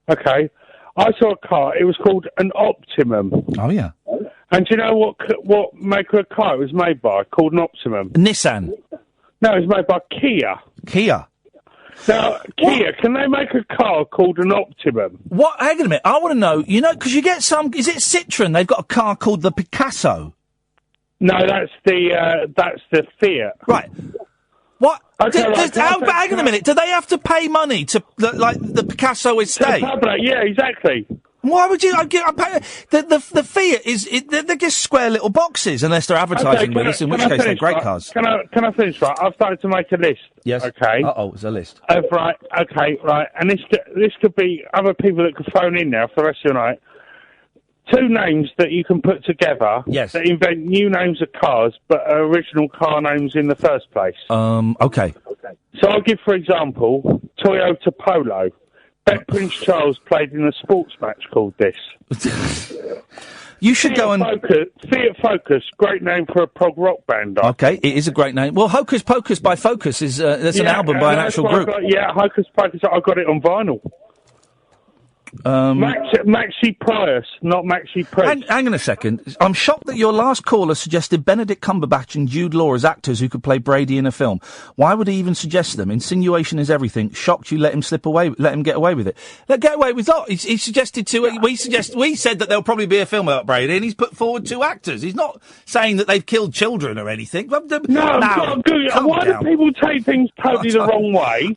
Okay. I saw a car. It was called an Optimum. Oh, yeah. And do you know what maker of car it was made by? Called an Optimum. Nissan. No, it was made by Kia. Kia. Now, Kia, can they make a car called an Optimum? What? Hang on a minute. I want to know, because you get some... Is it Citroen? They've got a car called the Picasso. No, that's the Fiat. Right. What? Okay, hang on a minute. Do they have to pay money to, the Picasso estate? Yeah, exactly. Why would you? The Fiat is... they're just square little boxes, unless they're advertising with us, in which case they're great cars. Can I finish, right? I've started to make a list. Yes. Okay. Uh-oh, it's a list. Right, okay, right. And this could be other people that could phone in now for the rest of the night. 2 names that you can put together that invent new names of cars, but are original car names in the first place. Okay. So I'll give, for example, Toyota Polo. Bet Prince Charles played in a sports match called this. You should go and... Fiat Focus, great name for a prog rock band. Okay, it is a great name. Well, Hocus Pocus by Focus is that's an album by an actual group. Hocus Pocus, I got it on vinyl. Maxi Prius, not Maxi Prius. Hang on a second. I'm shocked that your last caller suggested Benedict Cumberbatch and Jude Law as actors who could play Brady in a film. Why would he even suggest them? Insinuation is everything. Shocked you let him get away with it. Get away with that. He suggested two. We said that there'll probably be a film about Brady, and he's put forward 2 actors. He's not saying that they've killed children or anything. No, why do people take things totally the wrong way?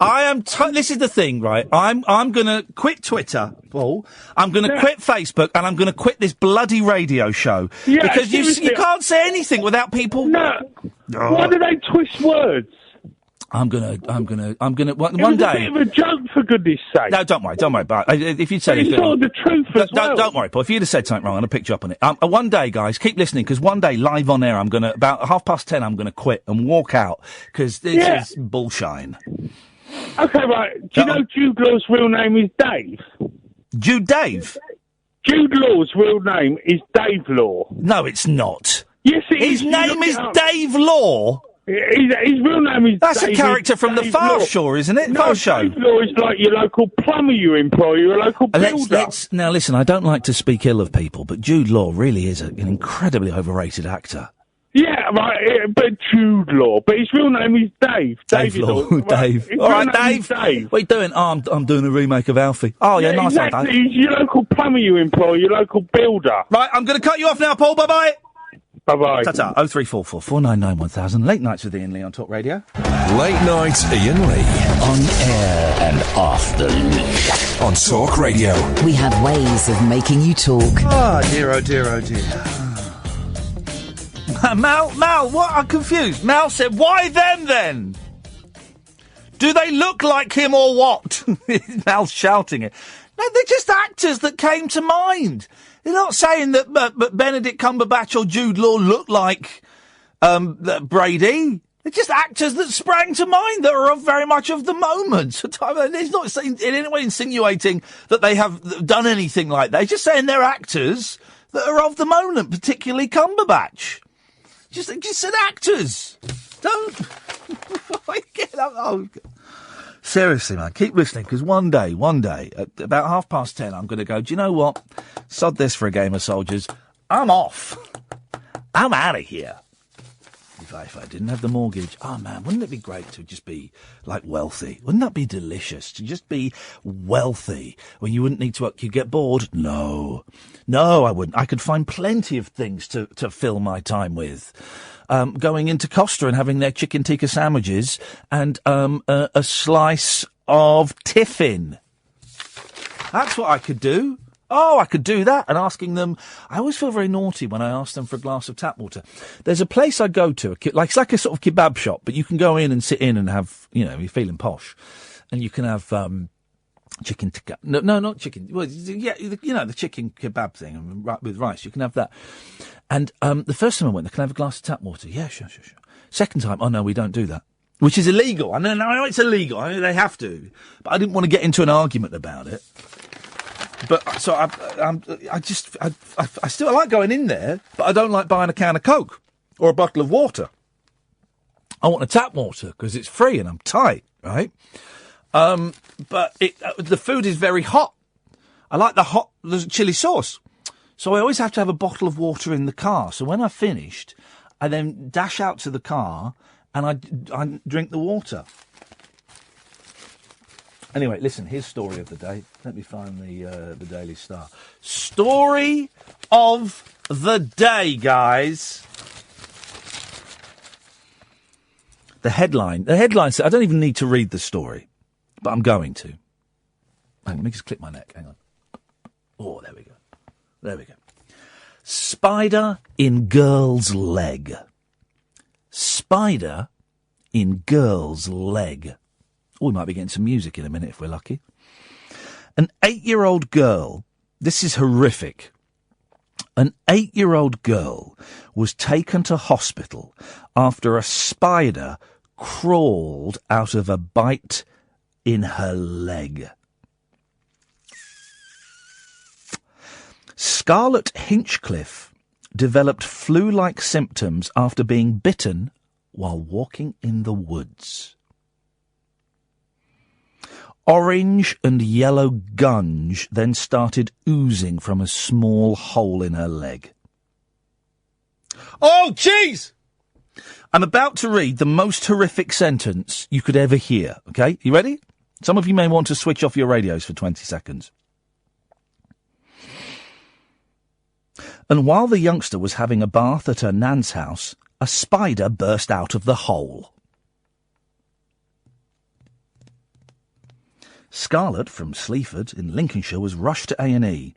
This is the thing, right? I'm gonna quit Twitter, Paul. I'm going to quit Facebook, and I'm going to quit this bloody radio show. Yeah, because you can't say anything without people... No. Oh. Why do they twist words? I'm gonna. One day. It was a bit of a joke, for goodness sake. No, don't worry about it. If you'd said anything, told the truth as well. Don't worry, Paul. If you'd have said something wrong, I'm gonna pick you up on it. One day, guys, keep listening, because one day, live on air, I'm gonna about 10:30, I'm gonna quit and walk out, because this is bullshine. Okay, right. Do you know Jude Law's real name is Dave? Jude Law's real name is Dave Law. No, it's not. Yes, it is. His name is Dave Law. His real name is. That's David, a character from the Fast Show, isn't it? No, Fast Show. Dave Law is like your local plumber you employ, your local builder. Now, listen, I don't like to speak ill of people, but Jude Law really is an incredibly overrated actor. Yeah, right, but Jude Law. But his real name is Dave. Dave Law. Dave. All right, Dave. What are you doing? Oh, I'm doing a remake of Alfie. Oh, yeah, nice one, Dave. He's your local plumber you employ, your local builder. Right, I'm going to cut you off now, Paul. Bye-bye. Bye-bye. Ta-ta. 0344 499 1000. Late Nights with Iain Lee on Talk Radio. Late Night Iain Lee. On air and off the leash. On Talk Radio. We have ways of making you talk. Oh, dear, oh, dear, oh, dear. Mal, what? I'm confused. Mal said, why them then? Do they look like him or what? Mal's shouting it. No, they're just actors that came to mind. They're not saying that Benedict Cumberbatch or Jude Law look like Brady. They're just actors that sprang to mind that are very much of the moment. It's not in any way insinuating that they have done anything like that. It's just saying they're actors that are of the moment, particularly Cumberbatch. Just said actors. Don't get up. Oh. Seriously, man, keep listening, because one day, at about 10:30, I'm going to go, do you know what? Sod this for a game of soldiers. I'm off. I'm out of here. If I didn't have the mortgage, oh man, wouldn't it be great to just be, like, wealthy? Wouldn't that be delicious, to just be wealthy, when you wouldn't need to work? You'd get bored? No, I wouldn't. I could find plenty of things to fill my time with. Going into Costa and having their chicken tikka sandwiches and a slice of tiffin. That's what I could do. Oh, I could do that. And asking them, I always feel very naughty when I ask them for a glass of tap water. There's a place I go to, it's like a sort of kebab shop, but you can go in and sit in and have, you're feeling posh. And you can have chicken tikka. No, not chicken. Well, yeah, the chicken kebab thing with rice. You can have that. And the first time I went there, can I have a glass of tap water? Yeah, sure. Second time, oh no, we don't do that. Which is illegal. I know it's illegal. I know they have to. But I didn't want to get into an argument about it. But so I still like going in there, but I don't like buying a can of Coke or a bottle of water. I want a tap water because it's free and I'm tight, right? But the food is very hot. I like the chili sauce, so I always have to have a bottle of water in the car. So when I've finished, I then dash out to the car and I drink the water. Anyway, listen, here's story of the day. Let me find the Daily Star. Story of the day, guys. The headline says, I don't even need to read the story, but I'm going to. Hang on, let me just clip my neck. Hang on. Oh, there we go. Spider in girl's leg. Spider in girl's leg. Oh, we might be getting some music in a minute if we're lucky. An 8-year-old girl, this is horrific. An 8-year-old girl was taken to hospital after a spider crawled out of a bite in her leg. Scarlett Hinchcliffe developed flu-like symptoms after being bitten while walking in the woods. Orange and yellow gunge then started oozing from a small hole in her leg. Oh, jeez! I'm about to read the most horrific sentence you could ever hear, okay? You ready? Some of you may want to switch off your radios for 20 seconds. And while the youngster was having a bath at her nan's house, a spider burst out of the hole. Scarlett from Sleaford in Lincolnshire was rushed to A&E,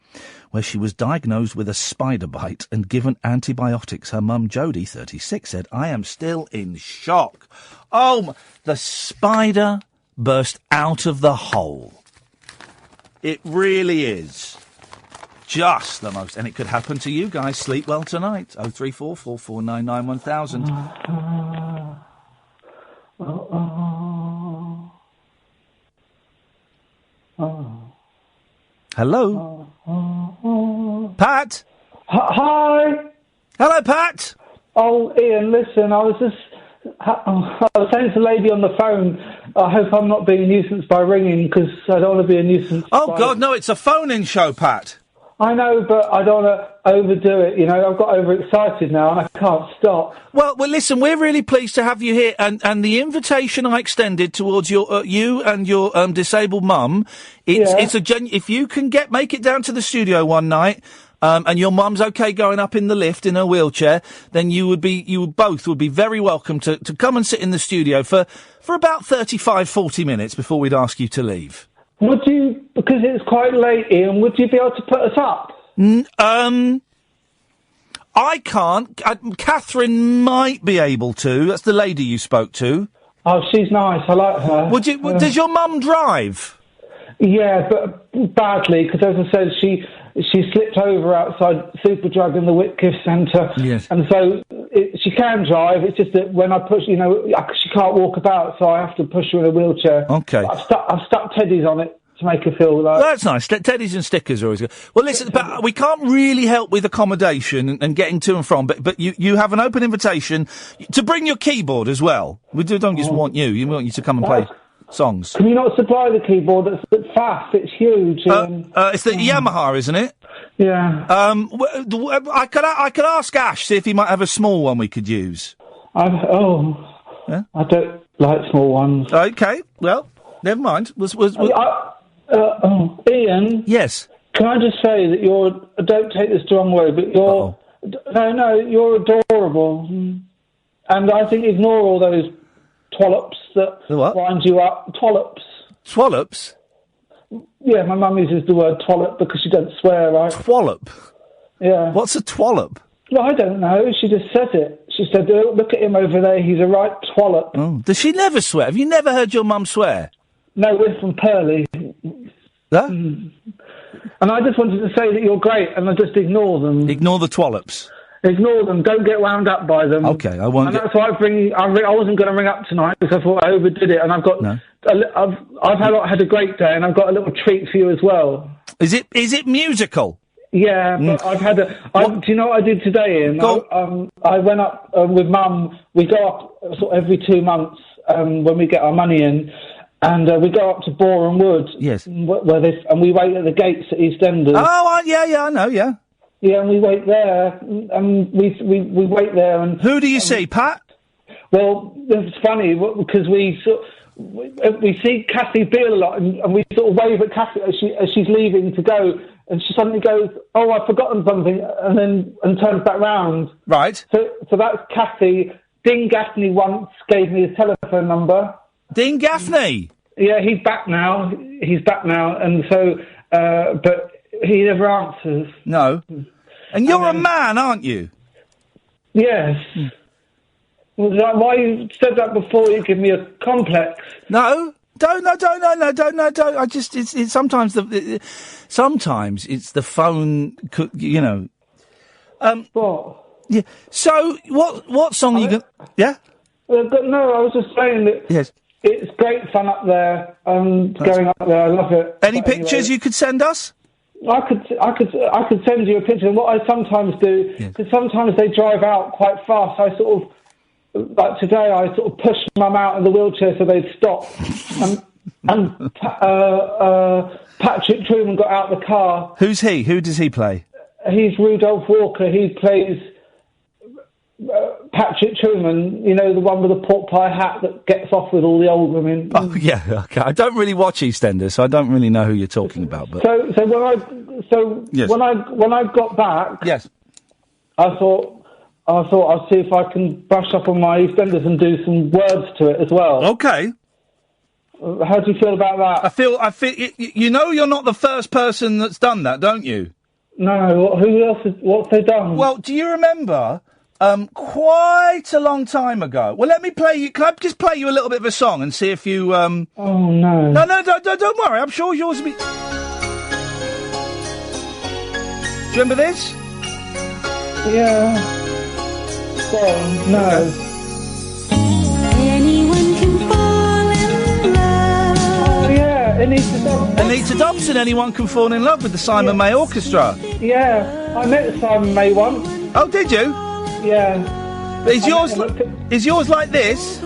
where she was diagnosed with a spider bite and given antibiotics. Her mum, Jodie, 36, said, I am still in shock. Oh, the spider burst out of the hole. It really is just the most, and it could happen to you guys. Sleep well tonight. 034 4499 1000. Hello? Pat? Hi. Hello, Pat. Oh, Ian, listen, I was saying to the lady on the phone, I hope I'm not being a nuisance by ringing, because I don't want to be a nuisance. Oh, God, no, it's a phone-in show, Pat. I know, but I don't want to overdo it. I've got overexcited now and I can't stop. Well, listen, we're really pleased to have you here, and the invitation I extended towards you and your disabled mum, it's if you can make it down to the studio one night, and your mum's okay going up in the lift in her wheelchair, then you both would be very welcome to come and sit in the studio for about 35, 40 minutes before we'd ask you to leave. Would you, because it's quite late, Ian, would you be able to put us up? I can't. Catherine might be able to. That's the lady you spoke to. Oh, she's nice. I like her. Does your mum drive? Yeah, but badly, because as I said, she slipped over outside Superdrug in the Whitgift Centre. Yes. And so she can drive. It's just that when I push, she can't walk about, so I have to push her in a wheelchair. Okay. I've stuck teddies on it to make her feel like... That's nice. Teddies and stickers are always good. Well, listen, but we can't really help with accommodation and getting to and from, but you have an open invitation to bring your keyboard as well. We don't just want you. We want you to come and play songs. Can you not supply the keyboard? That's fast. It's huge. It's the Yamaha, isn't it? Yeah. I could ask Ash, see if he might have a small one we could use. I don't like small ones. Okay, well, never mind. Ian? Yes? Can I just say that don't take this the wrong way, but you're adorable. And I think ignore all those twollops that wind you up. Twollops. Twollops? Yeah, my mum uses the word twallop because she doesn't swear, right? Twallop? Yeah. What's a twallop? Well, I don't know. She just says it. She said, look at him over there. He's a right twallop. Oh. Does she never swear? Have you never heard your mum swear? No, we're from Purley. Huh? And I just wanted to say that you're great, and I just ignore them. Ignore the twallops? Ignore them. Don't get wound up by them. Okay, I won't. And that's why I wasn't going to ring up tonight because I thought I overdid it, and I've got. No. I've had a great day, and I've got a little treat for you as well. Is it musical? Yeah, but I've had do you know what I did today, Ian? I went up with Mum. We go up sort of every 2 months when we get our money in, and we go up to Boreham Wood. Yes. And we wait at the gates at Eastenders. Oh, yeah, I know, yeah. Yeah, and we wait there, and we wait there. And who do you see, Pat? Well, it's funny because we see Kathy Beale a lot, and we sort of wave at Kathy as she's leaving to go, and she suddenly goes, "Oh, I've forgotten something," and turns back round. Right. So that's Kathy. Dean Gaffney once gave me his telephone number. Dean Gaffney? Yeah, he's back now. And so, but he never answers. No. And you're a man, aren't you? Yes. Why you said that before? You give me a complex. No, don't. I just it's sometimes it's the phone. You know. What? Yeah. So what song are you going? Yeah. No, I was just saying that. Yes. It's great fun up there. Going up there, I love it. Any pictures you could send us? I could send you a picture. And what I sometimes do, because sometimes they drive out quite fast, I sort of. Like today, I sort of pushed Mum out of the wheelchair so they'd stop, and Patrick Truman got out the car. Who's he? Who does he play? He's Rudolph Walker. He plays Patrick Truman. You know, the one with the pork pie hat that gets off with all the old women. Oh yeah, okay. I don't really watch EastEnders, so I don't really know who you're talking about. But when I got back, yes, I thought I'll see if I can brush up on my EastEnders and do some words to it as well. Okay. How do you feel about that? I feel. You know, you're not the first person that's done that, don't you? No. Who else? What's they done? Well, do you remember? Quite a long time ago. Well, let me play you. Can I just play you a little bit of a song and see if you? Oh no. No, don't worry. I'm sure yours will be. Do you remember this? Yeah. No. Anyone can fall in love. Oh, yeah, Anita Dobson, Anyone Can Fall in Love with the Simon May Orchestra. Yeah, I met Simon May once. Oh, did you? Yeah. Is yours like this?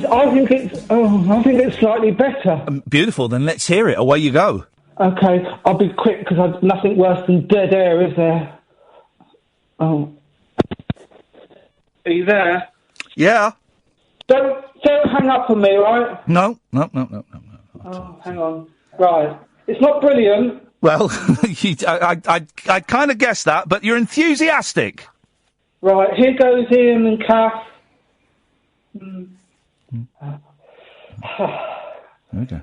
I think it's slightly better. Beautiful, then let's hear it. Away you go. Okay, I'll be quick because I've nothing worse than dead air, is there? Oh. Are you there? Yeah. Don't hang up on me, right? No. Oh, hang on. Right. It's not brilliant. Well, I kind of guessed that, but you're enthusiastic. Right, here goes Ian and Kath. Okay.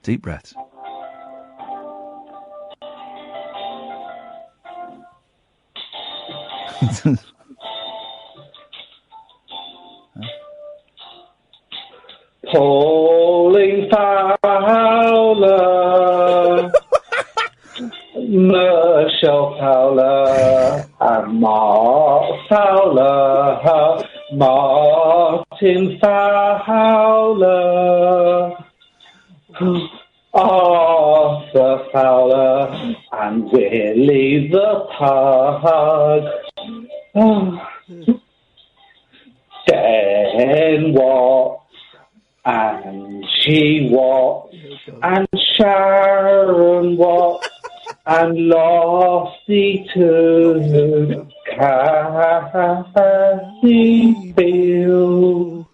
Deep breaths. Pauline Fowler, Michelle Fowler, and Mark Fowler, Martin Fowler, Arthur Fowler, and Willie the Pug. Then what? And she what? And Sharon what? and lofty too. Cassie Bill,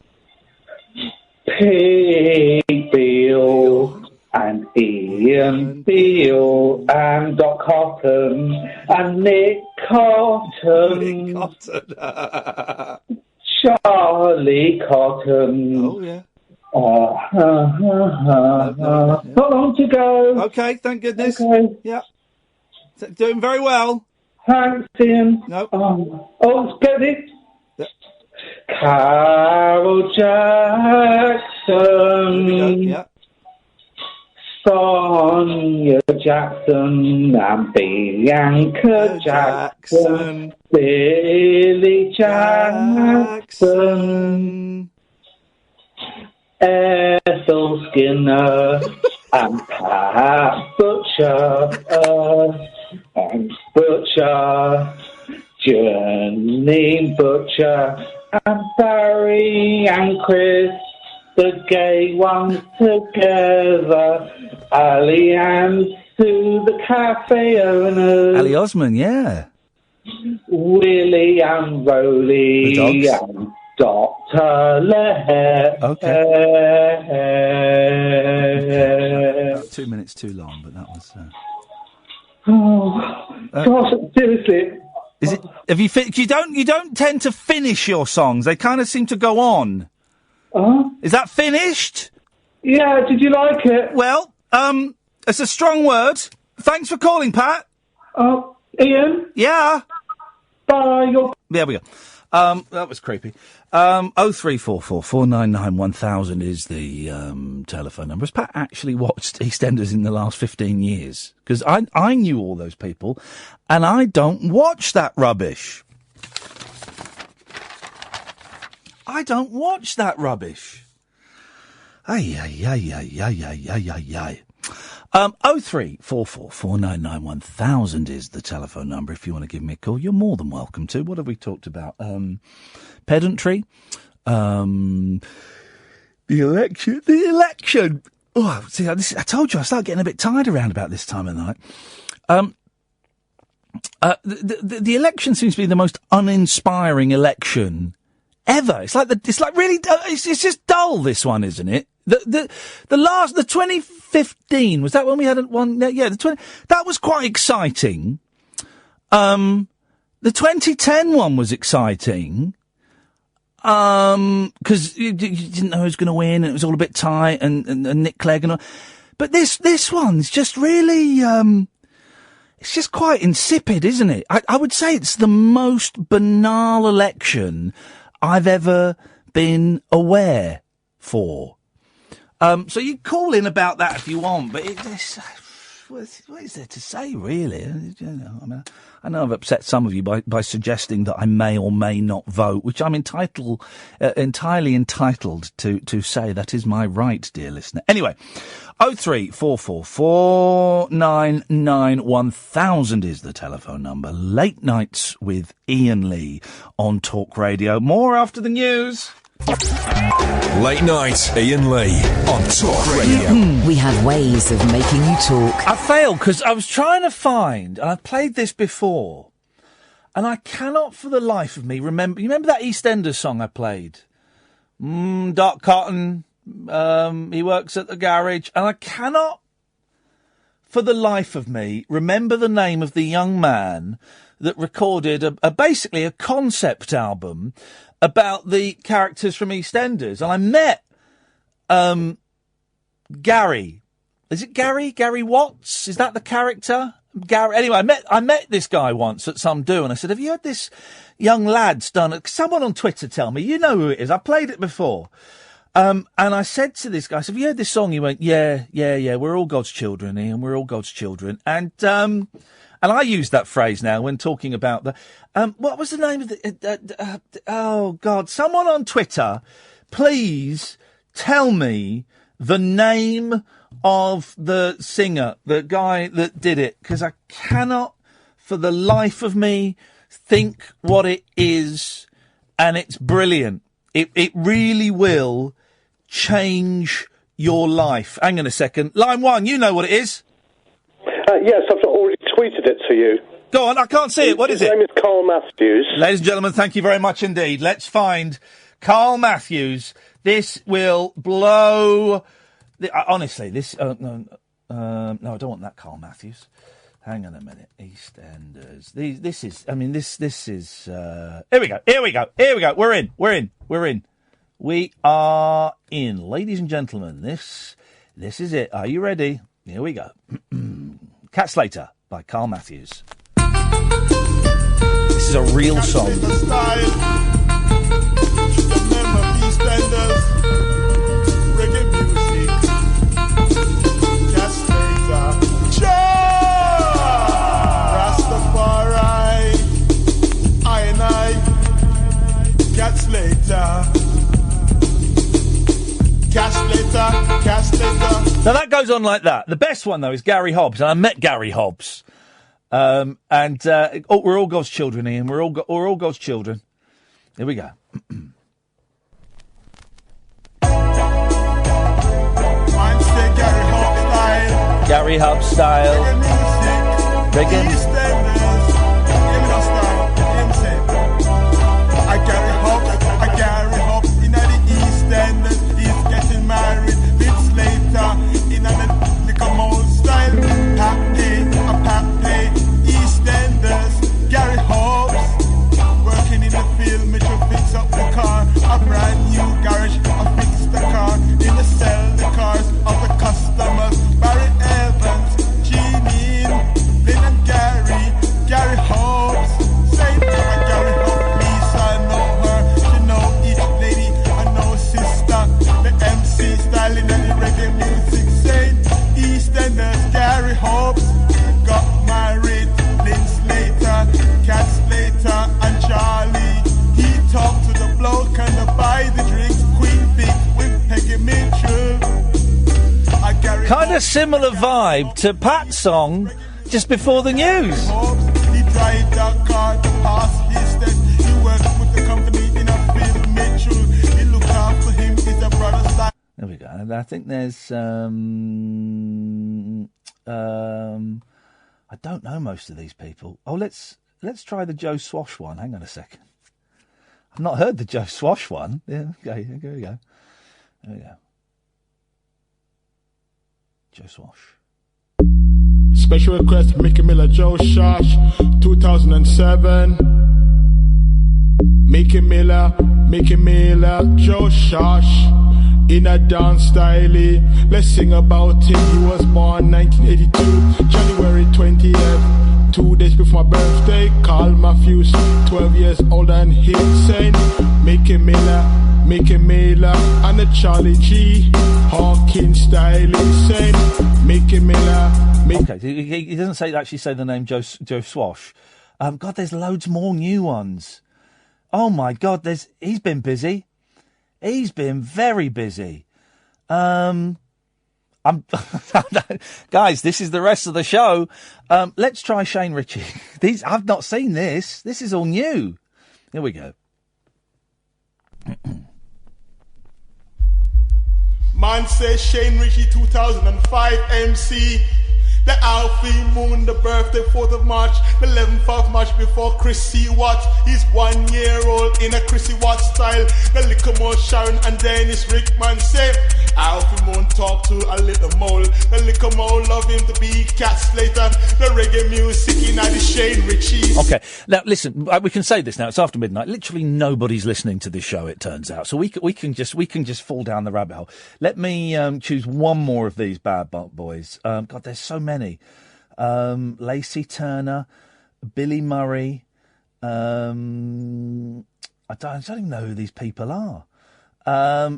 Pig Bill, and Ian Beale, and Doc Cotton, and Nick Cotton. Charlie Cotton. Oh, yeah. Not long to go. Okay, thank goodness. Okay. Yeah. Doing very well. Thanks, Ian. No. Oh, get it. Yeah. Carol Jackson. Yeah. Sonia Jackson and Bianca Jackson. Billy Jackson. Ethel Skinner and Pat Butcher and Butcher, Janine Butcher and Barry and Chris, the gay ones together, Ali and Sue, the cafe owners, Ali Osman, yeah. Willie and Rolly and Dr. Leher. About 2 minutes too long, but that was. Gosh, seriously. Is it? Have you? You don't tend to finish your songs. They kind of seem to go on. Is that finished? Yeah. Did you like it? Well, it's a strong word. Thanks for calling, Pat. Ian. Yeah. Bye. There we go. That was creepy. 0344 499 1000 is the telephone number. Has Pat actually watched EastEnders in the last 15 years? Because I knew all those people, and I don't watch that rubbish. I don't watch that rubbish. Ay, ay, ay, ay, ay, ay, ay, ay, ay. 0344 499 1000 is the telephone number. If you want to give me a call, you're more than welcome to. What have we talked about? Pedantry. The election. Oh, see, I told you I start getting a bit tired around about this time of night. The election seems to be the most uninspiring election ever. It's like really, it's just dull, this one, isn't it? The 2015, was that when we had one? Yeah, that was quite exciting. The 2010 one was exciting. Cause you didn't know who was going to win, and it was all a bit tight, and Nick Clegg and all. But this one's just really, it's just quite insipid, isn't it? I would say it's the most banal election I've ever been aware for. So you call in about that if you want, but what is there to say, really? I know I've upset some of you by suggesting that I may or may not vote, which I'm entirely entitled to say. That is my right, dear listener. Anyway, 0344 499 1000 is the telephone number. Late Nights with Iain Lee on Talk Radio. More after the news. Late Night, Iain Lee on Talk Radio. We have ways of making you talk. I failed because I was trying to find, and I've played this before, and I cannot for the life of me remember. You remember that EastEnders song I played? Doc Cotton, he works at the garage, and I cannot for the life of me remember the name of the young man that recorded basically a concept album about the characters from EastEnders. And I met Gary. Is it Gary? Gary Watts? Is that the character? Gary. Anyway, I met this guy once at some do, and I said, have you heard this young lad's done it? Someone on Twitter tell me. You know who it is. I played it before. And I said to this guy, I said, have you heard this song? He went, yeah. We're all God's children, Ian. We're all God's children. And I use that phrase now when talking about the... what was the name of the... oh, God. Someone on Twitter, please tell me the name of the singer, the guy that did it, because I cannot, for the life of me, think what it is, and it's brilliant. It really will change your life. Hang on a second. Line 1, you know what it is. Yes, I've already tweeted it to you. Go on, I can't see it. What is it? His name is Carl Matthews. Ladies and gentlemen, thank you very much indeed. Let's find Carl Matthews. This will blow... honestly, this... no, I don't want that Carl Matthews. Hang on a minute. EastEnders. This is... I mean, this is... Here we go. We're in. We are in. Ladies and gentlemen, this is it. Are you ready? Here we go. Cat Slater by Carl Matthews. This is a real song. EastEnders, reggae music, Cat Slater, Rastafari, Ian Lee, Cat Slater. Now that goes on like that. The best one though is Gary Hobbs, and I met Gary Hobbs. We're all God's children, Ian. We're all God's children. Here we go. Gary Hobbs style. Reggae music. Gary Hobbs in the Eastenders. He's getting married. Bits later in a little more style. Pappy, Eastenders. Gary Hobbs working in the field. Me to fix up the car. A brand new garage. I fix the car. In the sell the cars of the customers. Barry Evans, Jeanine, Lynn and Gary Hobbs. Say Gary Hobbs. Lisa know her. She know each lady. I know sister. The MC styling and the reggae music. Say Eastenders. Gary Hobbs got married. Lynn Slater, Cat Slater, and Charlie. He talked to the bloke and the buy the drinks. Queen Vic with Peggy Mitchell. Kind of similar vibe to Pat's song just before the news. He drive that car to pass his test. He works with the company in a field. Mitchell. He look after him. He's a brother style. There we go. And I think there's I don't know most of these people. Oh, let's try the Joe Swash one. Hang on a second. I've not heard the Joe Swash one. Yeah, okay, here we go. There we go. Joe Swash. Special request, Mickey Miller, Joe Swash, 2007. Mickey Miller, Joe Swash, in a dance style. Let's sing about him. He was born 1982, January 20th. 2 days before my birthday. Carl Matthews, 12 years old and insane. Mickey Miller, and the Charlie G. Hawkins style insane. Mickey Miller. Okay, he doesn't actually say the name Joe Swash. God, there's loads more new ones. Oh my God, he's been busy. He's been very busy. Guys, this is the rest of the show. Let's try Shane Ritchie. I've not seen this. This is all new. Here we go. Man says Shane Ritchie 2005 MC. The Alfie Moon, the birthday 4th of March, the 11th of March before Chrissy Watts. He's 1 year old in a Chrissy Watts style. The little more Sharon and Dennis Rickman say Alfie Moon talk to a little mole. The little mole love him to be Cat Slater. The reggae music in the Shane Ritchie. Okay, now listen, we can say this now. It's after midnight. Literally nobody's listening to this show. It turns out, so we can just fall down the rabbit hole. Let me choose one more of these bad boys. God, there's so many. Lacey Turner, Billy Murray. I don't even know who these people are.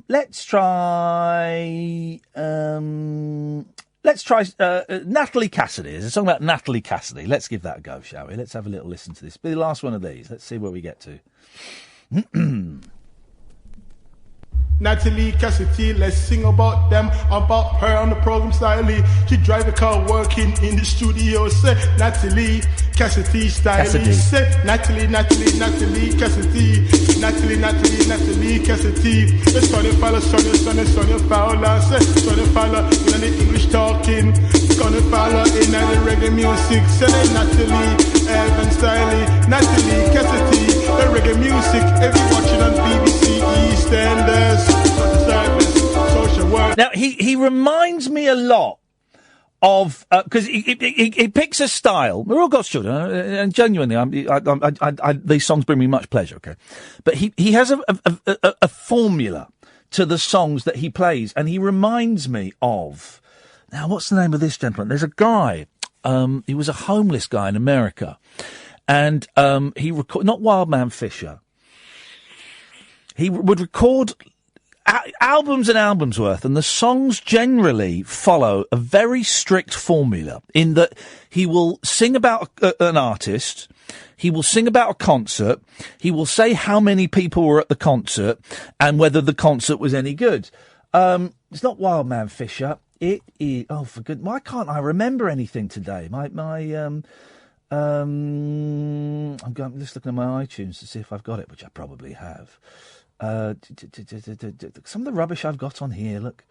Let's try Natalie Cassidy. There's a song about Natalie Cassidy. Let's give that a go, shall we? Let's have a little listen to this. Be the last one of these. Let's see where we get to. Natalie Cassidy, let's sing about them, about her on the program style. She drive a car working in the studio. Say Natalie Cassidy style. Say Natalie Cassidy. Natalie Cassidy. The Sonny Fowler, Sonny Fowler. Say Sonny Fowler in the English talking. Gonna follow in the reggae music. Say Natalie, Elvin Styley, Natalie, Cassidy. The reggae music, every watching on BBC, Eastenders, service, social work. Now, he reminds me a lot of, because he picks a style. We're all God's children, and genuinely, these songs bring me much pleasure, okay? But he has a formula to the songs that he plays, and he reminds me of, now, what's the name of this gentleman? There's a guy, he was a homeless guy in America, and he not Wildman Fisher. He would record albums and albums worth, and the songs generally follow a very strict formula in that he will sing about an artist, he will sing about a concert, he will say how many people were at the concert and whether the concert was any good. It's not Wildman Fisher. It is, oh, for good, why can't I remember anything today? I'm just looking at my iTunes to see if I've got it, which I probably have. Some of the rubbish I've got on here, look.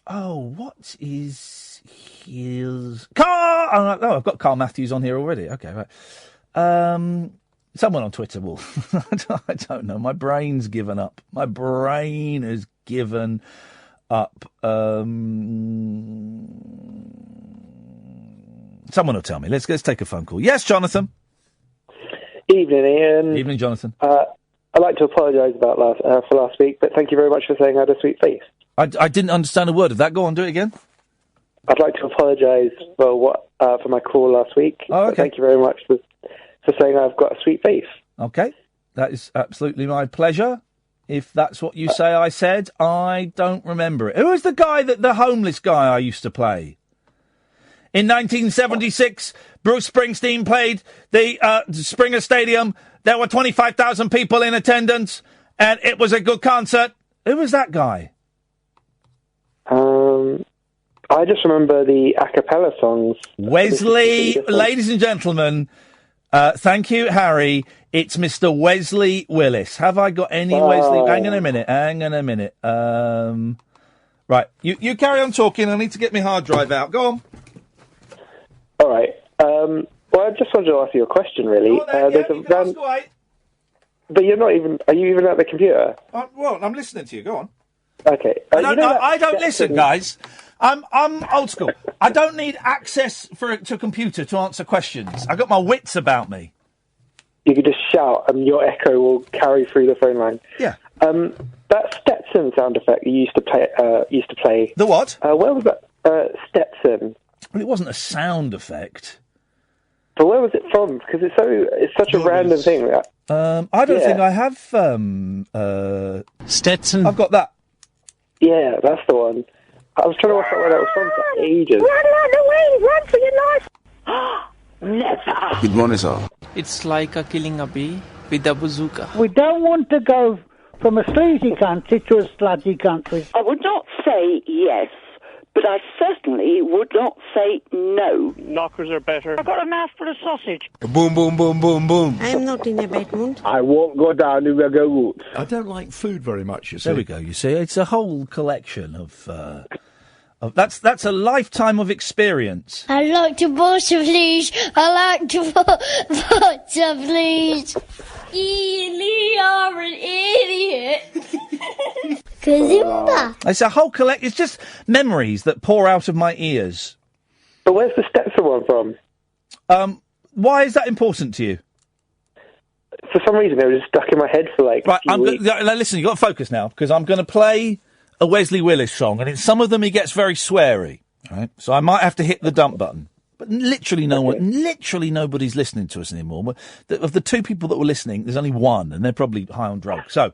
What is his... Carl! Oh, I've got Carl Matthews on here already. Okay, right. Someone on Twitter will... I don't know. My brain's given up. My brain has given up. Someone will tell me. Let's take a phone call. Yes, Jonathan. Evening, Ian. Evening, Jonathan. I'd like to apologise about for last week, but thank you very much for saying I had a sweet face. I didn't understand a word of that. Go on, do it again. I'd like to apologise for my call last week. Oh, okay. Thank you very much for saying I've got a sweet face. Okay, that is absolutely my pleasure. If that's what you say I said, I don't remember it. Who was the homeless guy I used to play? In 1976, Bruce Springsteen played the Springer Stadium. There were 25,000 people in attendance, and it was a good concert. Who was that guy? I just remember the a cappella songs. Wesley, ladies and gentlemen, thank you, Harry. It's Mr. Wesley Willis. Have I got any Wesley? Hang on a minute. Right, you carry on talking. I need to get my hard drive out. Go on. All right. Well, I just wanted to ask you a question, really. But you're not even... Are you even at the computer? Well, I'm listening to you. Go on. Okay. I don't listen, guys. I'm old school. I don't need access to a computer to answer questions. I got my wits about me. You could just shout, and your echo will carry through the phone line. Yeah. That Stetson sound effect you used to play. The what? Where was that? Stetson. Well, it wasn't a sound effect. But where was it from? Because it's such a random thing. I don't think I have Stetson. I've got that. Yeah, that's the one. I was trying to work out where that was from for ages. Run away! Run for your life! Never! Good morning, sir. It's like killing a bee with a bazooka. We don't want to go from a sleazy country to a sludgy country. I would not say yes, but I certainly would not say no. Knockers are better. I've got a mouthful of sausage. Boom, boom, boom, boom, boom. I am not in a bad mood. I won't go down the reggae route. I don't like food very much, you see. There we go, you see. It's a whole collection of that's a lifetime of experience. I like to butter, please. I like to butter, please. Ian Lee, you're an idiot. Kazimba. It's a whole it's just memories that pour out of my ears. But where's the Stetson one from? Why is that important to you? For some reason, they were just stuck in my head for like. Right, listen, you've got to focus now, because I'm going to play a Wesley Willis song, and in some of them he gets very sweary. Right, so I might have to hit the dump button. But literally nobody's listening to us anymore. Of the two people that were listening, there's only one, and they're probably high on drugs. So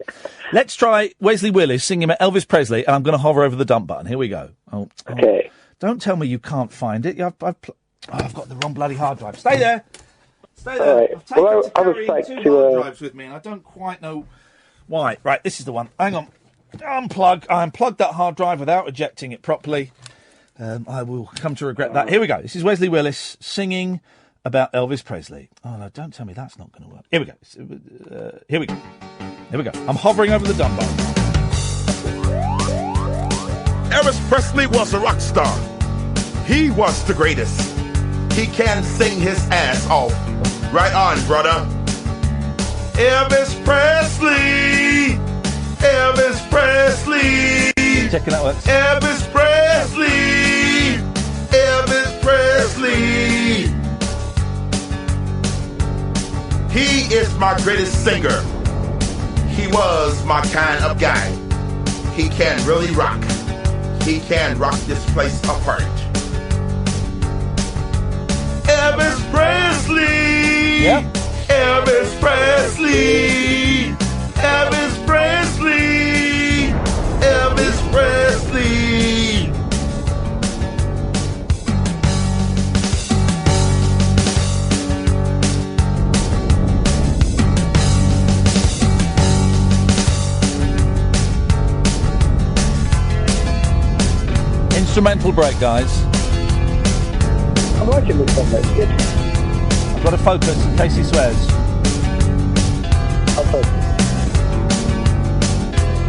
let's try Wesley Willis singing about Elvis Presley, and I'm going to hover over the dump button. Here we go. Okay. Don't tell me you can't find it. I've got the wrong bloody hard drive. Stay there. Stay there. All right. I've taken Well, I was like two to hard drives with me, and I don't quite know why. Right, this is the one. Hang on. Unplug. I unplugged that hard drive without ejecting it properly. I will come to regret that. Here we go. This is Wesley Willis singing about Elvis Presley. Oh, no, don't tell me that's not going to work. Here we go. Here we go. I'm hovering over the dump button. Elvis Presley was a rock star. He was the greatest. He can sing his ass off. Right on, brother. Elvis Presley. Elvis Presley. Checking that works. Elvis Presley. Elvis Presley. He is my greatest singer. He was my kind of guy. He can really rock. He can rock this place apart. Elvis Presley. Yep. Elvis Presley. Elvis Presley. Elvis Presley. Instrumental break, guys. I'm liking this one, mate. Good. I've got to focus in case he swears. I'll focus.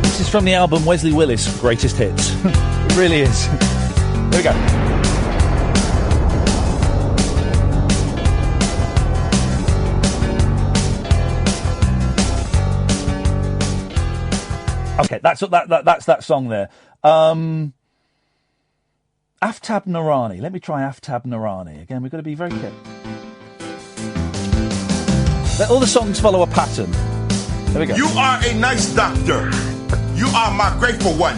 This is from the album Wesley Willis, Greatest Hits. It really is. Here we go. Okay, that's that song there. Aftab Narani. Let me try Aftab Narani. Again, we've got to be very careful. All the songs follow a pattern. There we go. You are a nice doctor. You are my grateful one.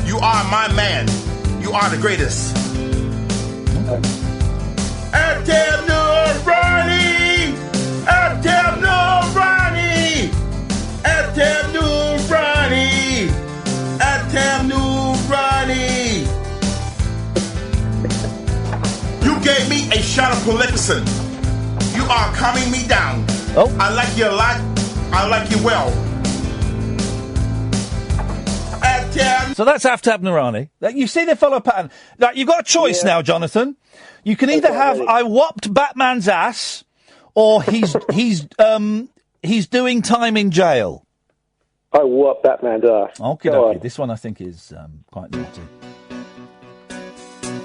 You are my man. You are the greatest. Aftab Narani. Aftab Narani. Aftab Narani. Aftab Narani. You gave me a shot of Polixen. You are calming me down. Oh. I like you a lot. I like you well. So that's Aftab Narani. You see the follow pattern. Now, you've got a choice now, Jonathan. You can either have I whopped Batman's ass, or he's doing time in jail. I whopped Batman's ass. Okay. This one I think is quite naughty.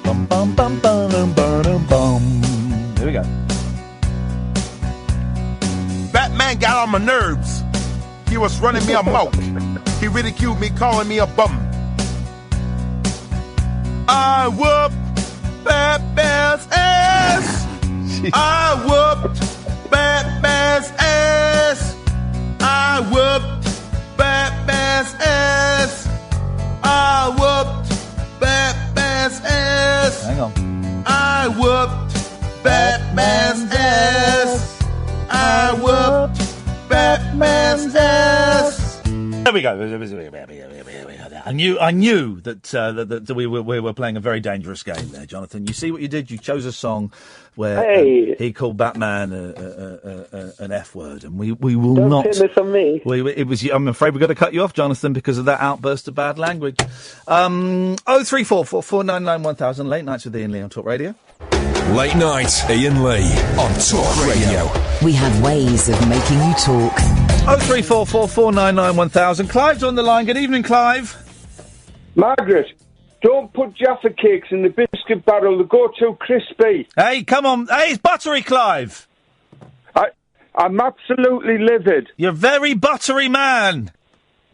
Bum bum bum bum bum bum. Here we go. Batman got on my nerves. He was running me amok. He ridiculed me, calling me a bum. I whooped Batman's ass. I whooped Batman's ass. I whooped Batman's ass. I whooped Batman's ass. Hang on. I whooped Batman's ass. I whooped Batman's ass. There we go. I knew that we were playing a very dangerous game there, Jonathan. You see what you did? You chose a song where he called Batman an F word, and we will Don't not. pin this on me. I'm afraid we've got to cut you off, Jonathan, because of that outburst of bad language. 03444991000. Late nights with Iain Lee on Talk Radio. Late night, Iain Lee on Talk Radio. We have ways of making you talk. 03444991000. Clive's on the line. Good evening, Clive. Margaret, don't put Jaffa cakes in the biscuit barrel. They go too crispy. Hey, come on. Hey, it's Buttery Clive. I'm absolutely livid. You're a very buttery man.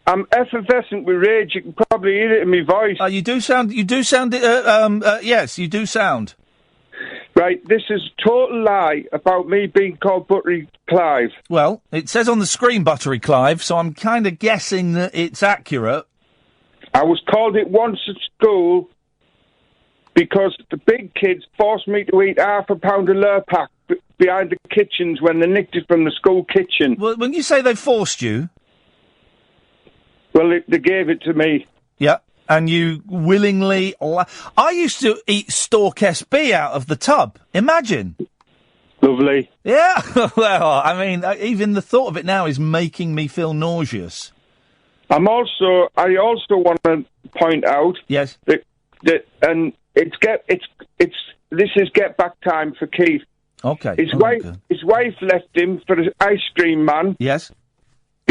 I'm effervescent with rage. You can probably hear it in my voice. You do sound. Yes, you do sound. Right, this is a total lie about me being called Buttery Clive. Well, it says on the screen Buttery Clive, so I'm kind of guessing that it's accurate. I was called it once at school because the big kids forced me to eat half a pound of Lurpak behind the kitchens when they nicked it from the school kitchen. Well, when you say they forced you... Well, they gave it to me. Yeah. And you willingly... I used to eat Stork SB out of the tub. Imagine. Lovely. Yeah. Well, I mean, even the thought of it now is making me feel nauseous. I also want to point out... Yes. That this is get back time for Keith. Okay. His wife left him for the ice cream man. Yes.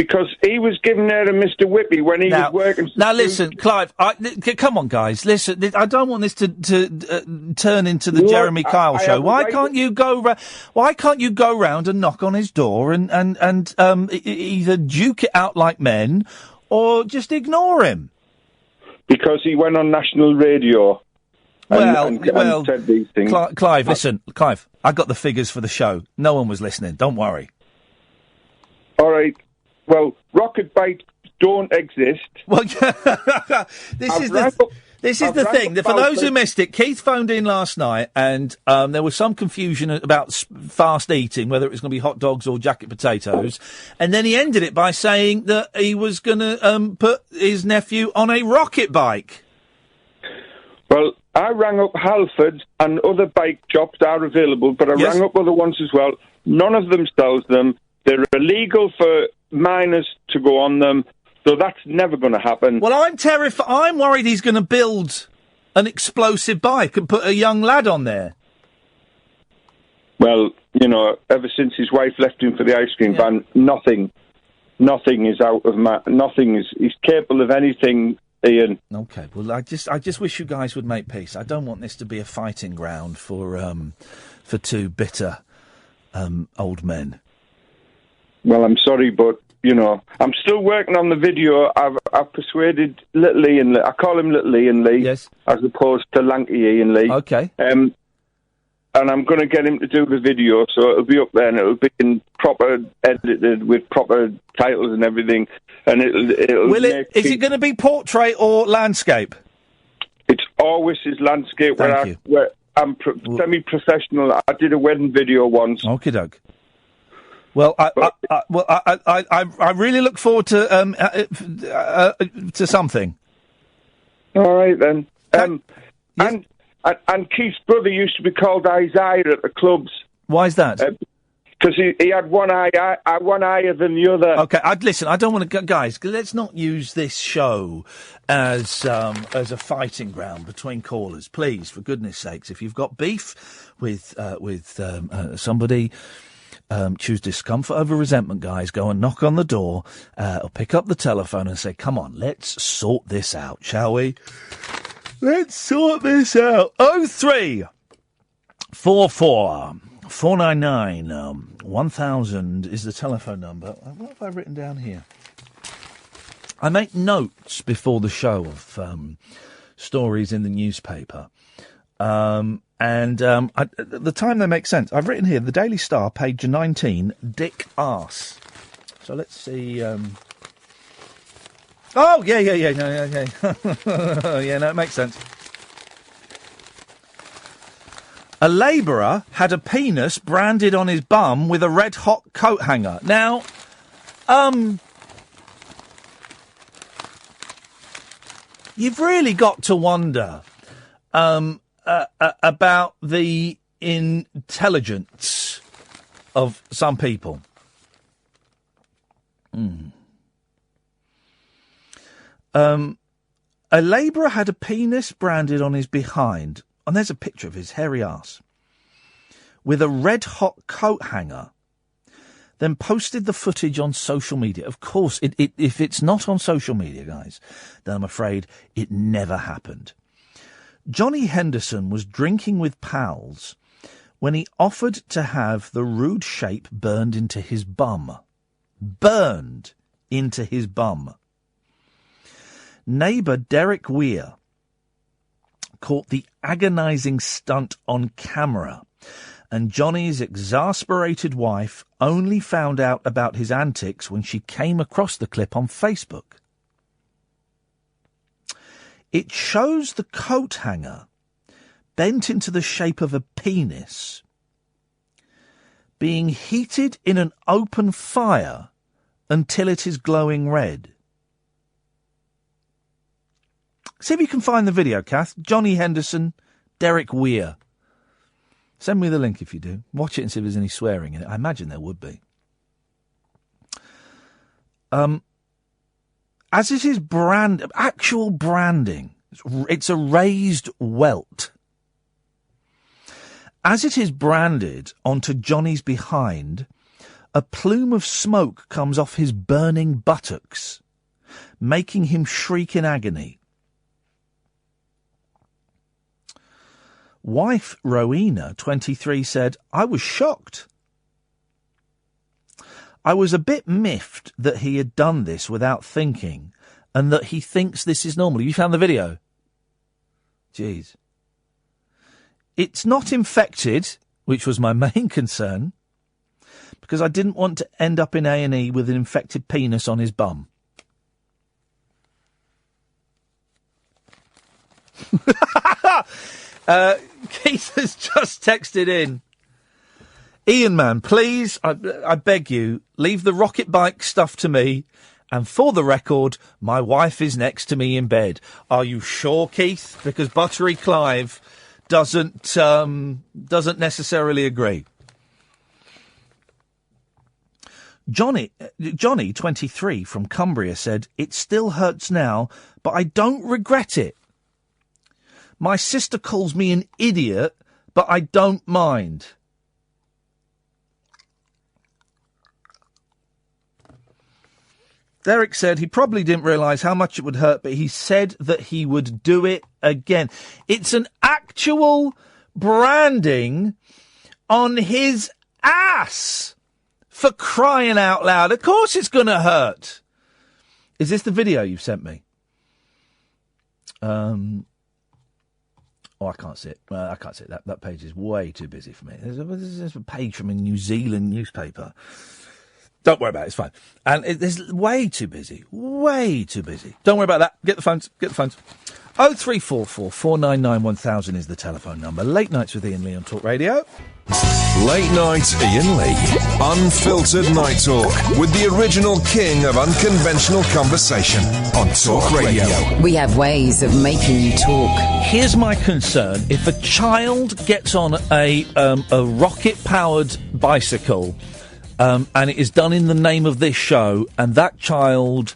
because he was giving her to Mr. Whippy when he was working. Now listen, Clive. Come on, guys. Listen, I don't want this to turn into the Jeremy Kyle show. Why can't you go? Why can't you go round and knock on his door and either duke it out like men, or just ignore him? Because he went on national radio. And said these things. Clive, listen, Clive. I got the figures for the show. No one was listening. Don't worry. All right. Well, rocket bikes don't exist. Well, this is the thing. For those who missed it, Keith phoned in last night, and there was some confusion about fast eating, whether it was going to be hot dogs or jacket potatoes, and then he ended it by saying that he was going to put his nephew on a rocket bike. Well, I rang up Halfords and other bike shops that are available, but I rang up other ones as well. None of them sells them. They're illegal for minors to go on them, so that's never going to happen. Well, I'm terrified. I'm worried he's going to build an explosive bike and put a young lad on there. Well, you know, ever since his wife left him for the ice cream van, nothing is out of he's capable of anything, Ian. Okay, well, I just wish you guys would make peace. I don't want this to be a fighting ground for two bitter old men. Well, I'm sorry, but, you know, I'm still working on the video. I've persuaded Little Ian Lee. I call him Little Ian Lee. Yes. As opposed to Lanky Ian Lee. Okay. And I'm going to get him to do the video, so it'll be up there and it'll be in proper edited with proper titles and everything. And is it going to be portrait or landscape? It's always his landscape. Thank you. Where I'm semi-professional. I did a wedding video once. Okie doke. Well, I really look forward to something. All right then. And Keith's brother used to be called Isaiah at the clubs. Why is that? Because he had one eye higher than the other. Okay, listen. I don't want to, guys. Let's not use this show as a fighting ground between callers, please. For goodness sakes, if you've got beef with somebody. Choose discomfort over resentment, guys. Go and knock on the door or pick up the telephone and say, come on, let's sort this out, shall we? Let's sort this out. 03 44 499 1000 is the telephone number. What have I written down here? I make notes before the show of stories in the newspaper. At the time they make sense. I've written here, the Daily Star, page 19, Dick Arse. So let's see. Oh, yeah. Yeah, no, it makes sense. A labourer had a penis branded on his bum with a red-hot coat hanger. Now, you've really got to wonder... about the intelligence of some people. A labourer had a penis branded on his behind, and there's a picture of his hairy arse, with a red-hot coat hanger, then posted the footage on social media. Of course, if it's not on social media, guys, then I'm afraid it never happened. Johnny Henderson was drinking with pals when he offered to have the rude shape burned into his bum. Burned into his bum. Neighbour Derek Weir caught the agonising stunt on camera, and Johnny's exasperated wife only found out about his antics when she came across the clip on Facebook. It shows the coat hanger bent into the shape of a penis being heated in an open fire until it is glowing red. See if you can find the video, Kath. Johnny Henderson, Derek Weir. Send me the link if you do. Watch it and see if there's any swearing in it. I imagine there would be. As it is actual branding, it's a raised welt. As it is branded onto Johnny's behind, a plume of smoke comes off his burning buttocks, making him shriek in agony. Wife Rowena, 23, said, I was shocked. I was a bit miffed that he had done this without thinking and that he thinks this is normal. You found the video? Jeez. It's not infected, which was my main concern, because I didn't want to end up in A&E with an infected penis on his bum. Keith has just texted in. Ian, man, please, I beg you, leave the rocket bike stuff to me. And for the record, my wife is next to me in bed. Are you sure, Keith? Because Buttery Clive doesn't necessarily agree. Johnny, 23, from Cumbria, said, it still hurts now, but I don't regret it. My sister calls me an idiot, but I don't mind. Derek said he probably didn't realise how much it would hurt, but he said that he would do it again. It's an actual branding on his ass, for crying out loud. Of course it's going to hurt. Is this the video you've sent me? Oh, I can't see it. I can't see it. That page is way too busy for me. There's a page from a New Zealand newspaper. Don't worry about it, it's fine. And it's way too busy. Way too busy. Don't worry about that. Get the phones. 0344 499 1000 is the telephone number. Late Nights with Iain Lee on Talk Radio. Late Night Iain Lee. Unfiltered Night Talk with the original king of unconventional conversation on Talk Radio. We have ways of making you talk. Here's my concern. If a child gets on a rocket-powered bicycle, and it is done in the name of this show, and that child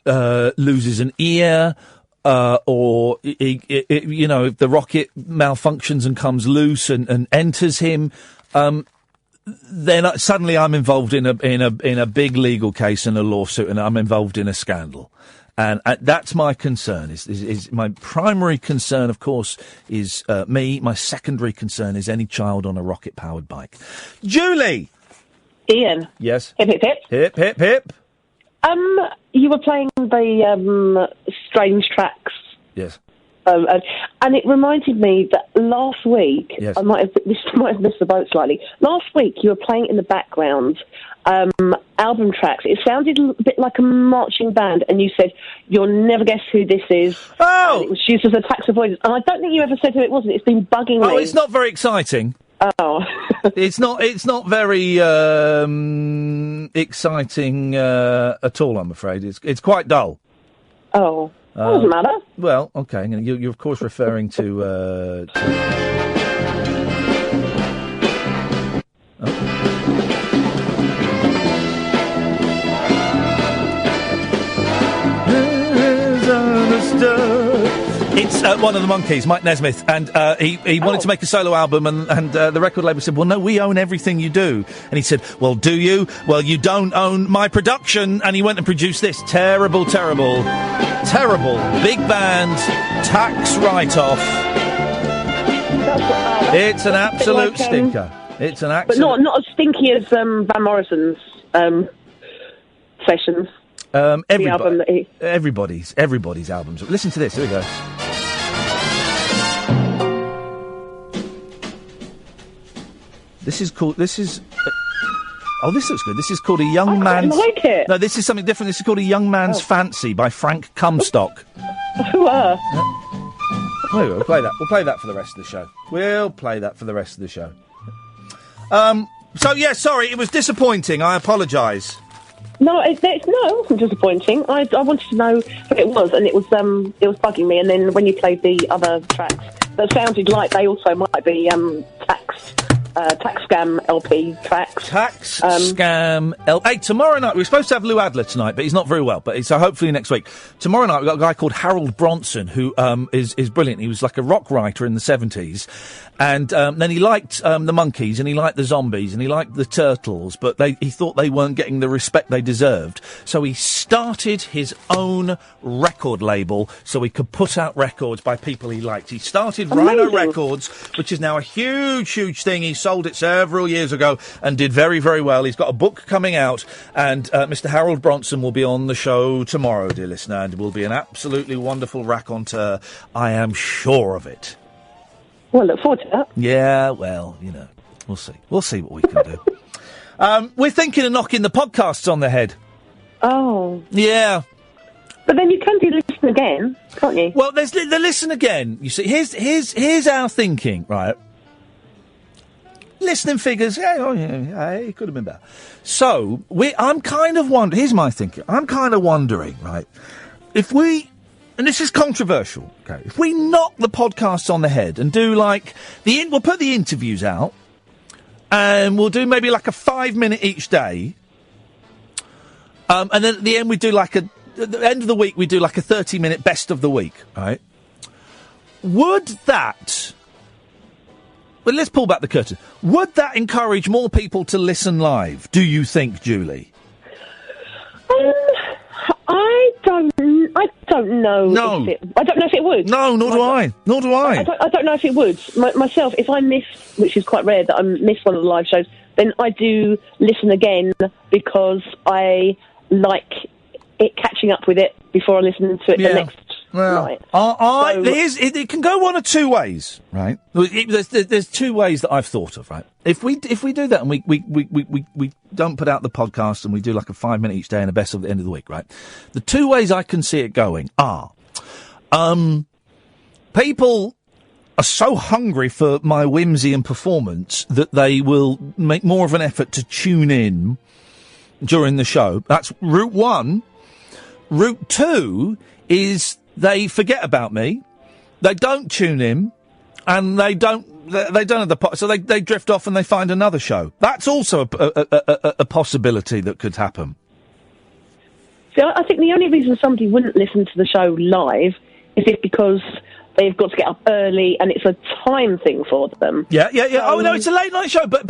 loses an ear, or if the rocket malfunctions and comes loose and enters him, then suddenly I'm involved in a big legal case and a lawsuit, and I'm involved in a scandal. And that's my concern. Is my primary concern, of course, is me. My secondary concern is any child on a rocket-powered bike. Julie! Ian. Yes. Hip, hip, hip. Hip, hip, hip. You were playing the Strange Tracks. Yes. And it reminded me that last week, yes. I might have missed the boat slightly. Last week, you were playing in the background album tracks. It sounded a bit like a marching band, and you said, you'll never guess who this is. Oh! And it was used as a tax avoidance. And I don't think you ever said who it was, and it's been bugging me. Oh, it's not very exciting. Oh. It's not very exciting at all, I'm afraid. It's quite dull. Oh. Doesn't matter. Well, okay. You're of course referring to It's one of the Monkees, Mike Nesmith, and he wanted to make a solo album, and the record label said, well, no, we own everything you do. And he said, well, do you? Well, you don't own my production. And he went and produced this terrible big band tax write-off. It's an absolute stinker. It's an absolute... But not as stinky as Van Morrison's sessions. Everybody's albums. Listen to this. Here we go. This looks good. This is called A Young Man's... I like it. No, this is something different. This is called A Young Man's Fancy by Frank Comstock. Who are? We'll play that. We'll play that for the rest of the show. Sorry, it was disappointing. I apologise. No, it wasn't disappointing. I wanted to know what it was, and it was bugging me. And then when you played the other tracks, that sounded like they also might be taxed Tax Scam LP tracks. Tax Scam LP. Hey, tomorrow night, we're supposed to have Lou Adler tonight, but he's not very well. But so hopefully next week. Tomorrow night, we've got a guy called Harold Bronson, who is brilliant. He was like a rock writer in the 70s. And then he liked the Monkees, and he liked the Zombies, and he liked the Turtles, but he thought they weren't getting the respect they deserved. So he started his own record label so he could put out records by people he liked. He started Rhino Records, which is now a huge, huge thing. He sold it several years ago and did very, very well. He's got a book coming out, and Mr. Harold Bronson will be on the show tomorrow, dear listener, and will be an absolutely wonderful raconteur. I am sure of it. Well, look forward to that. Yeah, well, we'll see. We'll see what we can do. We're thinking of knocking the podcasts on the head. Oh. Yeah. But then you can do listen again, can't you? Well, there's the listen again. You see, here's our thinking, right? Listening figures, it could have been better. So, I'm kind of wondering, here's my thinking. I'm kind of wondering, right, if we... And this is controversial, okay? If we knock the podcasts on the head and do we'll put the interviews out, and we'll do maybe like a 5-minute each day, and then at the end we do at the end of the week we do like a 30-minute best of the week, right? Would that... Well, let's pull back the curtain. Would that encourage more people to listen live, do you think, Julie? I don't know. No. I don't know if it would. No, nor do I. Nor do I. I don't know if it would. Myself, if I miss, which is quite rare that I miss one of the live shows, then I do listen again because I like it catching up with it before I listen to it the next night. It can go one of two ways, right? There's two ways that I've thought of, right? If we do that and we don't put out the podcast and we do like a 5-minute each day and a best of the end of the week, right? The two ways I can see it going are, people are so hungry for my whimsy and performance that they will make more of an effort to tune in during the show. That's route one. Route two is they forget about me, they don't tune in, and they don't have the so they drift off and they find another show. That's also a possibility that could happen. See, I think the only reason somebody wouldn't listen to the show live is because they've got to get up early and it's a time thing for them. Yeah. Oh no, it's a late night show, but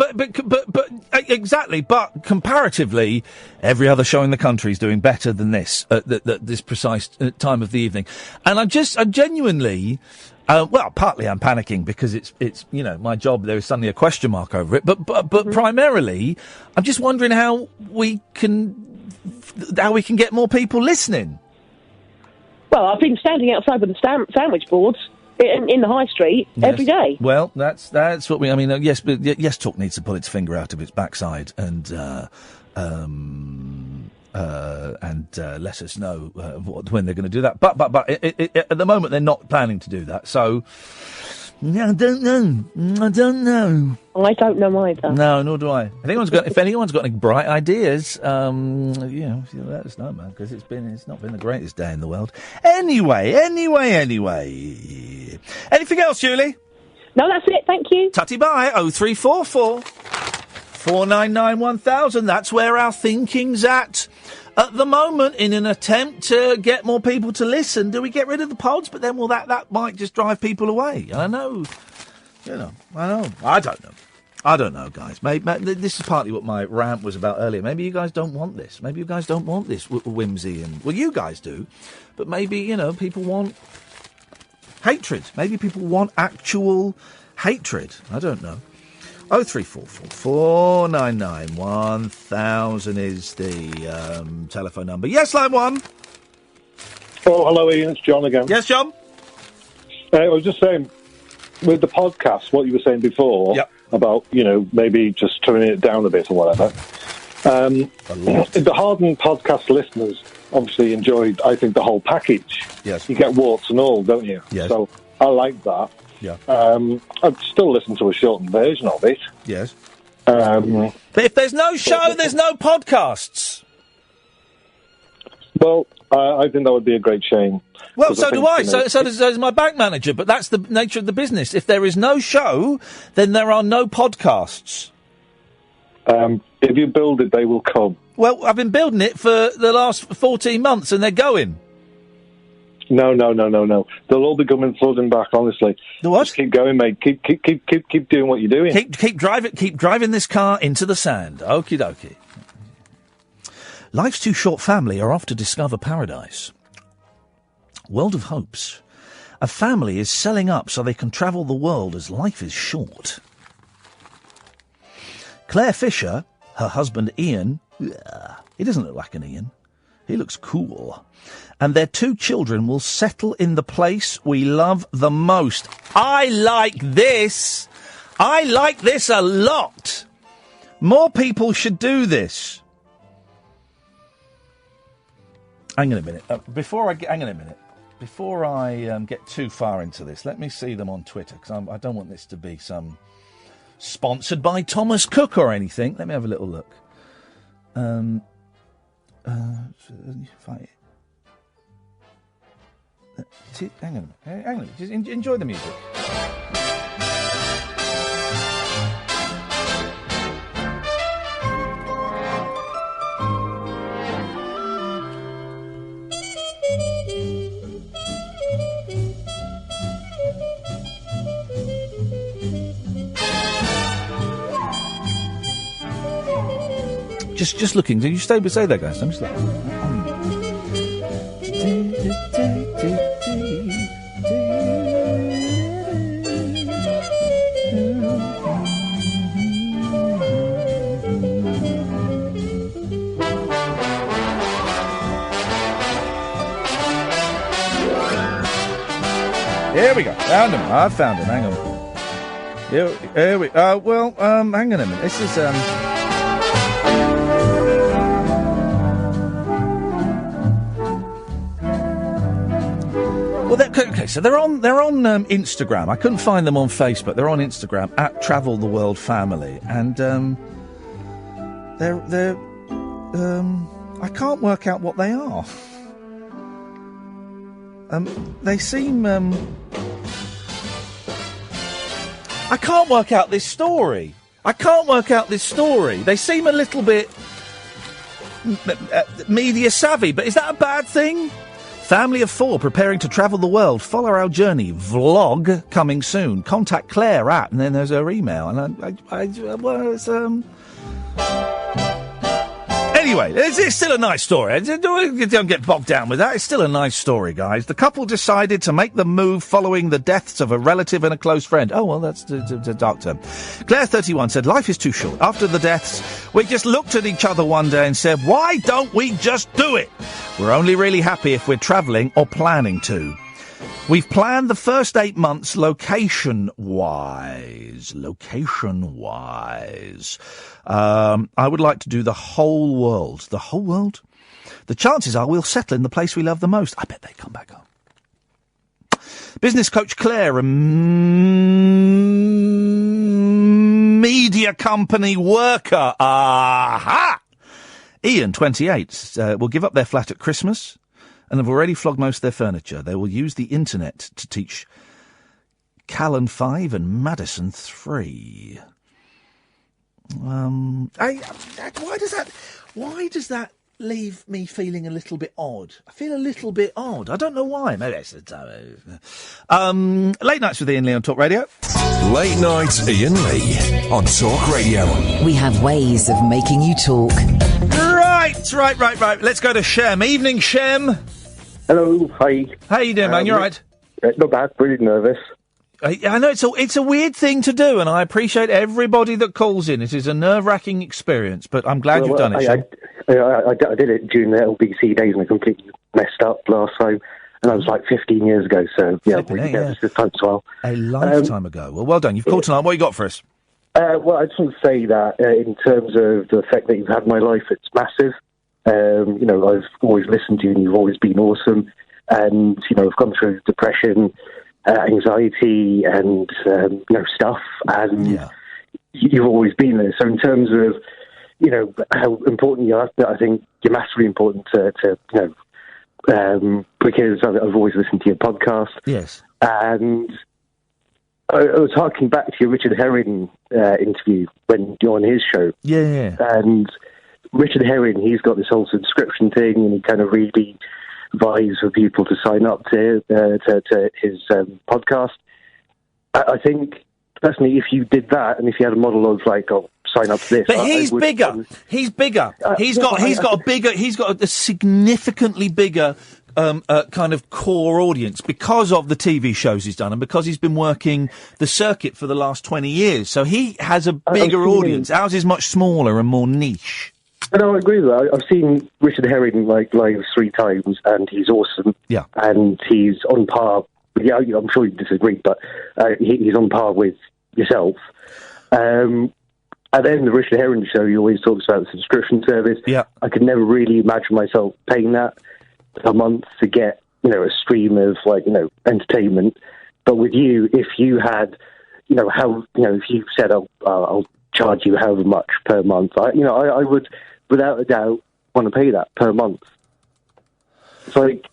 exactly. But comparatively, every other show in the country is doing better than this at this precise time of the evening. And I'm genuinely, partly I'm panicking because it's my job. There is suddenly a question mark over it. But primarily, I'm just wondering how we can get more people listening. Well, I've been standing outside with the sandwich boards in the high street every day. Well, that's what we. I mean, yes, but Yes Talk needs to pull its finger out of its backside and let us know when they're going to do that. But at the moment they're not planning to do that. So I don't know. I don't know either. No, nor do I. If anyone's got any bright ideas, let us know, man, because it's not been the greatest day in the world. Anyway. Anything else, Julie? No, that's it. Thank you. Tutty bye. 0344 499 1000. That's where our thinking's at the moment, in an attempt to get more people to listen. Do we get rid of the pods? But then, that might just drive people away. I know. I don't know, guys. Maybe this is partly what my rant was about earlier. Maybe you guys don't want this. Maybe you guys don't want this whimsy you guys do. But maybe, people want hatred. Maybe people want actual hatred. I don't know. 0344 499 1000 is the telephone number. Yes, line one. Oh, hello, Ian. It's John again. Yes, John. I was just saying, with the podcast, what you were saying before about, maybe just turning it down a bit or whatever. The hardened podcast listeners obviously enjoyed, I think, the whole package. Yes. You get warts and all, don't you? Yes. So I like that. Yeah. I'd still listen to a shortened version of it. Yes. But if there's no show, there's no podcasts. Well, I think that would be a great shame. Well, so do I. So does my bank manager. But that's the nature of the business. If there is no show, then there are no podcasts. If you build it, they will come. Well, I've been building it for the last 14 months, and they're going. No. They'll all be coming flooding back. Honestly, the what? Just keep going, mate. Keep doing what you're doing. Keep driving this car into the sand. Okie dokie. Life's too short. Family are off to discover paradise. World of hopes. A family is selling up so they can travel the world as life is short. Claire Fisher, her husband Ian, he doesn't look like an Ian. He looks cool. And their 2 children will settle in the place we love the most. I like this. I like this a lot. More people should do this. Hang on a minute. Before I get too far into this, let me see them on Twitter, because I don't want this to be some sponsored by Thomas Cook or anything. Let me have a little look. Hang on a minute. Just enjoy the music. Just looking. Did you stay there, guys? I'm just looking. Here we go. Found him. I found him. Hang on. Here we. Hang on a minute. This is Okay, so they're on Instagram. I couldn't find them on Facebook. They're on Instagram at Travel the World Family, and they're I can't work out what they are. They seem I can't work out this story. They seem a little bit media savvy, but is that a bad thing? Family of 4 preparing to travel the world. Follow our journey. Vlog coming soon. Contact Claire at, and then there's her email. And anyway, it's still a nice story. Don't get bogged down with that. It's still a nice story, guys. The couple decided to make the move following the deaths of a relative and a close friend. Oh, well, that's the dark term. Claire, 31, said, life is too short. After the deaths, we just looked at each other one day and said, why don't we just do it? We're only really happy if we're travelling or planning to. We've planned the first 8 months location-wise. I would like to do the whole world. The whole world? The chances are we'll settle in the place we love the most. I bet they come back home. Business coach Claire, a media company worker. Aha! Ian, 28, will give up their flat at Christmas and have already flogged most of their furniture. They will use the internet to teach Callan 5 and Madison 3. Why does that leave me feeling a little bit odd? I feel a little bit odd. I don't know why. Maybe it's Late Nights with Iain Lee on Talk Radio. Late Night Iain Lee on Talk Radio. We have ways of making you talk. Right. Let's go to Shem. Evening, Shem. Hello, hi. How you doing, man? You all right? Not bad, really nervous. I know it's a weird thing to do, and I appreciate everybody that calls in. It is a nerve-wracking experience, but I'm glad you've done it, Shem. I did it during the LBC days, and I completely messed up last time. And that was like 15 years ago, so yeah, really nervous this time as well. A lifetime ago. Well done. You've called tonight. What you got for us? Well, I just want to say that in terms of the effect that you've had on my life, it's massive. I've always listened to you and you've always been awesome. And, I've gone through depression, anxiety and, stuff. And you've always been there. So in terms of, how important you are, I think you're massively important to because I've always listened to your podcast. Yes. And I was harking back to your Richard Herring interview when you're on his show. Yeah. And Richard Herring, he's got this whole subscription thing, and he kind of really advises for people to sign up to his podcast. I think, personally, if you did that, and if you had a model of like, sign up to this. But he's bigger. He's bigger. He's got a significantly bigger kind of core audience because of the TV shows he's done and because he's been working the circuit for the last 20 years. So he has a bigger audience. Ours is much smaller and more niche. No, I agree with that. I've seen Richard Herring live 3 times, and he's awesome. Yeah. And he's on par. Yeah, I'm sure you disagree, but he's on par with yourself. And then the Richard Herring show, he always talks about the subscription service. Yeah. I could never really imagine myself paying that a month to get, a stream of, entertainment. But with you, if you had, if you said, I'll charge you however much per month, I would, without a doubt, want to pay that per month. It's like,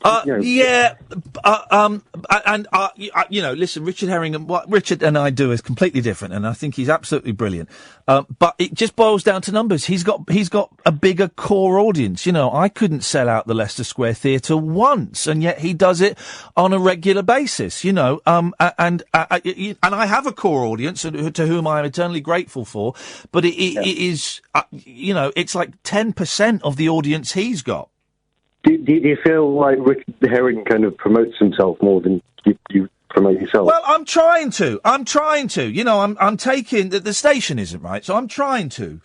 listen, Richard Herring and what Richard and I do is completely different, and I think he's absolutely brilliant. But it just boils down to numbers. He's got a bigger core audience. I couldn't sell out the Leicester Square Theatre once, and yet he does it on a regular basis. And I have a core audience to whom I am eternally grateful for, but it is, it's like 10% of the audience he's got. Do you feel like Richard Herring kind of promotes himself more than you promote yourself? Well, I'm trying to. I'm taking the station isn't right, so I'm trying to.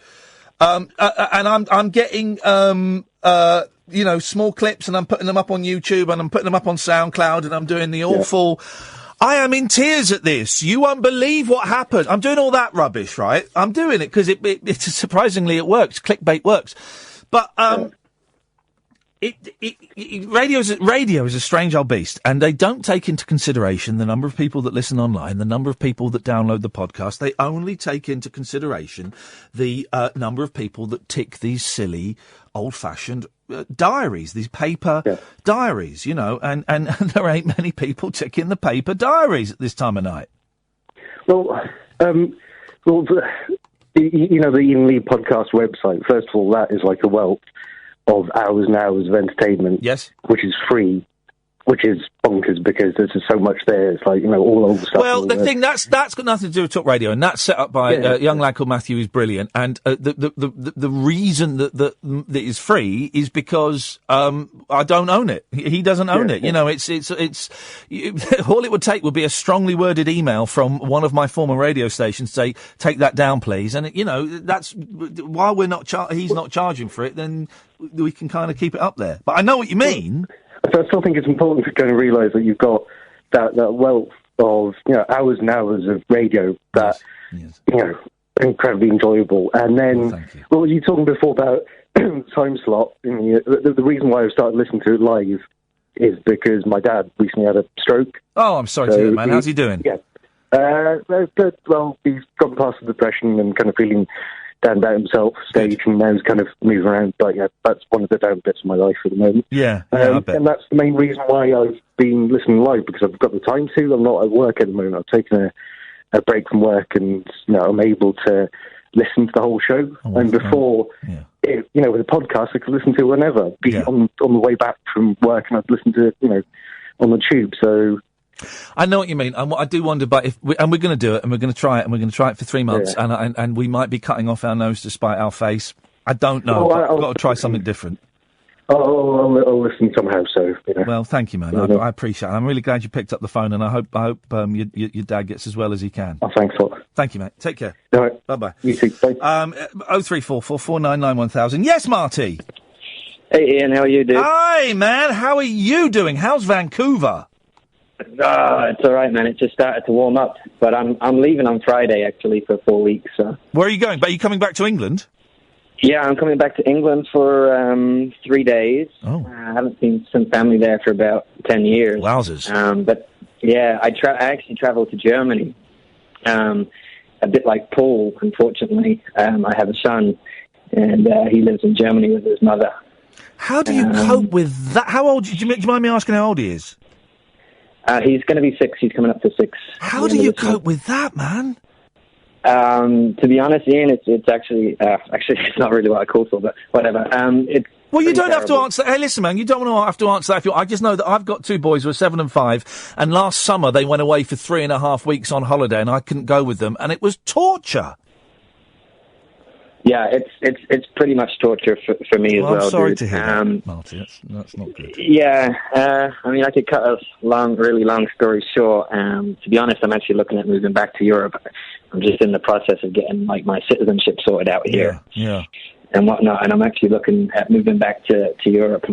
And I'm getting small clips, and I'm putting them up on YouTube, and I'm putting them up on SoundCloud, and I'm doing the awful. Yeah. I am in tears at this. You won't believe what happened. I'm doing all that rubbish, right? I'm doing it because it's surprisingly it works. Clickbait works, but Radio is a strange old beast, and they don't take into consideration the number of people that listen online, the number of people that download the podcast. They only take into consideration the number of people that tick these silly, old-fashioned diaries, these paper diaries, and there ain't many people ticking the paper diaries at this time of night. Well, the Iain Lee podcast website, first of all, that is like a wealth of hours and hours of entertainment, yes, which is free, which is bonkers because there's just so much there. It's like, all old stuff. Well, the thing that's got nothing to do with Talk Radio, and that's set up by a young lad called Matthew, who's brilliant. And the reason that is free is because I don't own it. He doesn't own it. It's all it would take would be a strongly worded email from one of my former radio stations to say, take that down, please. And that's while we're not he's not charging for it, then we can kind of keep it up there. But I know what you mean. So I still think it's important to kind of realise that you've got that wealth of hours and hours of radio that incredibly enjoyable. And then, what were you talking before about time slot? The reason why I started listening to it live is because my dad recently had a stroke. Oh, I'm sorry to hear that, man. How's he doing? Yeah. Well, he's gone past the depression and kind of feeling down about himself stage, and now he's kind of moving around. But that's one of the down bits of my life at the moment. I bet. And that's the main reason why I've been listening live, because I've got the time to. I'm not at work at the moment. I've taken a break from work, and I'm able to listen to the whole show. And before, with a podcast, I could listen to it whenever. Be on the way back from work, and I'd listen to it, on the tube. So. I know what you mean, and what I do wonder about we're going to do it, and we're going to try it, and we're going to try it for 3 months, and we might be cutting off our nose to spite our face. I don't know. I've got to try something different. I'll listen somehow. So. Well, thank you, man. I appreciate it. I'm really glad you picked up the phone, and I hope your dad gets as well as he can. Oh, thanks a lot. Thank you, mate. Take care. All right. Bye bye. You too. 0344 499 1000. Yes, Marty. Hey, Ian. How are you, dude? Hi, man. How are you doing? How's Vancouver? It's all right, man. It just started to warm up, but I'm leaving on Friday actually for 4 weeks. So. Where are you going? Are you coming back to England? Yeah, I'm coming back to England for 3 days. Oh. I haven't seen some family there for about 10 years. Wowzers. But yeah, I actually travelled to Germany. A bit like Paul, unfortunately. I have a son, and he lives in Germany with his mother. How do you cope with that? How old? Do you mind me asking how old he is? He's going to be 6. He's coming up to 6. How do you cope with that, man? To be honest, Ian, it's actually it's not really what I call for, but whatever. Well, you don't have to answer. Hey, listen, man, you don't want to have to answer that. I just know that I've got 2 boys who are 7 and 5, and last summer they went away for 3.5 weeks on holiday, and I couldn't go with them, and it was torture. Yeah, it's pretty much torture for me as well. I'm sorry dude. to hear that, Marty. That's not good. Yeah, I mean, I could cut a really long story short. To be honest, I'm actually looking at moving back to Europe. I'm just in the process of getting my citizenship sorted out here. Yeah. And whatnot, and I'm actually looking at moving back to Europe.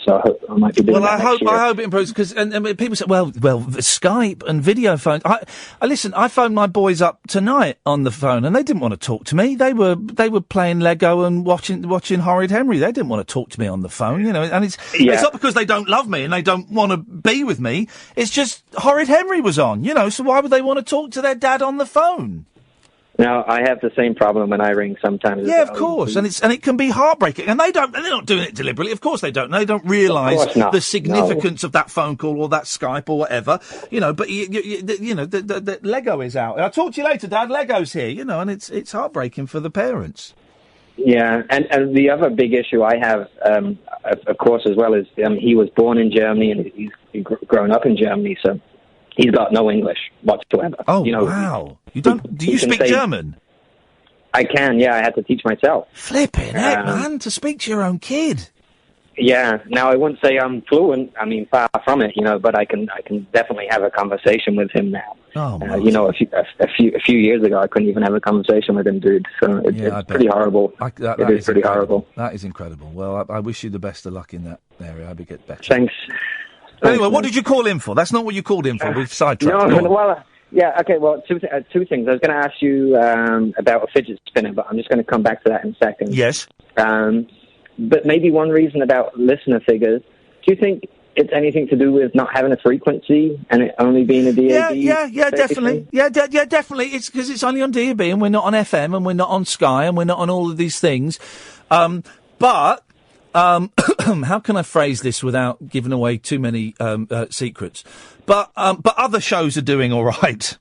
So I hope I might be doing that next year. I hope it improves, because and people say, well, Skype and video phones. I listen. I phoned my boys up tonight on the phone, and they didn't want to talk to me. They were playing Lego and watching Horrid Henry. They didn't want to talk to me on the phone, And it's not because they don't love me and they don't want to be with me. It's just Horrid Henry was on, So why would they want to talk to their dad on the phone? Now, I have the same problem when I ring sometimes. Yeah, of course, and it can be heartbreaking. And they're not doing it deliberately. Of course they don't. They don't realise the significance of that phone call or that Skype or whatever. But the Lego is out. I'll talk to you later, Dad. Lego's here. And it's heartbreaking for the parents. Yeah, and the other big issue I have, of course, as well, is he was born in Germany and he's grown up in Germany, so he's got no English whatsoever. Oh, wow. Do you speak German? I can, yeah. I had to teach myself. Flipping heck, man, to speak to your own kid. Yeah. Now, I wouldn't say I'm fluent. I mean, far from it, but I can definitely have a conversation with him now. Oh, a few years ago, I couldn't even have a conversation with him, dude. So it's pretty horrible. It is pretty horrible. That is incredible. Well, I wish you the best of luck in that area. I hope you get better. Thanks. Anyway, what did you call in for? That's not what you called in for. We've sidetracked. Yeah, okay, well, two things. I was going to ask you about a fidget spinner, but I'm just going to come back to that in a second. Yes. But maybe one reason about listener figures, do you think it's anything to do with not having a frequency and it only being a DAB? Yeah, definitely. Yeah, definitely. It's because it's only on DAB and we're not on FM and we're not on Sky and we're not on all of these things. But... how can I phrase this without giving away too many secrets? But other shows are doing all right.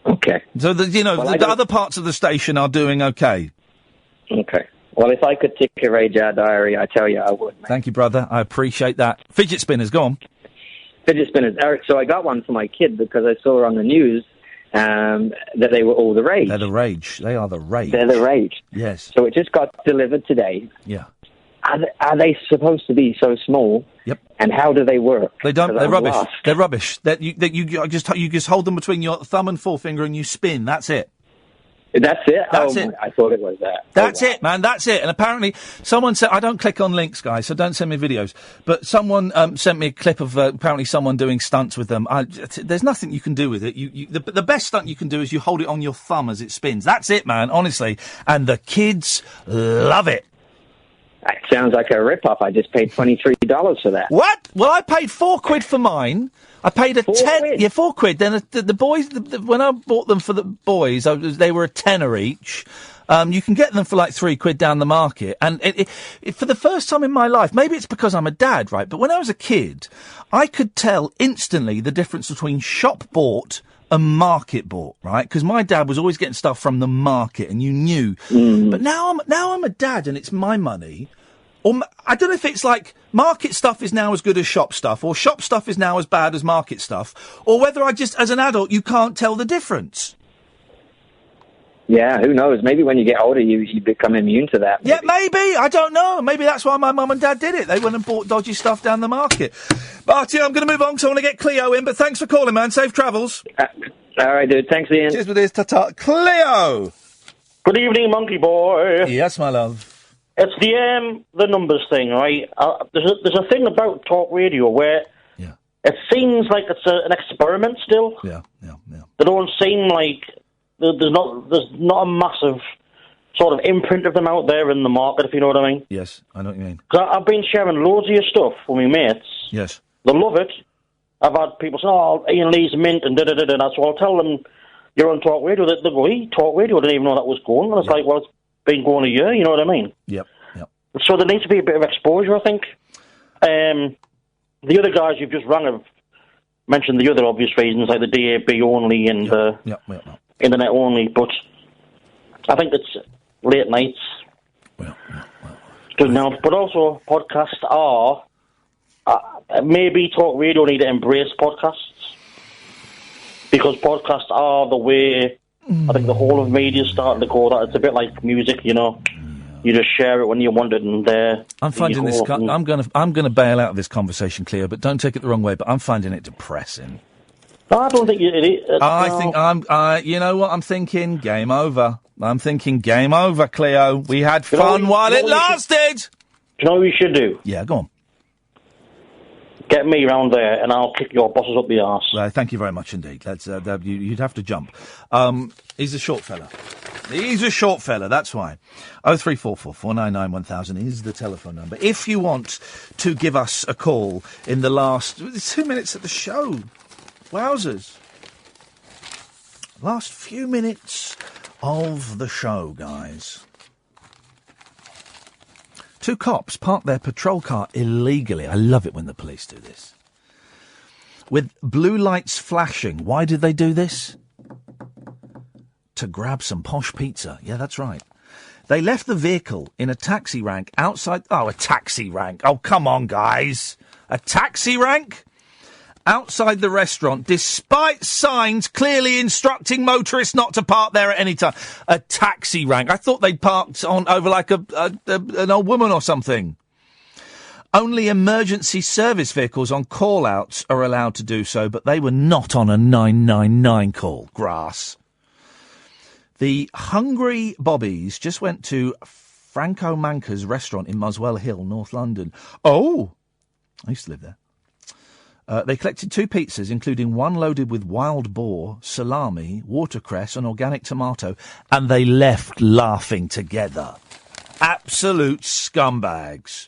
Okay. So the other parts of the station are doing okay. Okay. Well, if I could tick a radar diary, I tell you I would. Man. Thank you, brother. I appreciate that. Fidget spinners, go on. Fidget spinners. So I got one for my kid because I saw on the news that they were all the rage. They're the rage. They are the rage. They're the rage. Yes. So it just got delivered today. Yeah. Are they supposed to be so small? Yep. And how do they work? They don't. They're rubbish. Lost. They're rubbish. You just hold them between your thumb and forefinger and you spin. That's it. That's it? That's it. I thought it was that. That's it, man. That's it. And apparently someone said, I don't click on links, guys, so don't send me videos. But someone sent me a clip of apparently someone doing stunts with them. There's nothing you can do with it. The best stunt you can do is you hold it on your thumb as it spins. That's it, man, honestly. And the kids love it. That sounds like a rip-off. I just paid $23 for that. What? Well, I paid £4 for mine. I paid £10. Yeah, £4. Then the boys, when I bought them for the boys, they were a tenner each. You can get them for like £3 down the market. And for the first time in my life, maybe it's because I'm a dad, right? But when I was a kid, I could tell instantly the difference between shop bought and market bought, right? Because my dad was always getting stuff from the market, and you knew. But now I'm a dad, and it's my money. Or I don't know if it's like market stuff is now as good as shop stuff, or shop stuff is now as bad as market stuff, or whether I just, as an adult, you can't tell the difference. Yeah, who knows? Maybe when you get older, you become immune to that. Maybe. Yeah, maybe. I don't know. Maybe that's why my mum and dad did it. They went and bought dodgy stuff down the market. But I'm going to move on because I want to get Cleo in. But thanks for calling, man. Safe travels. All right, dude. Thanks, Ian. Cheers with this. Ta-ta. Cleo! Good evening, monkey boy. Yes, my love. It's the numbers thing, right? There's a thing about talk radio where it seems like it's an experiment still. Yeah. They don't seem like there's not a massive sort of imprint of them out there in the market, if you know what I mean. Yes, I know what you mean. Because I've been sharing loads of your stuff with my mates. Yes. They love it. I've had people say, "Oh, Iain Lee's mint," and da-da-da-da. So I'll tell them, "You're on talk radio." They go, "Talk radio?" I didn't even know that was going. And it's like, well, it's been going a year, you know what I mean? Yep. So there needs to be a bit of exposure, I think. The other guys you've just rung have mentioned the other obvious reasons, like the DAB only and internet only, but I think it's late nights. Good enough. But also, podcasts are... maybe talk radio need to embrace podcasts, because podcasts are the way I think the whole of media is starting to go. That it's a bit like music, you know. You just share it when you want it, and I'm finding this. I'm going to bail out of this conversation, Cleo. But don't take it the wrong way. But I'm finding it depressing. I don't think you know what I'm thinking? Game over. I'm thinking game over, Cleo. We had fun while it lasted. Do you know what we should do? Yeah, go on. Get me round there, and I'll kick your bosses up the arse. Well, thank you very much indeed. That's you'd have to jump. He's a short fella. That's why. 0344 499 1000 is the telephone number. If you want to give us a call in the last 2 minutes of the show, wowzers. Last few minutes of the show, guys. 2 cops parked their patrol car illegally. I love it when the police do this. With blue lights flashing. Why did they do this? To grab some posh pizza. Yeah, that's right. They left the vehicle in a taxi rank outside... Oh, a taxi rank. Oh, come on, guys. A taxi rank? Outside the restaurant, despite signs clearly instructing motorists not to park there at any time. A taxi rank. I thought they'd parked over like an old woman or something. Only emergency service vehicles on call-outs are allowed to do so, but they were not on a 999 call. Grass. The Hungry Bobbies just went to Franco Manca's restaurant in Muswell Hill, North London. Oh! I used to live there. They collected 2 pizzas, including one loaded with wild boar, salami, watercress and organic tomato, and they left laughing together. Absolute scumbags.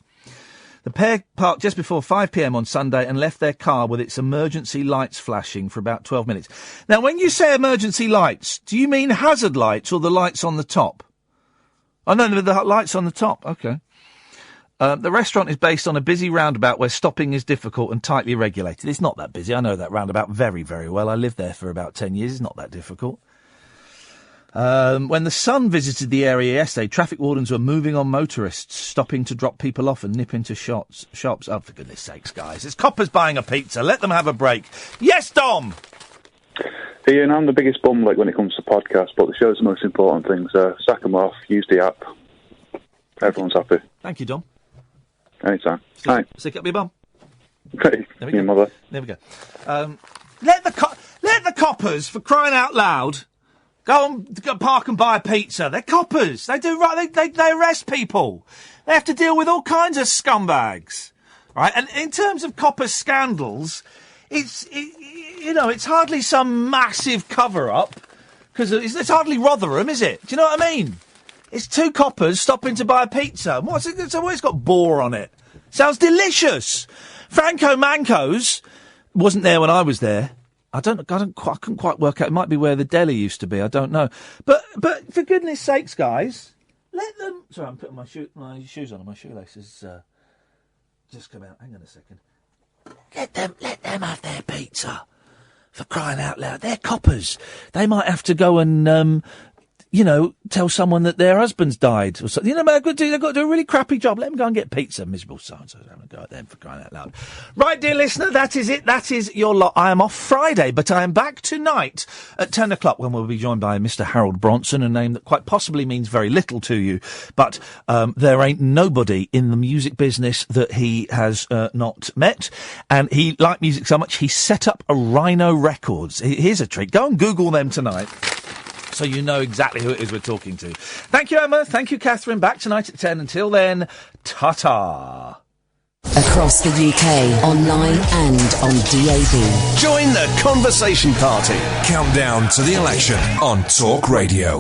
The pair parked just before 5 p.m. on Sunday and left their car with its emergency lights flashing for about 12 minutes. Now, when you say emergency lights, do you mean hazard lights or the lights on the top? Oh, no, the lights on the top. OK. The restaurant is based on a busy roundabout where stopping is difficult and tightly regulated. It's not that busy. I know that roundabout very, very well. I lived there for about 10 years. It's not that difficult. When the Sun visited the area yesterday, traffic wardens were moving on motorists, stopping to drop people off and nip into shops. Oh, for goodness sakes, guys. It's coppers buying a pizza. Let them have a break. Yes, Dom! Ian, I'm the biggest bum when it comes to podcasts, but the show's the most important thing. So sack them off, use the app. Everyone's happy. Thank you, Dom. Anytime. Hi. Stick up your bum. Okay. There we your go. Mother. There we go. Let the coppers, for crying out loud, go park and buy a pizza. They're coppers. They do right. They arrest people. They have to deal with all kinds of scumbags. Right. And in terms of copper scandals, it's hardly some massive cover up, because it's hardly Rotherham, is it? Do you know what I mean? It's 2 coppers stopping to buy a pizza. What's it? It's always got boar on it. Sounds delicious. Franco Manco's wasn't there when I was there. I couldn't quite work out. It might be where the deli used to be. I don't know. But for goodness sakes, guys, let them. Sorry, I'm putting my shoes on and my shoelaces just come out. Hang on a second. Let them have their pizza. For crying out loud, they're coppers. They might have to go and tell someone that their husband's died or something. They've got to do a really crappy job. Let them go and get pizza. Miserable so-and-so. Don't go at them, for crying out loud. Right, dear listener, that is it. That is your lot. I am off Friday, but I am back tonight at 10 o'clock when we'll be joined by Mr. Harold Bronson, a name that quite possibly means very little to you. But there ain't nobody in the music business that he has not met. And he liked music so much, he set up a Rhino Records. Here's a treat. Go and Google them tonight, so you know exactly who it is we're talking to. Thank you, Emma. Thank you, Catherine. Back tonight at 10. Until then, ta-ta. Across the UK, online and on DAB. Join the conversation party. Countdown to the election on Talk Radio.